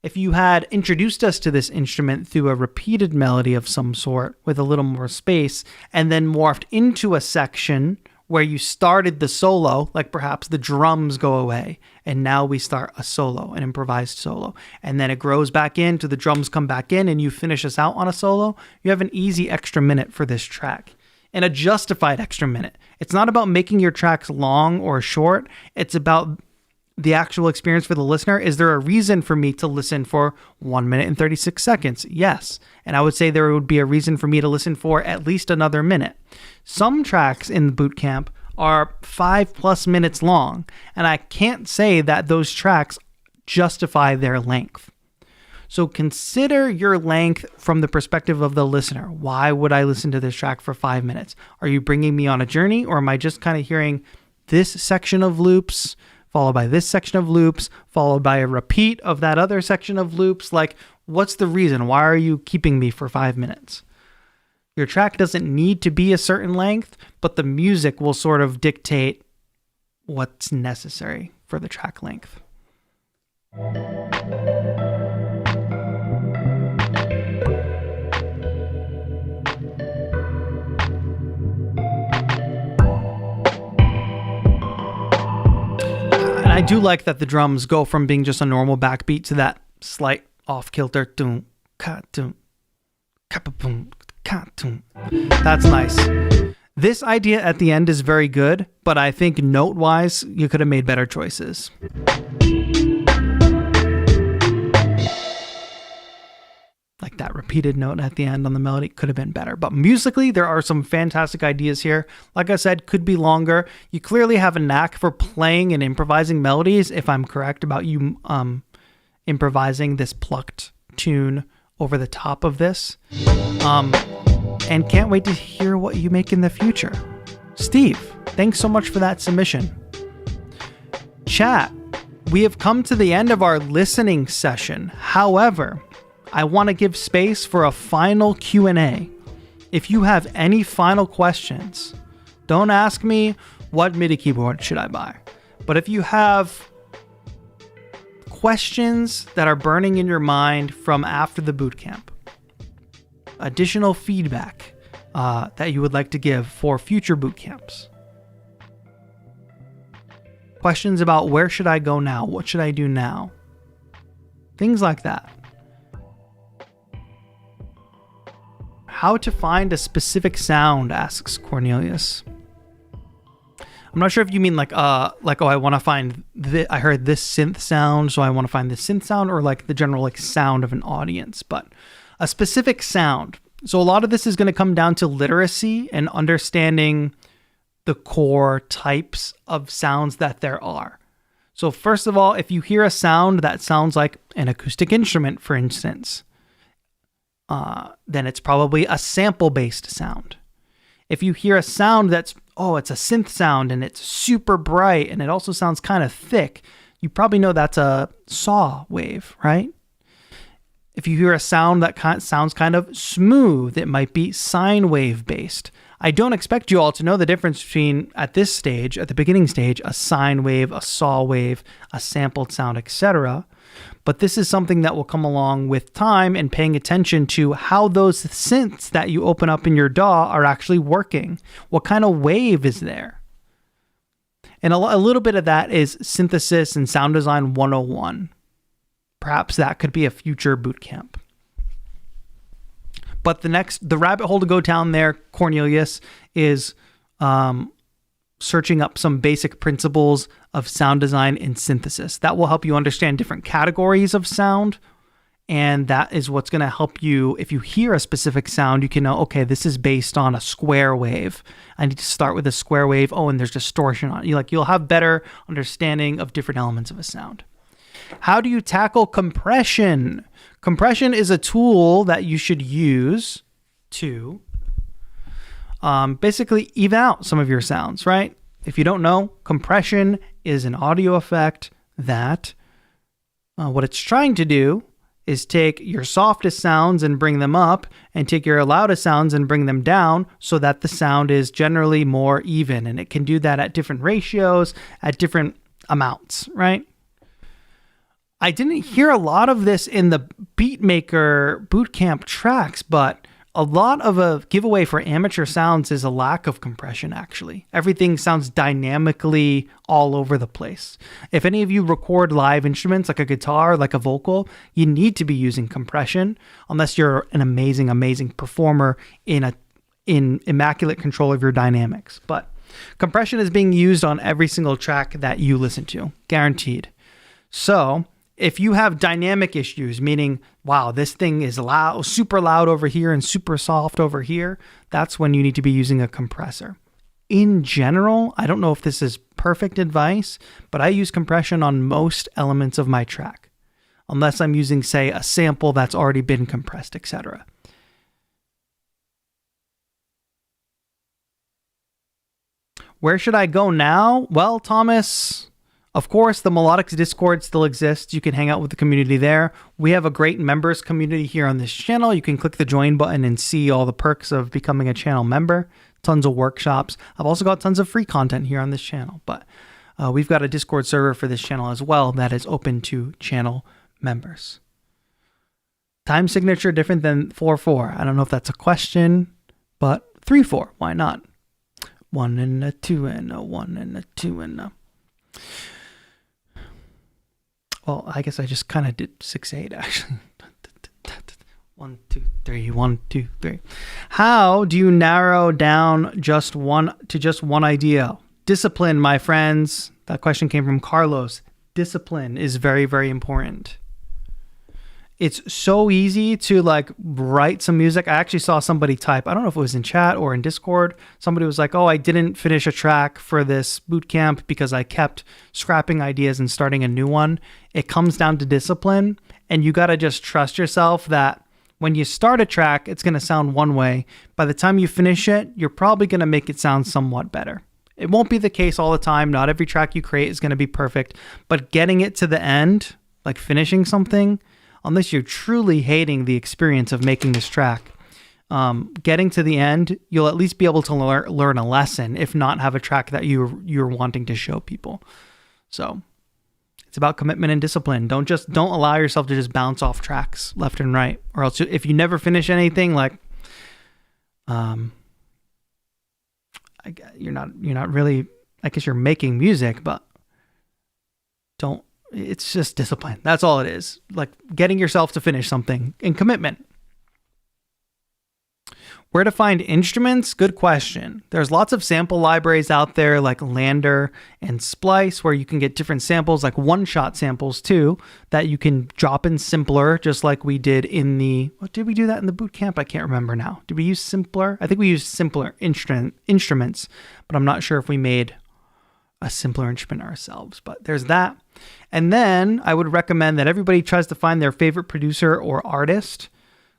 If you had introduced us to this instrument through a repeated melody of some sort with a little more space, and then morphed into a section where you started the solo, like perhaps the drums go away, and now we start a solo, an improvised solo, and then it grows back in to the drums come back in, and you finish us out on a solo, you have an easy extra minute for this track, and a justified extra minute. It's not about making your tracks long or short, it's about the actual experience for the listener. Is there a reason for me to listen for 1 minute and 36 seconds? Yes. And I would say there would be a reason for me to listen for at least another minute. Some tracks in the bootcamp are 5+ minutes long, and I can't say that those tracks justify their length. So consider your length from the perspective of the listener. Why would I listen to this track for 5 minutes? Are you bringing me on a journey, or am I just kind of hearing this section of loops followed by this section of loops, followed by a repeat of that other section of loops? Like, what's the reason? Why are you keeping me for 5 minutes? Your track doesn't need to be a certain length, but the music will sort of dictate what's necessary for the track length. I do like that the drums go from being just a normal backbeat to that slight off-kilter. That's nice. This idea at the end is very good, but I think note-wise, you could have made better choices. Like that repeated note at the end on the melody could have been better. But musically, there are some fantastic ideas here. Like I said, could be longer. You clearly have a knack for playing and improvising melodies, if I'm correct about you improvising this plucked tune over the top of this. And can't wait to hear what you make in the future. Steve, thanks so much for that submission. Chat, we have come to the end of our listening session. However, I want to give space for a final Q&A. If you have any final questions, don't ask me what MIDI keyboard should I buy. But if you have questions that are burning in your mind from after the bootcamp, additional feedback that you would like to give for future bootcamps, questions about where should I go now, what should I do now, things like that. How to find a specific sound, asks Cornelius. I'm not sure if you mean like oh, I want to find I heard this synth sound, so I want to find this synth sound, or like the general like sound of an audience, but a specific sound. So a lot of this is going to come down to literacy and understanding the core types of sounds that there are. So first of all, if you hear a sound that sounds like an acoustic instrument, for instance, then it's probably a sample-based sound. If you hear a sound that's, it's a synth sound and it's super bright and it also sounds kind of thick, you probably know that's a saw wave, right? If you hear a sound that sounds kind of smooth, it might be sine wave based. I don't expect you all to know the difference between, at this stage, at the beginning stage, a sine wave, a saw wave, a sampled sound, etc. But this is something that will come along with time and paying attention to how those synths that you open up in your DAW are actually working. What kind of wave is there? And a little bit of that is synthesis and sound design 101. Perhaps that could be a future boot camp. But the rabbit hole to go down there, Cornelius, is searching up some basic principles of sound design and synthesis. That will help you understand different categories of sound. And that is what's going to help you. If you hear a specific sound, you can know, okay, this is based on a square wave. I need to start with a square wave. Oh, and there's distortion on it. You'll have better understanding of different elements of a sound. How do you tackle compression? Compression is a tool that you should use to basically even out some of your sounds, right? If you don't know, compression is an audio effect that what it's trying to do is take your softest sounds and bring them up and take your loudest sounds and bring them down so that the sound is generally more even. And it can do that at different ratios, at different amounts, right? I didn't hear a lot of this in the Beatmaker Bootcamp tracks, but a lot of a giveaway for amateur sounds is a lack of compression, actually. Everything sounds dynamically all over the place. If any of you record live instruments like a guitar, like a vocal, you need to be using compression unless you're an amazing, amazing performer in immaculate control of your dynamics. But compression is being used on every single track that you listen to, guaranteed. So if you have dynamic issues, meaning, wow, this thing is loud, super loud over here and super soft over here, that's when you need to be using a compressor. In general, I don't know if this is perfect advice, but I use compression on most elements of my track, unless I'm using, say, a sample that's already been compressed, etc. Where should I go now? Well, Thomas, of course, the Melodics Discord still exists. You can hang out with the community there. We have a great members community here on this channel. You can click the join button and see all the perks of becoming a channel member. Tons of workshops. I've also got tons of free content here on this channel, but we've got a Discord server for this channel as well that is open to channel members. Time signature different than 4/4. I don't know if that's a question, but 3/4. Why not? 1 and a 2 and a 1 and a 2 and a... Well, I guess I just kind of did 6/8 actually. 1, 2, 3, 1, 2, 3. How do you narrow down just one idea? Discipline, my friends. That question came from Carlos. Discipline is very, very important. It's so easy to write some music. I actually saw somebody type, I don't know if it was in chat or in Discord. Somebody was like, oh, I didn't finish a track for this bootcamp because I kept scrapping ideas and starting a new one. It comes down to discipline, and you got to just trust yourself that when you start a track, it's going to sound one way. By the time you finish it, you're probably going to make it sound somewhat better. It won't be the case all the time. Not every track you create is going to be perfect, but getting it to the end, like finishing something, unless you're truly hating the experience of making this track, getting to the end, you'll at least be able to learn a lesson, if not have a track that you're wanting to show people. So it's about commitment and discipline. Don't allow yourself to just bounce off tracks left and right, or else if you never finish anything, you're not really, I guess you're making music, but it's just discipline. That's all it is. Like getting yourself to finish something and commitment. Where to find instruments? Good question. There's lots of sample libraries out there like Lander and Splice where you can get different samples, like one-shot samples too, that you can drop in Simpler, just like we did in the... What did we do that in the bootcamp? I can't remember now. Did we use Simpler? I think we used Simpler instruments, but I'm not sure if we made a simpler instrument ourselves. But there's that. And then I would recommend that everybody tries to find their favorite producer or artist.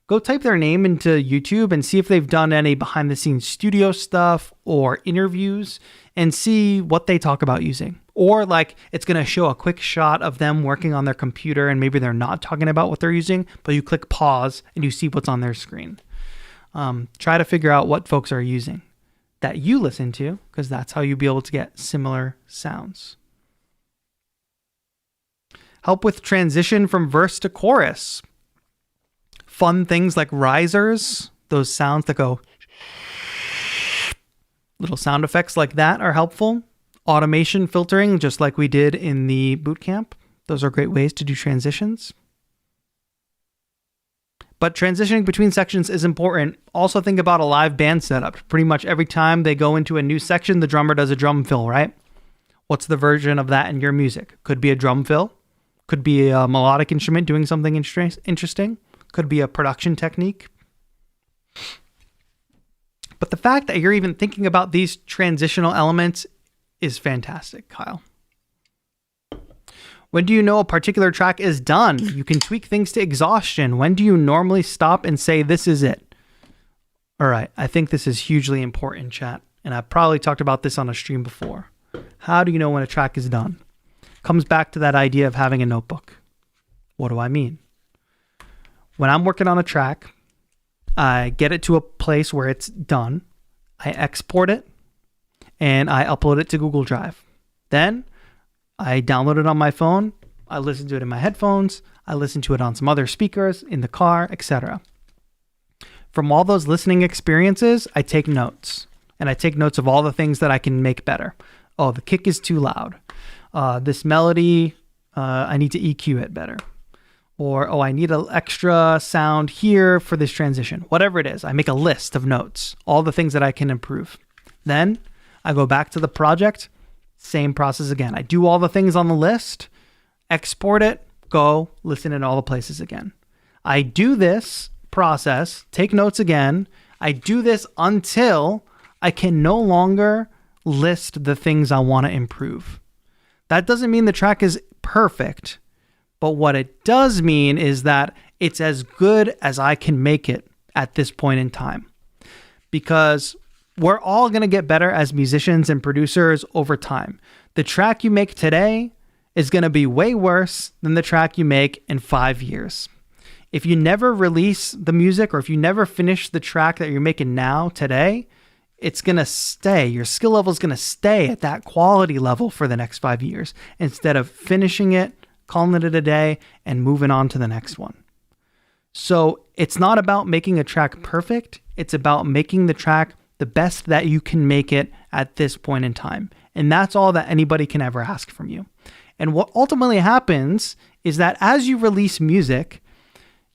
Go type their name into YouTube and see if they've done any behind the scenes studio stuff or interviews and see what they talk about using. Or like it's going to show a quick shot of them working on their computer and maybe they're not talking about what they're using, but you click pause and you see what's on their screen. Try to figure out what folks are using that you listen to, because that's how you'll be able to get similar sounds. Help with transition from verse to chorus. Fun things like risers, those sounds that go, little sound effects like that are helpful. Automation filtering, just like we did in the bootcamp. Those are great ways to do transitions. But transitioning between sections is important. Also think about a live band setup. Pretty much every time they go into a new section, the drummer does a drum fill, right? What's the version of that in your music? Could be a drum fill. Could be a melodic instrument doing something interesting. Could be a production technique. But the fact that you're even thinking about these transitional elements is fantastic, Kyle. When do you know a particular track is done? You can tweak things to exhaustion. When do you normally stop and say, this is it? All right, I think this is hugely important, chat. And I've probably talked about this on a stream before. How do you know when a track is done? Comes back to that idea of having a notebook. What do I mean? When I'm working on a track, I get it to a place where it's done. I export it and I upload it to Google Drive. Then I download it on my phone. I listen to it in my headphones. I listen to it on some other speakers in the car, etc. From all those listening experiences, I take notes. And I take notes of all the things that I can make better. Oh, the kick is too loud. This melody, I need to EQ it better. Or, oh, I need an extra sound here for this transition. Whatever it is, I make a list of notes, all the things that I can improve. Then I go back to the project, same process again. I do all the things on the list, export it, go listen in all the places again. I do this process, take notes again. I do this until I can no longer list the things I want to improve. That doesn't mean the track is perfect. But what it does mean is that it's as good as I can make it at this point in time. Because we're all going to get better as musicians and producers over time. The track you make today is going to be way worse than the track you make in 5 years. If you never release the music or if you never finish the track that you're making now today, it's going to stay. Your skill level is going to stay at that quality level for the next 5 years instead of finishing it, calling it a day, and moving on to the next one. So it's not about making a track perfect. It's about making the track the best that you can make it at this point in time. And that's all that anybody can ever ask from you. And what ultimately happens is that as you release music,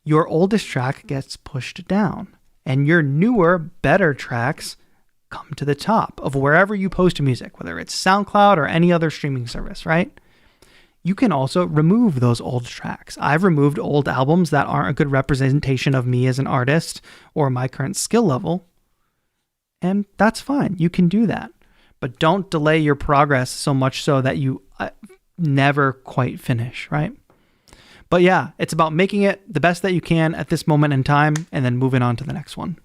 your oldest track gets pushed down and your newer, better tracks come to the top of wherever you post music, whether it's SoundCloud or any other streaming service, right? You can also remove those old tracks. I've removed old albums that aren't a good representation of me as an artist or my current skill level. And that's fine. You can do that. But don't delay your progress so much so that you never quite finish, right? But yeah, it's about making it the best that you can at this moment in time and then moving on to the next one.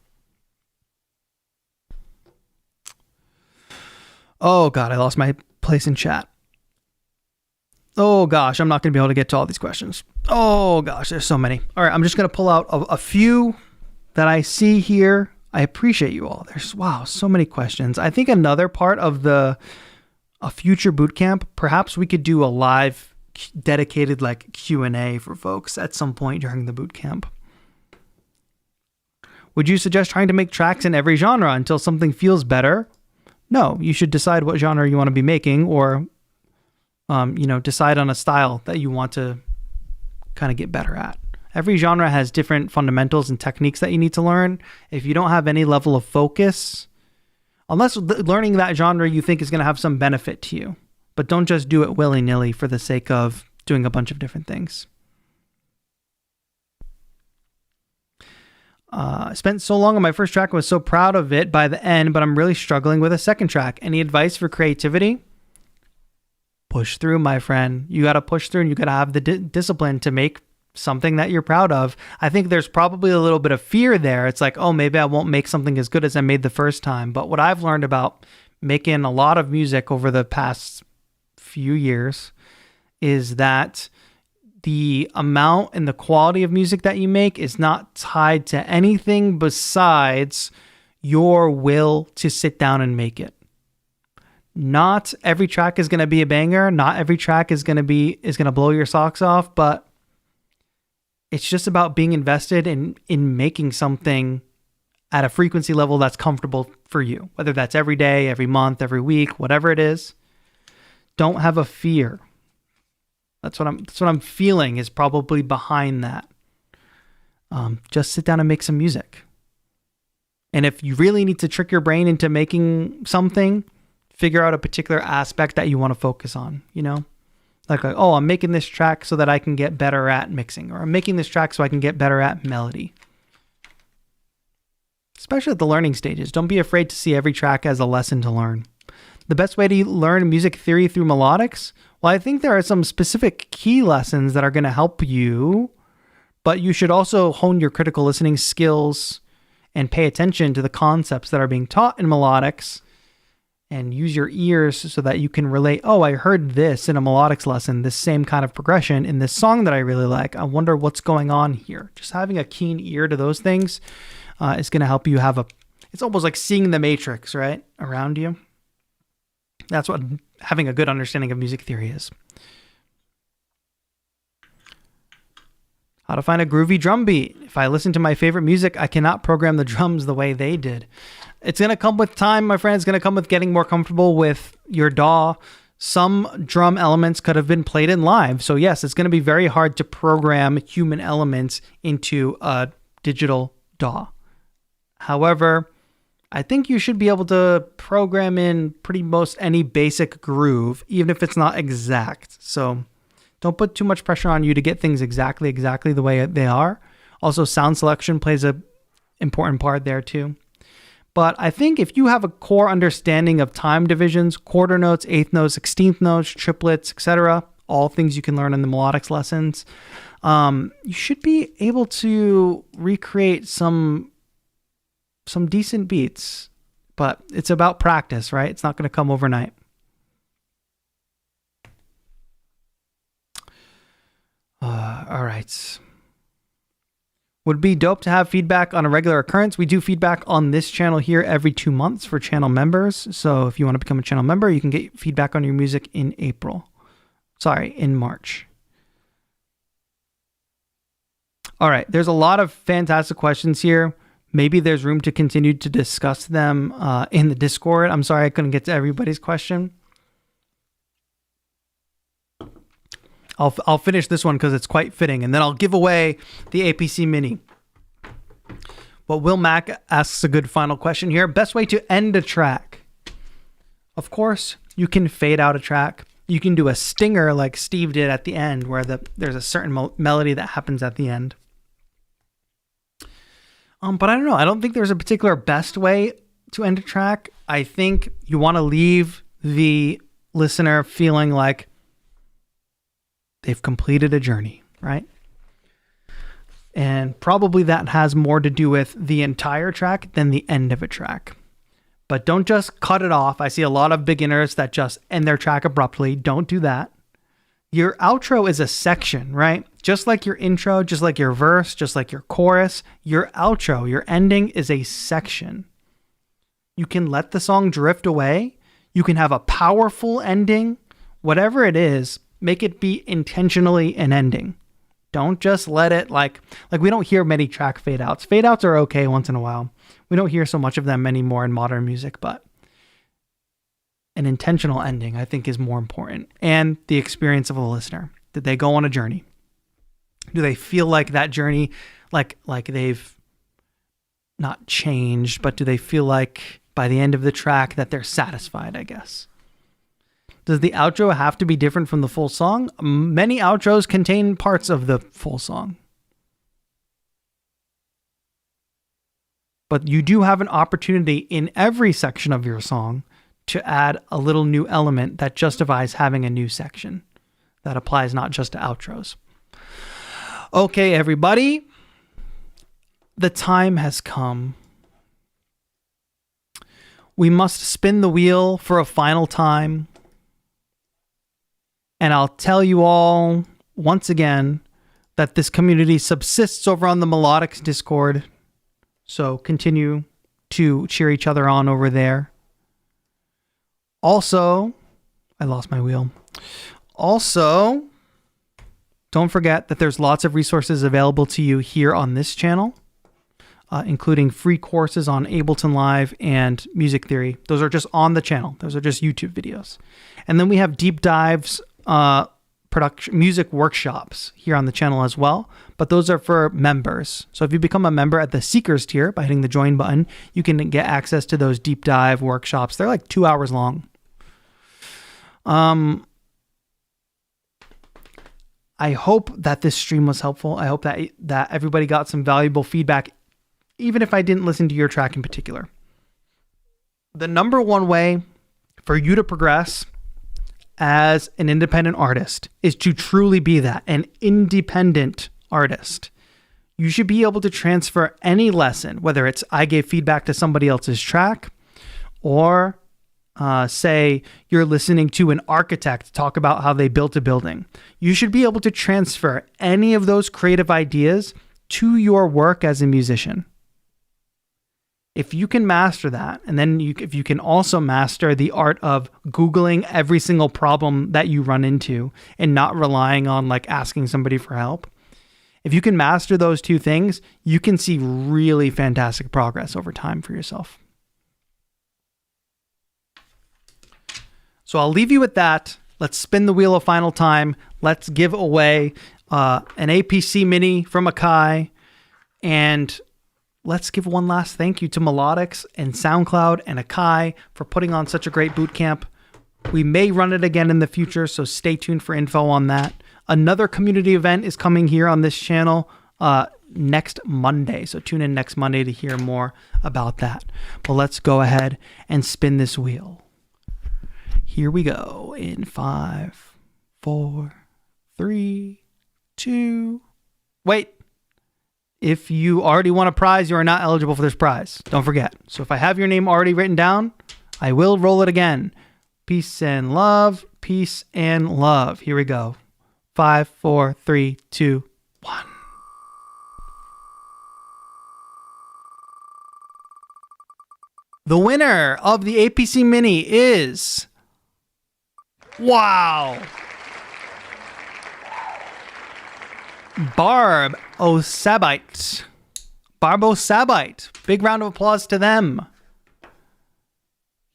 Oh God, I lost my place in chat. Oh gosh, I'm not going to be able to get to all these questions. Oh gosh, there's so many. All right, I'm just going to pull out a few that I see here. I appreciate you all. There's, wow, so many questions. I think another part of a future bootcamp, perhaps we could do a live dedicated like Q&A for folks at some point during the bootcamp. Would you suggest trying to make tracks in every genre until something feels better? No, you should decide what genre you want to be making or decide on a style that you want to kind of get better at. Every genre has different fundamentals and techniques that you need to learn. If you don't have any level of focus, unless learning that genre you think is going to have some benefit to you, but don't just do it willy-nilly for the sake of doing a bunch of different things. I spent so long on my first track and was so proud of it by the end, but I'm really struggling with a second track. Any advice for creativity? Push through, my friend. You got to push through, and you got to have the discipline to make something that you're proud of. I think there's probably a little bit of fear there. It's like, oh, maybe I won't make something as good as I made the first time. But what I've learned about making a lot of music over the past few years is that the amount and the quality of music that you make is not tied to anything besides your will to sit down and make it. Not every track is going to be a banger. Not every track is going to blow your socks off, but it's just about being invested in making something at a frequency level that's comfortable for you, whether that's every day, every month, every week, whatever it is. Don't have a fear. That's what I'm feeling is probably behind that. Just sit down and make some music. And if you really need to trick your brain into making something, figure out a particular aspect that you want to focus on, you know? Like, oh, I'm making this track so that I can get better at mixing, or I'm making this track so I can get better at melody. Especially at the learning stages. Don't be afraid to see every track as a lesson to learn. The best way to learn music theory through Melodics? Well, I think there are some specific key lessons that are going to help you, but you should also hone your critical listening skills and pay attention to the concepts that are being taught in Melodics and use your ears so that you can relate, oh, I heard this in a Melodics lesson, this same kind of progression in this song that I really like. I wonder what's going on here. Just having a keen ear to those things is going to help you it's almost like seeing the matrix, right, around you. That's what having a good understanding of music theory is. How to find a groovy drum beat. If I listen to my favorite music, I cannot program the drums the way they did. It's going to come with time, my friend. It's going to come with getting more comfortable with your DAW. Some drum elements could have been played in live. So yes, it's going to be very hard to program human elements into a digital DAW. However, I think you should be able to program in pretty most any basic groove, even if it's not exact. So don't put too much pressure on you to get things exactly the way they are. Also, sound selection plays an important part there too. But I think if you have a core understanding of time divisions, quarter notes, eighth notes, 16th notes, triplets, etc., all things you can learn in the Melodics lessons, you should be able to recreate some decent beats, but it's about practice, right? It's not going to come overnight. All right. Would be dope to have feedback on a regular occurrence. We do feedback on this channel here every 2 months for channel members. So if you want to become a channel member, you can get feedback on your music in March. All right. There's a lot of fantastic questions here. Maybe there's room to continue to discuss them in the Discord. I'm sorry I couldn't get to everybody's question. I'll finish this one because it's quite fitting, and then I'll give away the APC Mini. But Will Mack asks a good final question here. Best way to end a track? Of course, you can fade out a track. You can do a stinger like Steve did at the end, where there's a certain melody that happens at the end. But I don't know. I don't think there's a particular best way to end a track. I think you want to leave the listener feeling like they've completed a journey, right? And probably that has more to do with the entire track than the end of a track. But don't just cut it off. I see a lot of beginners that just end their track abruptly. Don't do that. Your outro is a section, right? Just like your intro, just like your verse, just like your chorus, your outro, your ending is a section. You can let the song drift away. You can have a powerful ending. Whatever it is, make it be intentionally an ending. Don't just let it like we don't hear many track fade outs. Fade outs are okay once in a while. We don't hear so much of them anymore in modern music, but an intentional ending, I think, is more important. And the experience of the listener. Did they go on a journey? Do they feel like that journey, like they've not changed, but do they feel like by the end of the track that they're satisfied, I guess? Does the outro have to be different from the full song? Many outros contain parts of the full song. But you do have an opportunity in every section of your song to add a little new element that justifies having a new section. That applies not just to outros. Okay, everybody. The time has come. We must spin the wheel for a final time. And I'll tell you all once again that this community subsists over on the Melodics Discord. So continue to cheer each other on over there. Also, I lost my wheel. Also, don't forget that there's lots of resources available to you here on this channel, including free courses on Ableton Live and music theory. Those are just on the channel. Those are just YouTube videos. And then we have deep dives, production, music workshops here on the channel as well. But those are for members. So if you become a member at the Seekers tier by hitting the join button, you can get access to those deep dive workshops. They're like 2 hours long. I hope that this stream was helpful. I hope that everybody got some valuable feedback, even if I didn't listen to your track in particular. The number one way for you to progress as an independent artist is to truly be that, an independent artist. You should be able to transfer any lesson, whether it's I gave feedback to somebody else's track, or say you're listening to an architect talk about how they built a building. You should be able to transfer any of those creative ideas to your work as a musician. If you can master that, and then if you can also master the art of Googling every single problem that you run into and not relying on like asking somebody for help, if you can master those two things, you can see really fantastic progress over time for yourself. So I'll leave you with that. Let's spin the wheel a final time. Let's give away an APC Mini from AKAI. And let's give one last thank you to Melodics and SoundCloud and AKAI for putting on such a great bootcamp. We may run it again in the future, so stay tuned for info on that. Another community event is coming here on this channel next Monday. So tune in next Monday to hear more about that. But let's go ahead and spin this wheel. Here we go in 5, 4, 3, 2. Wait. If you already won a prize, you are not eligible for this prize. Don't forget. So if I have your name already written down, I will roll it again. Peace and love. Peace and love. Here we go. 5, 4, 3, 2, 1. The winner of the APC Mini is... Wow! Barb O'Sabite. Big round of applause to them.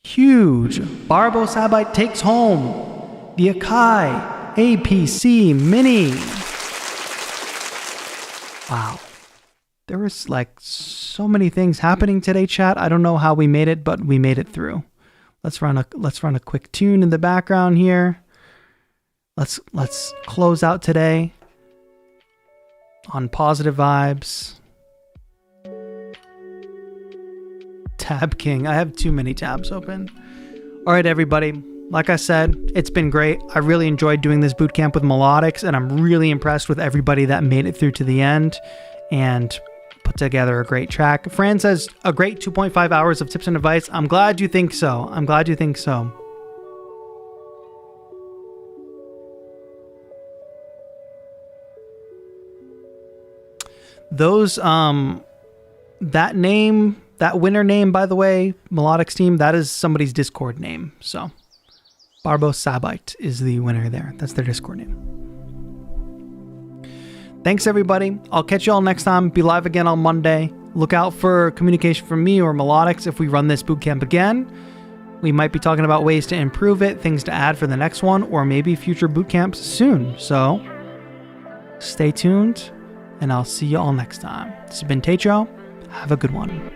Huge. Barb O'Sabite takes home the AKAI APC Mini. Wow. There was like so many things happening today, chat. I don't know how we made it, but we made it through. Let's run a quick tune in the background here. Let's close out today on positive vibes. Tab King. I have too many tabs open. All right, everybody. Like I said, it's been great. I really enjoyed doing this bootcamp with Melodics, and I'm really impressed with everybody that made it through to the end and put together a great track. Fran says a great 2.5 hours of tips and advice. I'm glad you think so. Those, that name, that winner name, by the way, Melodics team, that is somebody's Discord name. So Barbo Sabite is the winner there. That's their Discord name. Thanks, everybody. I'll catch you all next time. Be live again on Monday. Look out for communication from me or Melodics if we run this bootcamp again. We might be talking about ways to improve it, things to add for the next one, or maybe future bootcamps soon. So Stay tuned, and I'll see you all next time. This has been TAETRO. Have a good one.